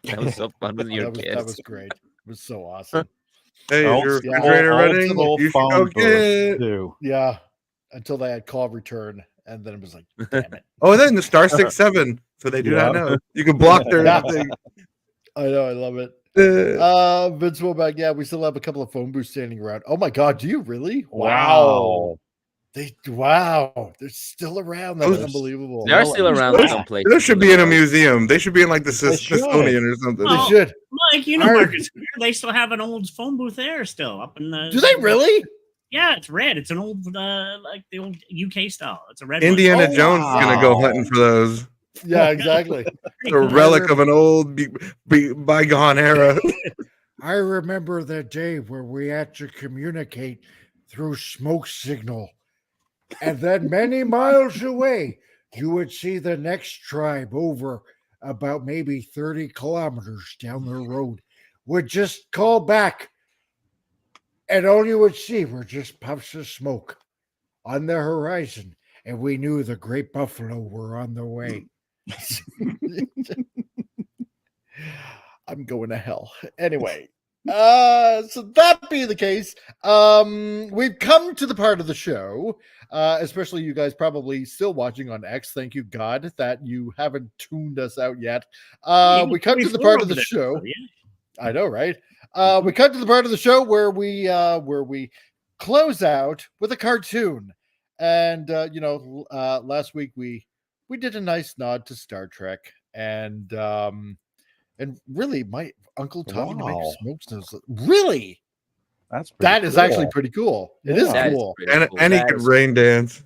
S5: That was so fun with your kids.
S2: That was great. It was so awesome.
S6: Hey, is
S8: Old
S6: your
S8: school-
S6: refrigerator
S8: old
S6: running?
S8: school
S6: You should
S8: phone
S6: go
S8: booth,
S6: get.
S8: too.
S2: Yeah. Until they had call return, and then it was like, damn it.
S6: Oh, then the star 67. So they do not know. You can block their
S2: Yeah.
S6: thing.
S2: I know, I love it.
S6: Uh,
S2: Vince Womack, yeah, we still have a couple of phone booths standing around. Oh my God, do you really?
S8: Wow.
S2: They're still around. That's
S6: Those-
S2: unbelievable.
S5: They are still around
S6: Those-
S5: someplace.
S6: Those should be in a museum. They should be in like the
S8: should.
S6: Smithsonian or something.
S2: They
S7: Oh,
S2: should.
S7: Mike, you know
S2: Our-
S7: Market Square. They still have an old phone booth there still up in the.
S2: Do they really?
S7: Yeah, it's red. It's an old, like the old UK style. It's a red. one.
S6: Indiana
S2: Oh,
S6: Jones is gonna go
S8: wow.
S6: hunting for those.
S2: Yeah, exactly.
S6: It's a relic of an old bygone era.
S10: I remember that day where we had to communicate through smoke signal. And then many miles away, you would see the next tribe over about maybe 30 kilometers down the road would just call back. And all you would see were just puffs of smoke on the horizon. And we knew the great buffalo were on the way.
S2: I'm going to hell. Anyway, so that being the case, we've come to the part of the show, especially you guys probably still watching on X. Thank you, God, that you haven't tuned us out yet. We come to the part of the show. I know, right? We come to the part of the show where we close out with a cartoon. And last week we did a nice nod to Star Trek, and really, my Uncle Tommy
S8: Wow.
S2: makes smokes nose. Really,
S8: That's
S2: that is
S8: cool.
S2: actually pretty cool. It is
S5: That is
S2: cool.
S5: pretty
S6: And,
S5: cool.
S6: and he
S5: That
S6: could
S5: is-
S6: rain dance.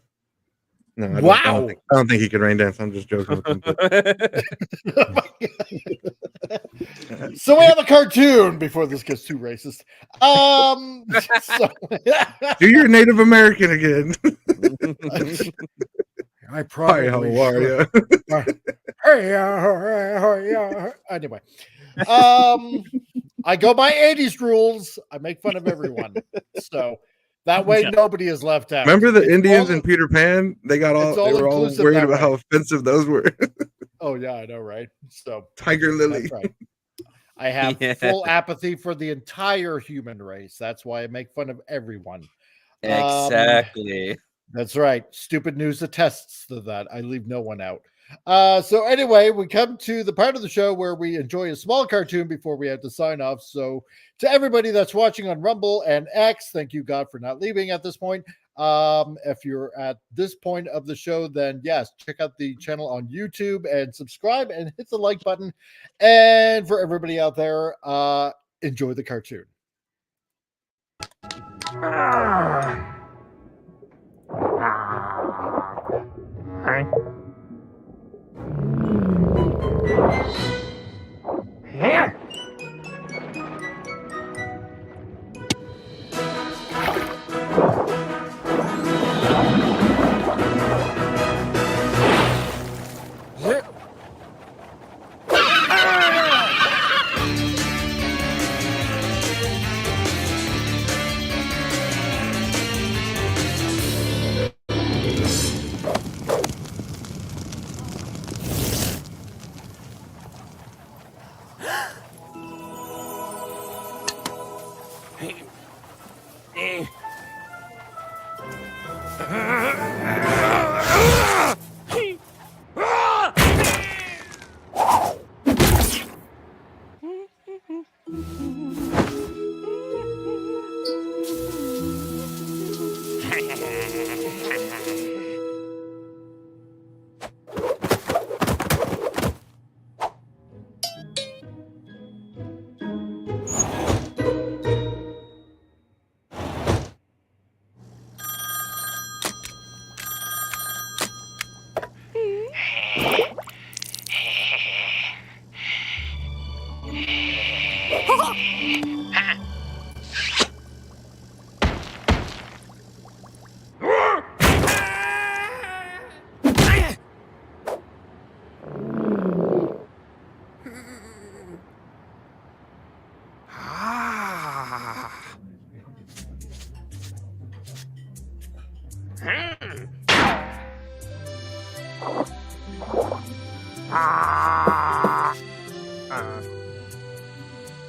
S6: No, I
S2: Wow.
S6: don't think he could rain dance. I'm just joking with him. but-
S2: So we have a cartoon before this gets too racist. So,
S6: Do your Native American again.
S10: I
S6: Hi,
S10: probably
S6: how are
S10: should.
S6: you?
S2: Anyway, I go by 80s rules. I make fun of everyone, so that way nobody is left out.
S6: Remember the
S2: It's
S6: Indians
S2: all-
S6: and Peter Pan? They got all
S2: it's all
S6: they were all
S2: inclusive
S6: worried
S2: that
S6: about
S2: way.
S6: how offensive those were.
S2: Oh yeah, I know, right? So
S6: Tiger Lily.
S2: that's right. I have full apathy for the entire human race. That's why I make fun of everyone.
S5: Exactly.
S2: That's right. Stupid news attests to that. I leave no one out. So anyway, we come to the part of the show where we enjoy a small cartoon before we have to sign off. So to everybody that's watching on Rumble and X, thank you, God, for not leaving at this point. If you're at this point of the show, then yes, check out the channel on YouTube and subscribe and hit the like button. And for everybody out there, enjoy the cartoon.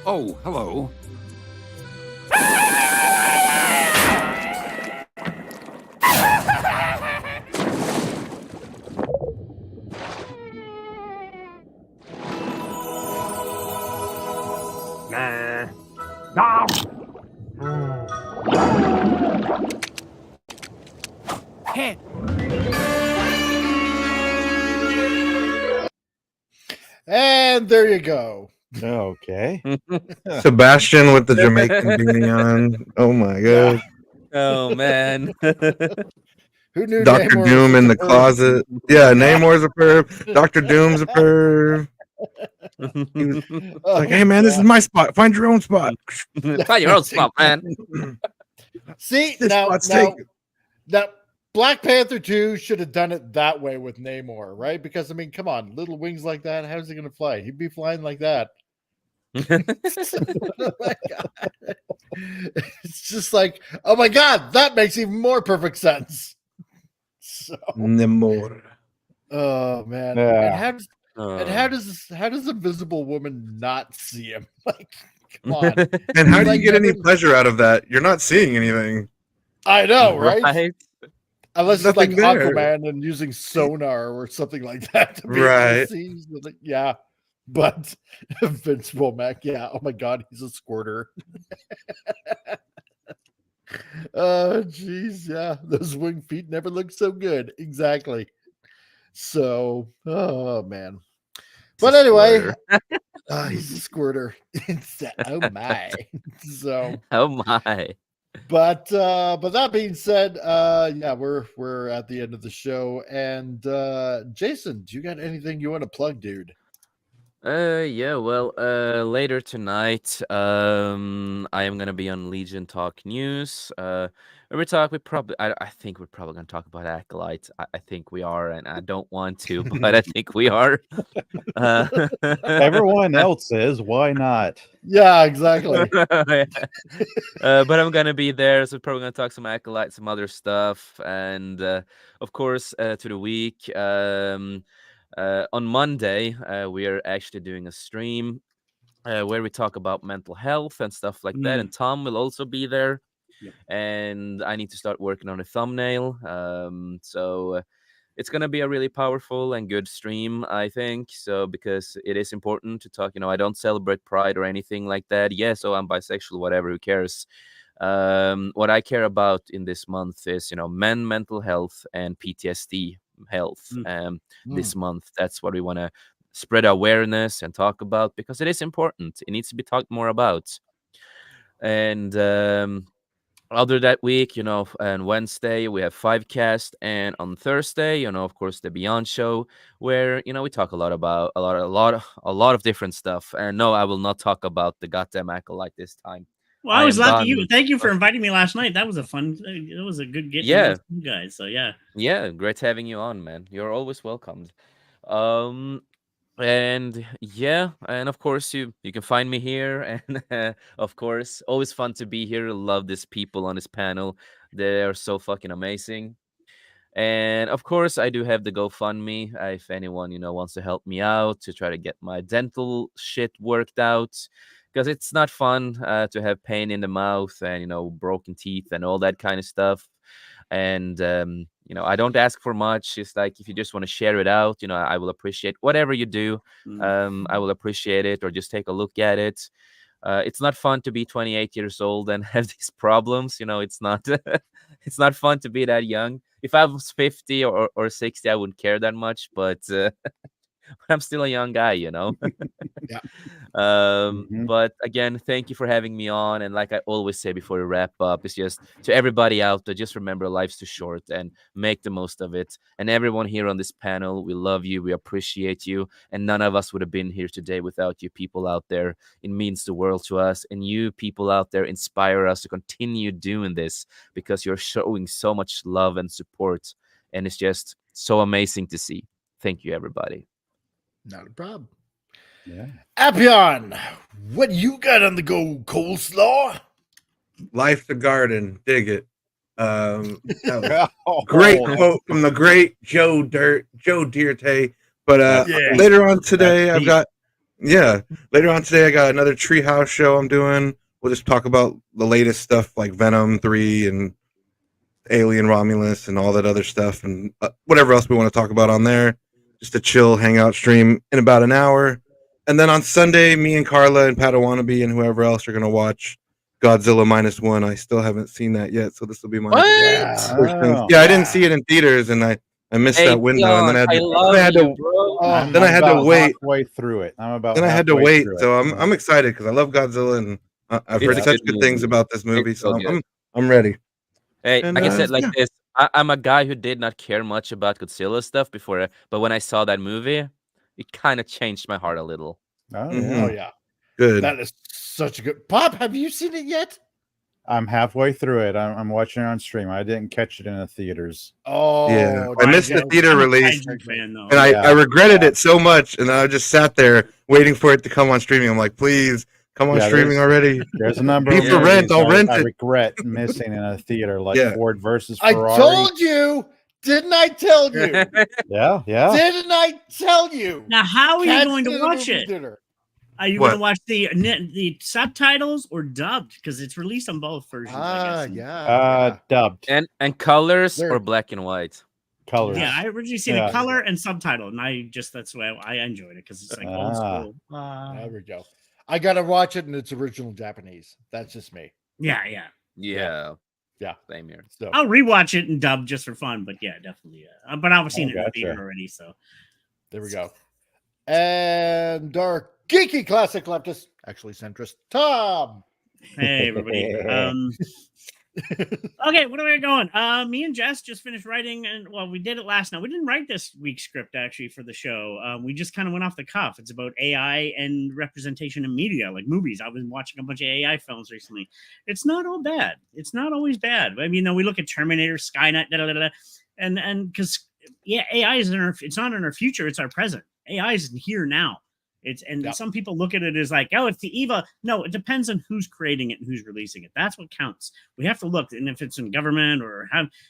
S12: Oh, hello.
S2: And there you go.
S8: Okay.
S6: Sebastian with the Jamaican beanie on. Oh my god.
S5: Oh man.
S2: Who knew
S6: Dr.
S2: Namor
S6: Doom
S2: was
S6: in
S2: such
S6: the
S2: a perv?
S6: closet. Yeah, Namor's a perv. Dr. Doom's a perv. He was like, hey man, this is my spot. Find your own spot.
S5: Find your own spot, man.
S2: See,
S6: This
S2: now
S6: spot's taken.
S2: Black Panther 2 should have done it that way with Namor, right? Because I mean, come on, little wings like that, how's he gonna fly? He'd be flying like that. Oh my God. It's just like, oh my god, that makes even more perfect sense. So,
S6: Namor.
S2: oh man.
S8: Yeah.
S2: And how does Invisible Woman not see him? Like, come on.
S6: And how do you
S2: Like,
S6: get any
S2: never-
S6: pleasure out of that? You're not seeing anything.
S2: I know, right?
S5: Right?
S2: Unless it's like
S6: Nothing there.
S2: Aquaman and using sonar or something like that. To be able to
S6: Right.
S2: see something. Yeah. But Vince Womack, yeah. Oh my god, he's a squirter. Oh jeez, yeah. Those wing feet never look so good. Exactly. So, oh man. But anyway, he's a squirter. Oh my. So,
S5: Oh my.
S2: but that being said, yeah, we're at the end of the show. And Jason, do you got anything you want to plug, dude?
S5: Yeah, well, later tonight, I'm I am gonna be on Legion Talk News. We probably, I think we're probably gonna talk about Acolyte. I think we are, and I don't want to, but I think we are.
S8: Everyone else is. Why not?
S2: Yeah, exactly.
S5: But I'm gonna be there, so we're probably gonna talk some Acolyte, some other stuff, and of course, to the week. On Monday, we are actually doing a stream where we talk about mental health and stuff like that. And Tom will also be there.
S7: Yep.
S5: And I need to start working on a thumbnail. So it's going to be a really powerful and good stream, I think. So because it is important to talk, I don't celebrate pride or anything like that. Yeah, so I'm bisexual, whatever, who cares? What I care about in this month is, men mental health and PTSD health. This month, that's what we want to spread awareness and talk about, because it is important. It needs to be talked more about. And other that week, and Wednesday we have 5cast, and on Thursday, of course, the Beyond Show, where we talk a lot about a lot of different stuff. And no, I will not talk about the goddamn Acolyte this time.
S7: Well, I was lucky. Thank you for inviting me last night. That was a fun. It was a good get.
S5: Yeah,
S7: to know you guys. So yeah.
S5: Yeah, great having you on, man. You're always welcomed. And yeah, and of course you can find me here, and of course, always fun to be here. Love these people on this panel. They are so fucking amazing. And of course, I do have the GoFundMe. If anyone wants to help me out to try to get my dental shit worked out, because it's not fun to have pain in the mouth and broken teeth and all that kind of stuff. And I don't ask for much. It's like, if you just want to share it out, I will appreciate whatever you do. I will appreciate it, or just take a look at it. It's not fun to be 28 years old and have these problems. It's not it's not fun to be that young. If I was 50 or 60, I wouldn't care that much, but I'm still a young guy,
S2: Yeah.
S5: But again, thank you for having me on. And like I always say before we wrap up, it's just to everybody out there, just remember, life's too short and make the most of it. And everyone here on this panel, we love you, we appreciate you, and none of us would have been here today without you people out there. It means the world to us, and you people out there inspire us to continue doing this, because you're showing so much love and support, and it's just so amazing to see. Thank you, everybody.
S2: Not a problem.
S8: Yeah.
S2: Appion, what you got on the go, coleslaw?
S6: Life's a garden. Dig it. Great quote from the great Joe Dierte. But later on today, I got another Treehouse show I'm doing. We'll just talk about the latest stuff like Venom 3 and Alien Romulus and all that other stuff, and whatever else we want to talk about on there. Just a chill hangout stream in about an hour. And then on Sunday, me and Carla and Padawannabe and whoever else are going to watch Godzilla -1. I still haven't seen that yet, so this will be my first thing. Yeah, I didn't see it in theaters, and I missed that window, and then I had to wait
S8: halfway through it.
S6: Then I had to wait, so I'm excited because I love Godzilla, and I've heard such good things about this movie, so I'm ready.
S5: Hey, and, I said like this. I'm a guy who did not care much about Godzilla stuff before, but when I saw that movie, it kind of changed my heart a little.
S8: Oh,
S2: Oh yeah,
S6: good.
S2: That is such a good. Pop, have you seen it yet?
S8: I'm halfway through it. I'm watching it on stream. I didn't catch it in the theaters.
S2: Oh,
S6: yeah, I missed the theater release,
S7: fan,
S6: and I regretted it so much. And I just sat there waiting for it to come on streaming. I'm like, please come on streaming already.
S8: There's a number.
S6: Pay for rent. I'll rent
S8: I
S6: it.
S8: regret missing in a theater, like Ford versus Ferrari.
S2: I told you. Didn't I tell you?
S8: Yeah.
S2: Didn't I tell you?
S7: Now, how are you going to watch it?
S2: Dinner.
S7: Are you going to watch the subtitles or dubbed? Because it's released on both versions.
S8: Dubbed.
S5: And colors or black and white?
S8: Colors.
S7: Yeah, I originally seen a color and subtitle, and that's why I enjoyed it, because it's like old school.
S2: There we go. I gotta watch it in its original Japanese. That's just me.
S7: Yeah.
S5: Same here.
S2: So
S7: I'll rewatch it in dub just for fun, but yeah, definitely. But I've seen it in the theater already, so
S2: there we go. And our geeky classic leftist, actually centrist, Tom.
S7: Hey everybody. Okay, what are we going? Me and Jess just finished writing, and well, we did it last night. We didn't write this week's script actually for the show. We just kind of went off the cuff. It's about AI and representation in media, like movies. I've been watching a bunch of AI films recently. It's not all bad. It's not always bad. I mean, we look at Terminator, Skynet, and because AI is it's not in our future, it's our present. AI is here now. Some people look at it as like, oh, it's the evil. No, it depends on who's creating it and who's releasing it. That's what counts. We have to look, and if it's in government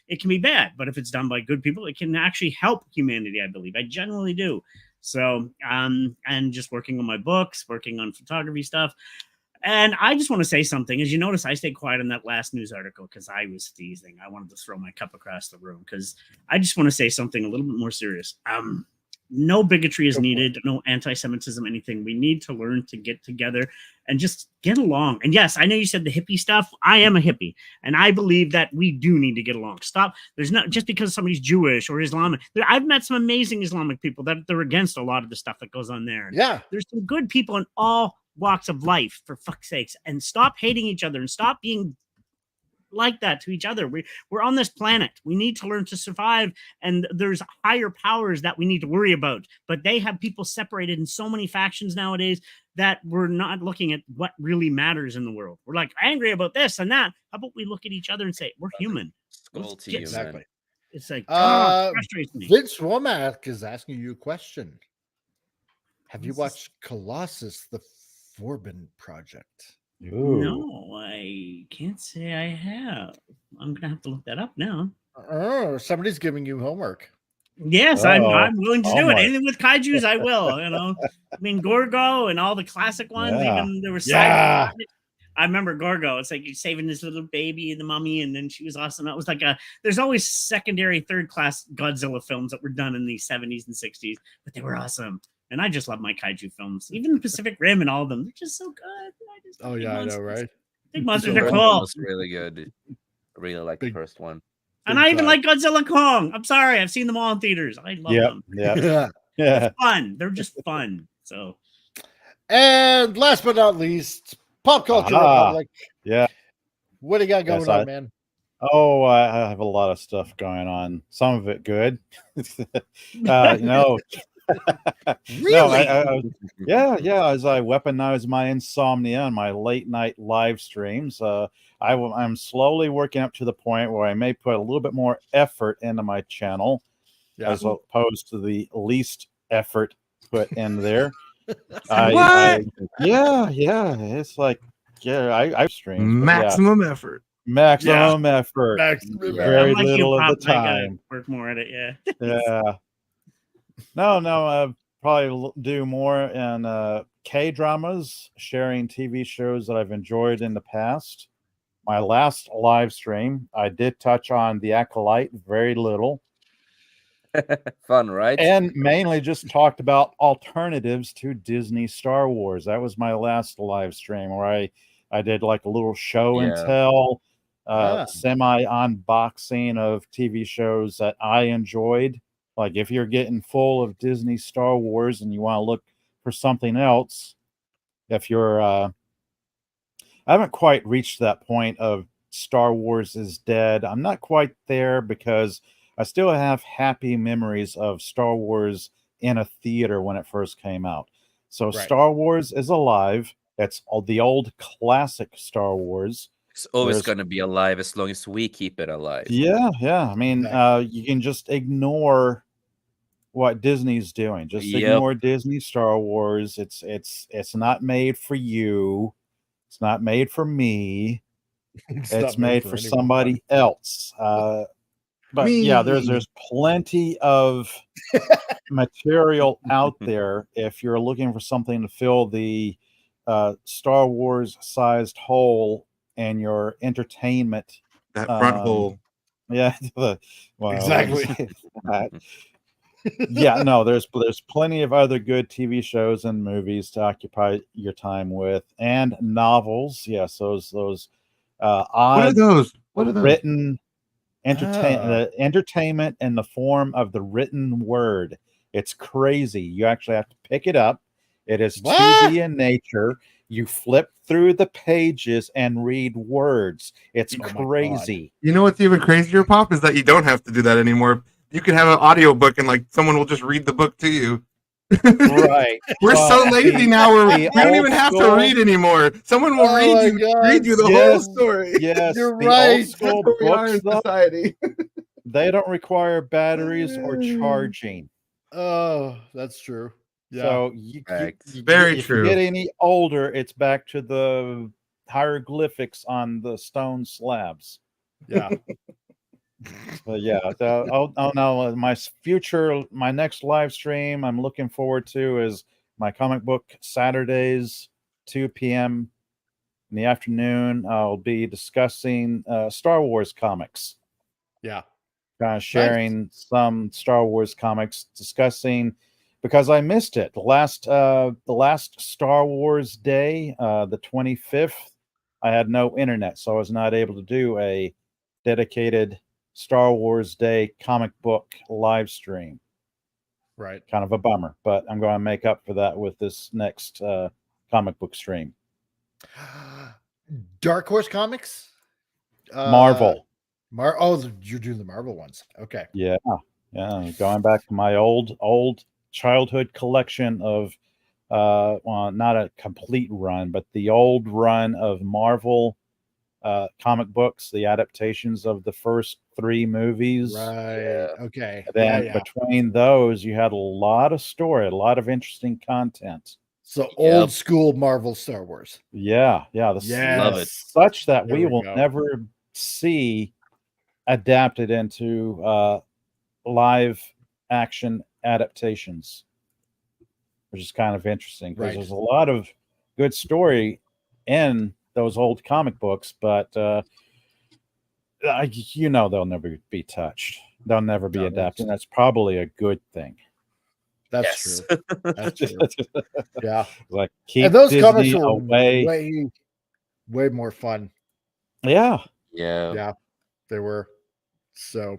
S7: it can be bad, but if it's done by good people, it can actually help humanity. I believe. I generally do. So, and just working on my books, working on photography stuff. And I just want to say something. As you notice, I stayed quiet on that last news article because I was teasing. I wanted to throw my cup across the room because I just want to say something a little bit more serious. No bigotry is needed, no anti-Semitism, anything. We need to learn to get together and just get along. And yes, I know you said the hippie stuff. I am a hippie, and I believe that we do need to get along. Stop. There's not just because somebody's Jewish or Islamic. I've met some amazing Islamic people that they're against a lot of the stuff that goes on there.
S2: Yeah.
S7: There's some good people in all walks of life, for fuck's sakes, and stop hating each other and stop being like that to each other. We're on this planet. We need to learn to survive, and there's higher powers that we need to worry about, but they have people separated in so many factions nowadays that we're not looking at what really matters in the world. We're like angry about this and that. How about we look at each other and say we're human?
S2: Exactly.
S7: It's like it frustrates me.
S2: Vince Womack is asking you a question. Have you watched Colossus: The Forbidden Project?
S8: Ooh.
S7: No, I can't say I have. I'm gonna have to look that up now.
S2: Oh, somebody's giving you homework.
S7: Yes, I'm willing to do it. Anything with kaijus, I will. I mean, Gorgo and all the classic ones.
S8: Yeah.
S7: Even there was I remember Gorgo. It's like you're saving this little baby and the mummy, and then she was awesome. That was like there's always secondary, third class Godzilla films that were done in the 70s and 60s, but they were awesome. And I just love my kaiju films, even the Pacific Rim and all of them. They're just so good.
S2: I know, right?
S7: Big monsters are cool.
S5: Was really good. I really like the first one.
S7: And I even like Godzilla Kong. I'm sorry, I've seen them all in theaters. I love them.
S8: Yeah.
S7: They're fun. They're just fun. So,
S2: and last but not least, Pop Culture Republic.
S8: Yeah.
S2: What do you got going on, man?
S8: Oh, I have a lot of stuff going on. Some of it good.
S2: Really?
S8: No, as I weaponize my insomnia on my late night live streams, I'm slowly working up to the point where I may put a little bit more effort into my channel, as opposed to the least effort put in there. It's like I stream
S6: maximum effort.
S8: Maximum effort. Very little of the time.
S7: Work more at it,
S8: yeah. No, probably do more in K-dramas, sharing TV shows that I've enjoyed in the past. My last live stream, I did touch on The Acolyte very little.
S5: Fun, right?
S8: And mainly just talked about alternatives to Disney Star Wars. That was my last live stream where I did like a little show and tell, semi-unboxing of TV shows that I enjoyed. Like if you're getting full of Disney Star Wars and you want to look for something else, if you're, I haven't quite reached that point of Star Wars is dead. I'm not quite there because I still have happy memories of Star Wars in a theater when it first came out. So Star Wars is alive. It's the old classic Star Wars.
S5: It's always going to be alive as long as we keep it alive.
S8: Yeah. I mean, you can just ignore what Disney's doing. Just ignore Disney Star Wars. It's not made for you. It's not made for me. It's made for somebody else. But yeah, there's plenty of material out there if you're looking for something to fill the Star Wars sized hole in your entertainment.
S6: That front hole.
S8: Yeah.
S2: Exactly.
S8: Yeah, no, there's plenty of other good TV shows and movies to occupy your time with, and novels. Yes, those odd
S6: What are those?
S8: written entertainment in the form of the written word. It's crazy. You actually have to pick it up It is
S2: What?
S8: 2D in nature. You flip through the pages and read words. It's crazy.
S6: You know what's even crazier, Pop, is that you don't have to do that anymore. You can have an audio book and like someone will just read the book to you.
S8: Right.
S6: We're so lazy now. We don't even have to
S8: school-
S6: read anymore. Someone will read you the whole story.
S8: Yes,
S2: You're
S8: the
S2: right.
S8: old school
S6: That's what we are
S8: books,
S6: in
S8: though,
S6: society.
S8: they don't require batteries or charging.
S2: Oh, that's true. Yeah.
S8: So
S6: Very
S8: if
S6: true.
S8: you get any older, it's back to the hieroglyphics on the stone slabs.
S2: Yeah.
S8: But yeah, no, my next live stream I'm looking forward to is my comic book Saturdays, 2 p.m. in the afternoon. I'll be discussing Star Wars comics.
S2: Yeah.
S8: Kind of sharing some Star Wars comics, discussing because I missed it. The last Star Wars day, the 25th, I had no internet, so I was not able to do a dedicated Star Wars Day comic book live stream.
S2: Right.
S8: Kind of a bummer, but I'm going to make up for that with this next comic book stream.
S2: Dark Horse Comics?
S8: Marvel.
S2: You're doing the Marvel ones. Okay.
S8: Yeah. Going back to my old childhood collection of well, not a complete run, but the old run of Marvel comic books, the adaptations of the first 3 movies.
S2: Right. Okay.
S8: And then between those, you had a lot of story, a lot of interesting content.
S2: So old school Marvel Star Wars.
S8: Yeah.
S5: Love it.
S8: Such that
S2: There
S8: we
S2: we
S8: will
S2: go.
S8: never see adapted into live action adaptations, which is kind of interesting because there's a lot of good story in those old comic books, but they'll never be touched. They'll never be adapted. And that's probably a good thing.
S2: That's true. That's true. Yeah.
S8: Like keep
S2: And those
S8: Disney
S2: comics were
S8: away.
S2: way more fun.
S8: Yeah.
S2: Yeah. They were. So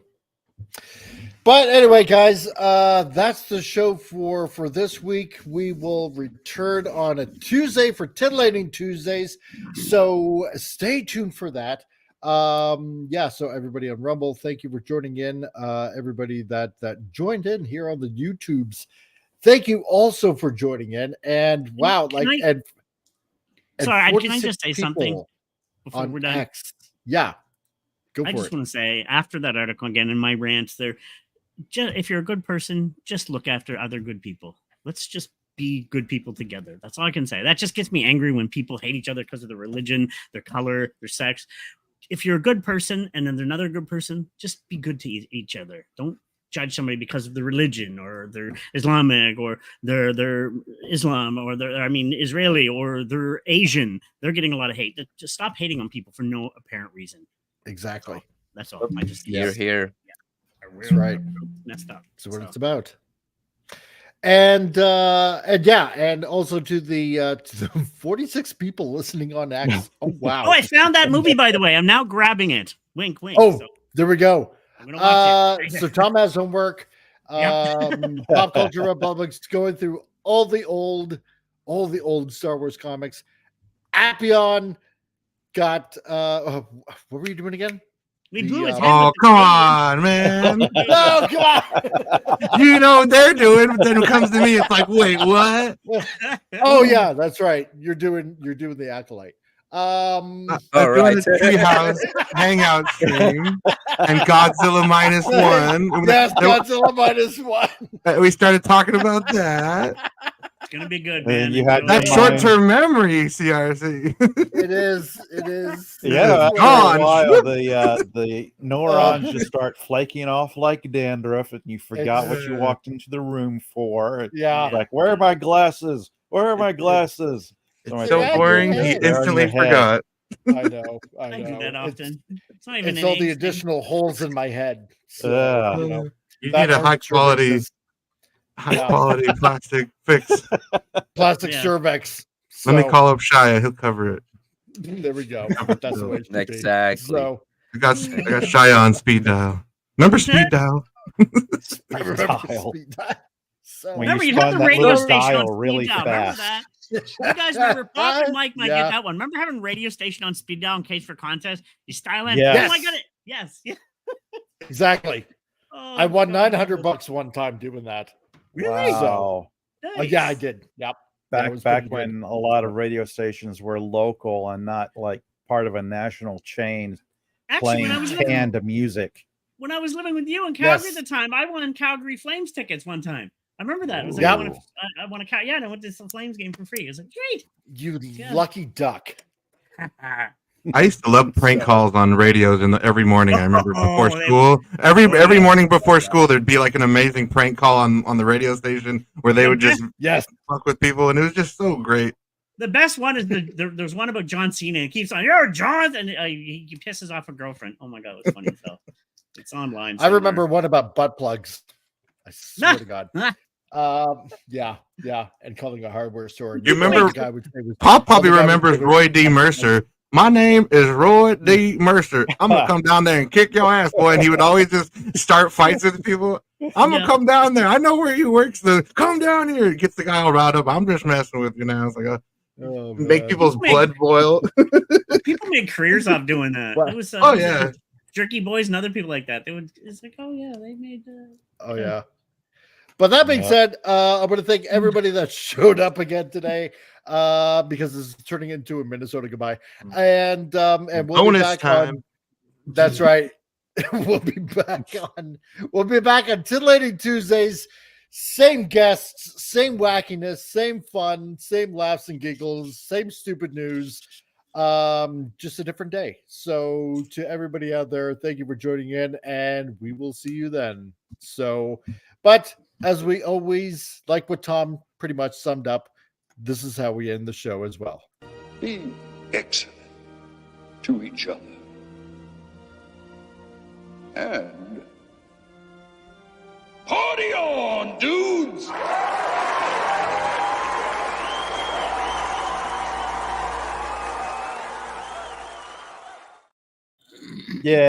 S2: but anyway, guys, that's the show for this week. We will return on a Tuesday for Titillating Tuesdays, so stay tuned for that. So everybody on Rumble, thank you for joining in. Everybody that joined in here on the YouTubes, thank you also for joining in. And wow,
S7: Can I just say something before
S2: on
S7: we're done?
S2: X. Yeah.
S7: I just want to say, after that article again in my rants there, if you're a good person, just look after other good people. Let's just be good people together. That's all I can say. That just gets me angry when people hate each other because of their religion, their color, their sex. If you're a good person and then there's another good person, just be good to each other. Don't judge somebody because of their religion or their Islamic or their Islam or Israeli or they're Asian. They're getting a lot of hate. Just stop hating on people for no apparent reason.
S2: Exactly.
S7: That's all. I just
S5: You're here.
S2: That's right.
S7: Messed up.
S2: That's what it's about. And also to the 46 people listening on X. Oh wow.
S7: Oh, I found that movie, by the way. I'm now grabbing it. Wink, wink.
S2: Oh, there we go.
S7: I'm gonna watch it.
S2: So Tom has homework. Pop Culture Republic's going through all the old Star Wars comics. Appion got what were you doing again?
S7: We blew his head.
S6: Oh, come on, man.
S2: No, come on.
S6: You know what they're doing, but then it comes to me, it's like, wait, what?
S2: Oh yeah, that's right. You're doing the Acolyte.
S6: All right. The Treehouse hangout stream and Godzilla -1.
S2: Yes, Godzilla -1.
S6: We started talking about that.
S7: It's gonna be good,
S8: And
S7: man.
S8: you had
S6: That short-term memory, CRC.
S2: It is.
S8: Yeah, after
S6: gone.
S8: a while, the neurons just start flaking off like dandruff, and you forgot what you walked into the room for.
S2: Yeah.
S8: It's like, where are my glasses? Where are my glasses?
S6: It's so boring. He
S8: They're in
S6: instantly
S8: your head.
S6: forgot.
S2: I know.
S7: I do that often. It's not even
S2: It's
S7: an
S2: all the
S7: age thing.
S2: additional holes in my head. So,
S8: Yeah.
S6: You
S2: that
S6: need a high quality
S2: Yeah.
S6: plastic fix.
S2: plastic
S7: Yeah.
S2: cervix.
S6: Let me
S2: So,
S6: call up Shia. He'll cover it.
S2: There we go. That's the way it should be.
S5: Exactly.
S2: So
S6: I got Shia on speed dial. Remember speed dial?
S2: I remember
S8: Dial.
S2: speed dial. So
S8: When
S7: remember,
S8: you
S7: you'd have
S8: spun
S7: the
S8: that
S7: radio
S8: little
S7: station on
S8: dial
S7: speed
S8: really
S7: dial. Remember
S8: fast.
S7: that? You guys remember? Pop and Mike might
S2: Yeah.
S7: get that one. Remember having radio station on speed dial in case for contest? You style in.
S8: Yes.
S7: Oh, I got it. Yes. Yeah.
S2: Exactly.
S7: Oh,
S2: I won
S7: God.
S2: $900 one time doing that.
S7: Really?
S8: Wow.
S2: Oh, yeah, I did. Yep. Yeah, it was
S8: Back
S2: pretty good.
S8: when a lot of radio stations were local and not like part of a national chain
S7: Actually, when I
S8: playing
S7: was living,
S8: canned music.
S7: when I was living with you in Calgary
S2: Yes.
S7: at the time, I won Calgary Flames tickets one time. I remember that. It was like,
S2: Yep.
S7: I won a yeah, and I went to some Flames game for free. It was like, great.
S2: You
S7: Yeah.
S2: lucky duck.
S6: I used to love prank calls on radios every morning. I remember before
S7: Oh,
S6: school. Every
S7: yeah.
S6: morning before school, there'd be like an amazing prank call on the radio station where they would just fuck with people, and it was just so great.
S7: The best one is there's one about John Cena. It keeps on, you're John, and he pisses off a girlfriend. Oh my God, it was funny. So it's online.
S2: I remember one about butt plugs. I swear to God. Yeah, and calling a hardware store.
S6: You remember?
S2: The guy would say was-
S6: Pop probably
S2: the guy would
S6: remembers
S2: say was-
S6: Roy D. Mercer. My name is Roy D. Mercer. I'm gonna come down there and kick your ass, boy. And he would always just start fights with people. I'm gonna come down there. I know where he works. So come down here. Gets the guy all riled up. I'm just messing with you now. It's like make people's blood boil.
S7: People made careers off doing that. It was
S6: Oh yeah,
S7: Jerky Boys and other people like that. They would. It's like, oh yeah, they made.
S2: Oh yeah. But that being said, I want to thank everybody that showed up again today, because this is turning into a Minnesota goodbye, and we'll
S6: bonus
S2: be back
S6: time.
S2: on. That's right. We'll be back on Titillating Tuesdays. Same guests, same wackiness, same fun, same laughs and giggles, same stupid news. Just a different day. So to everybody out there, thank you for joining in, and we will see you then. So, but as we always, like what Tom pretty much summed up, this is how we end the show as well.
S12: Be excellent to each other. And party on, dudes!
S8: Yeah.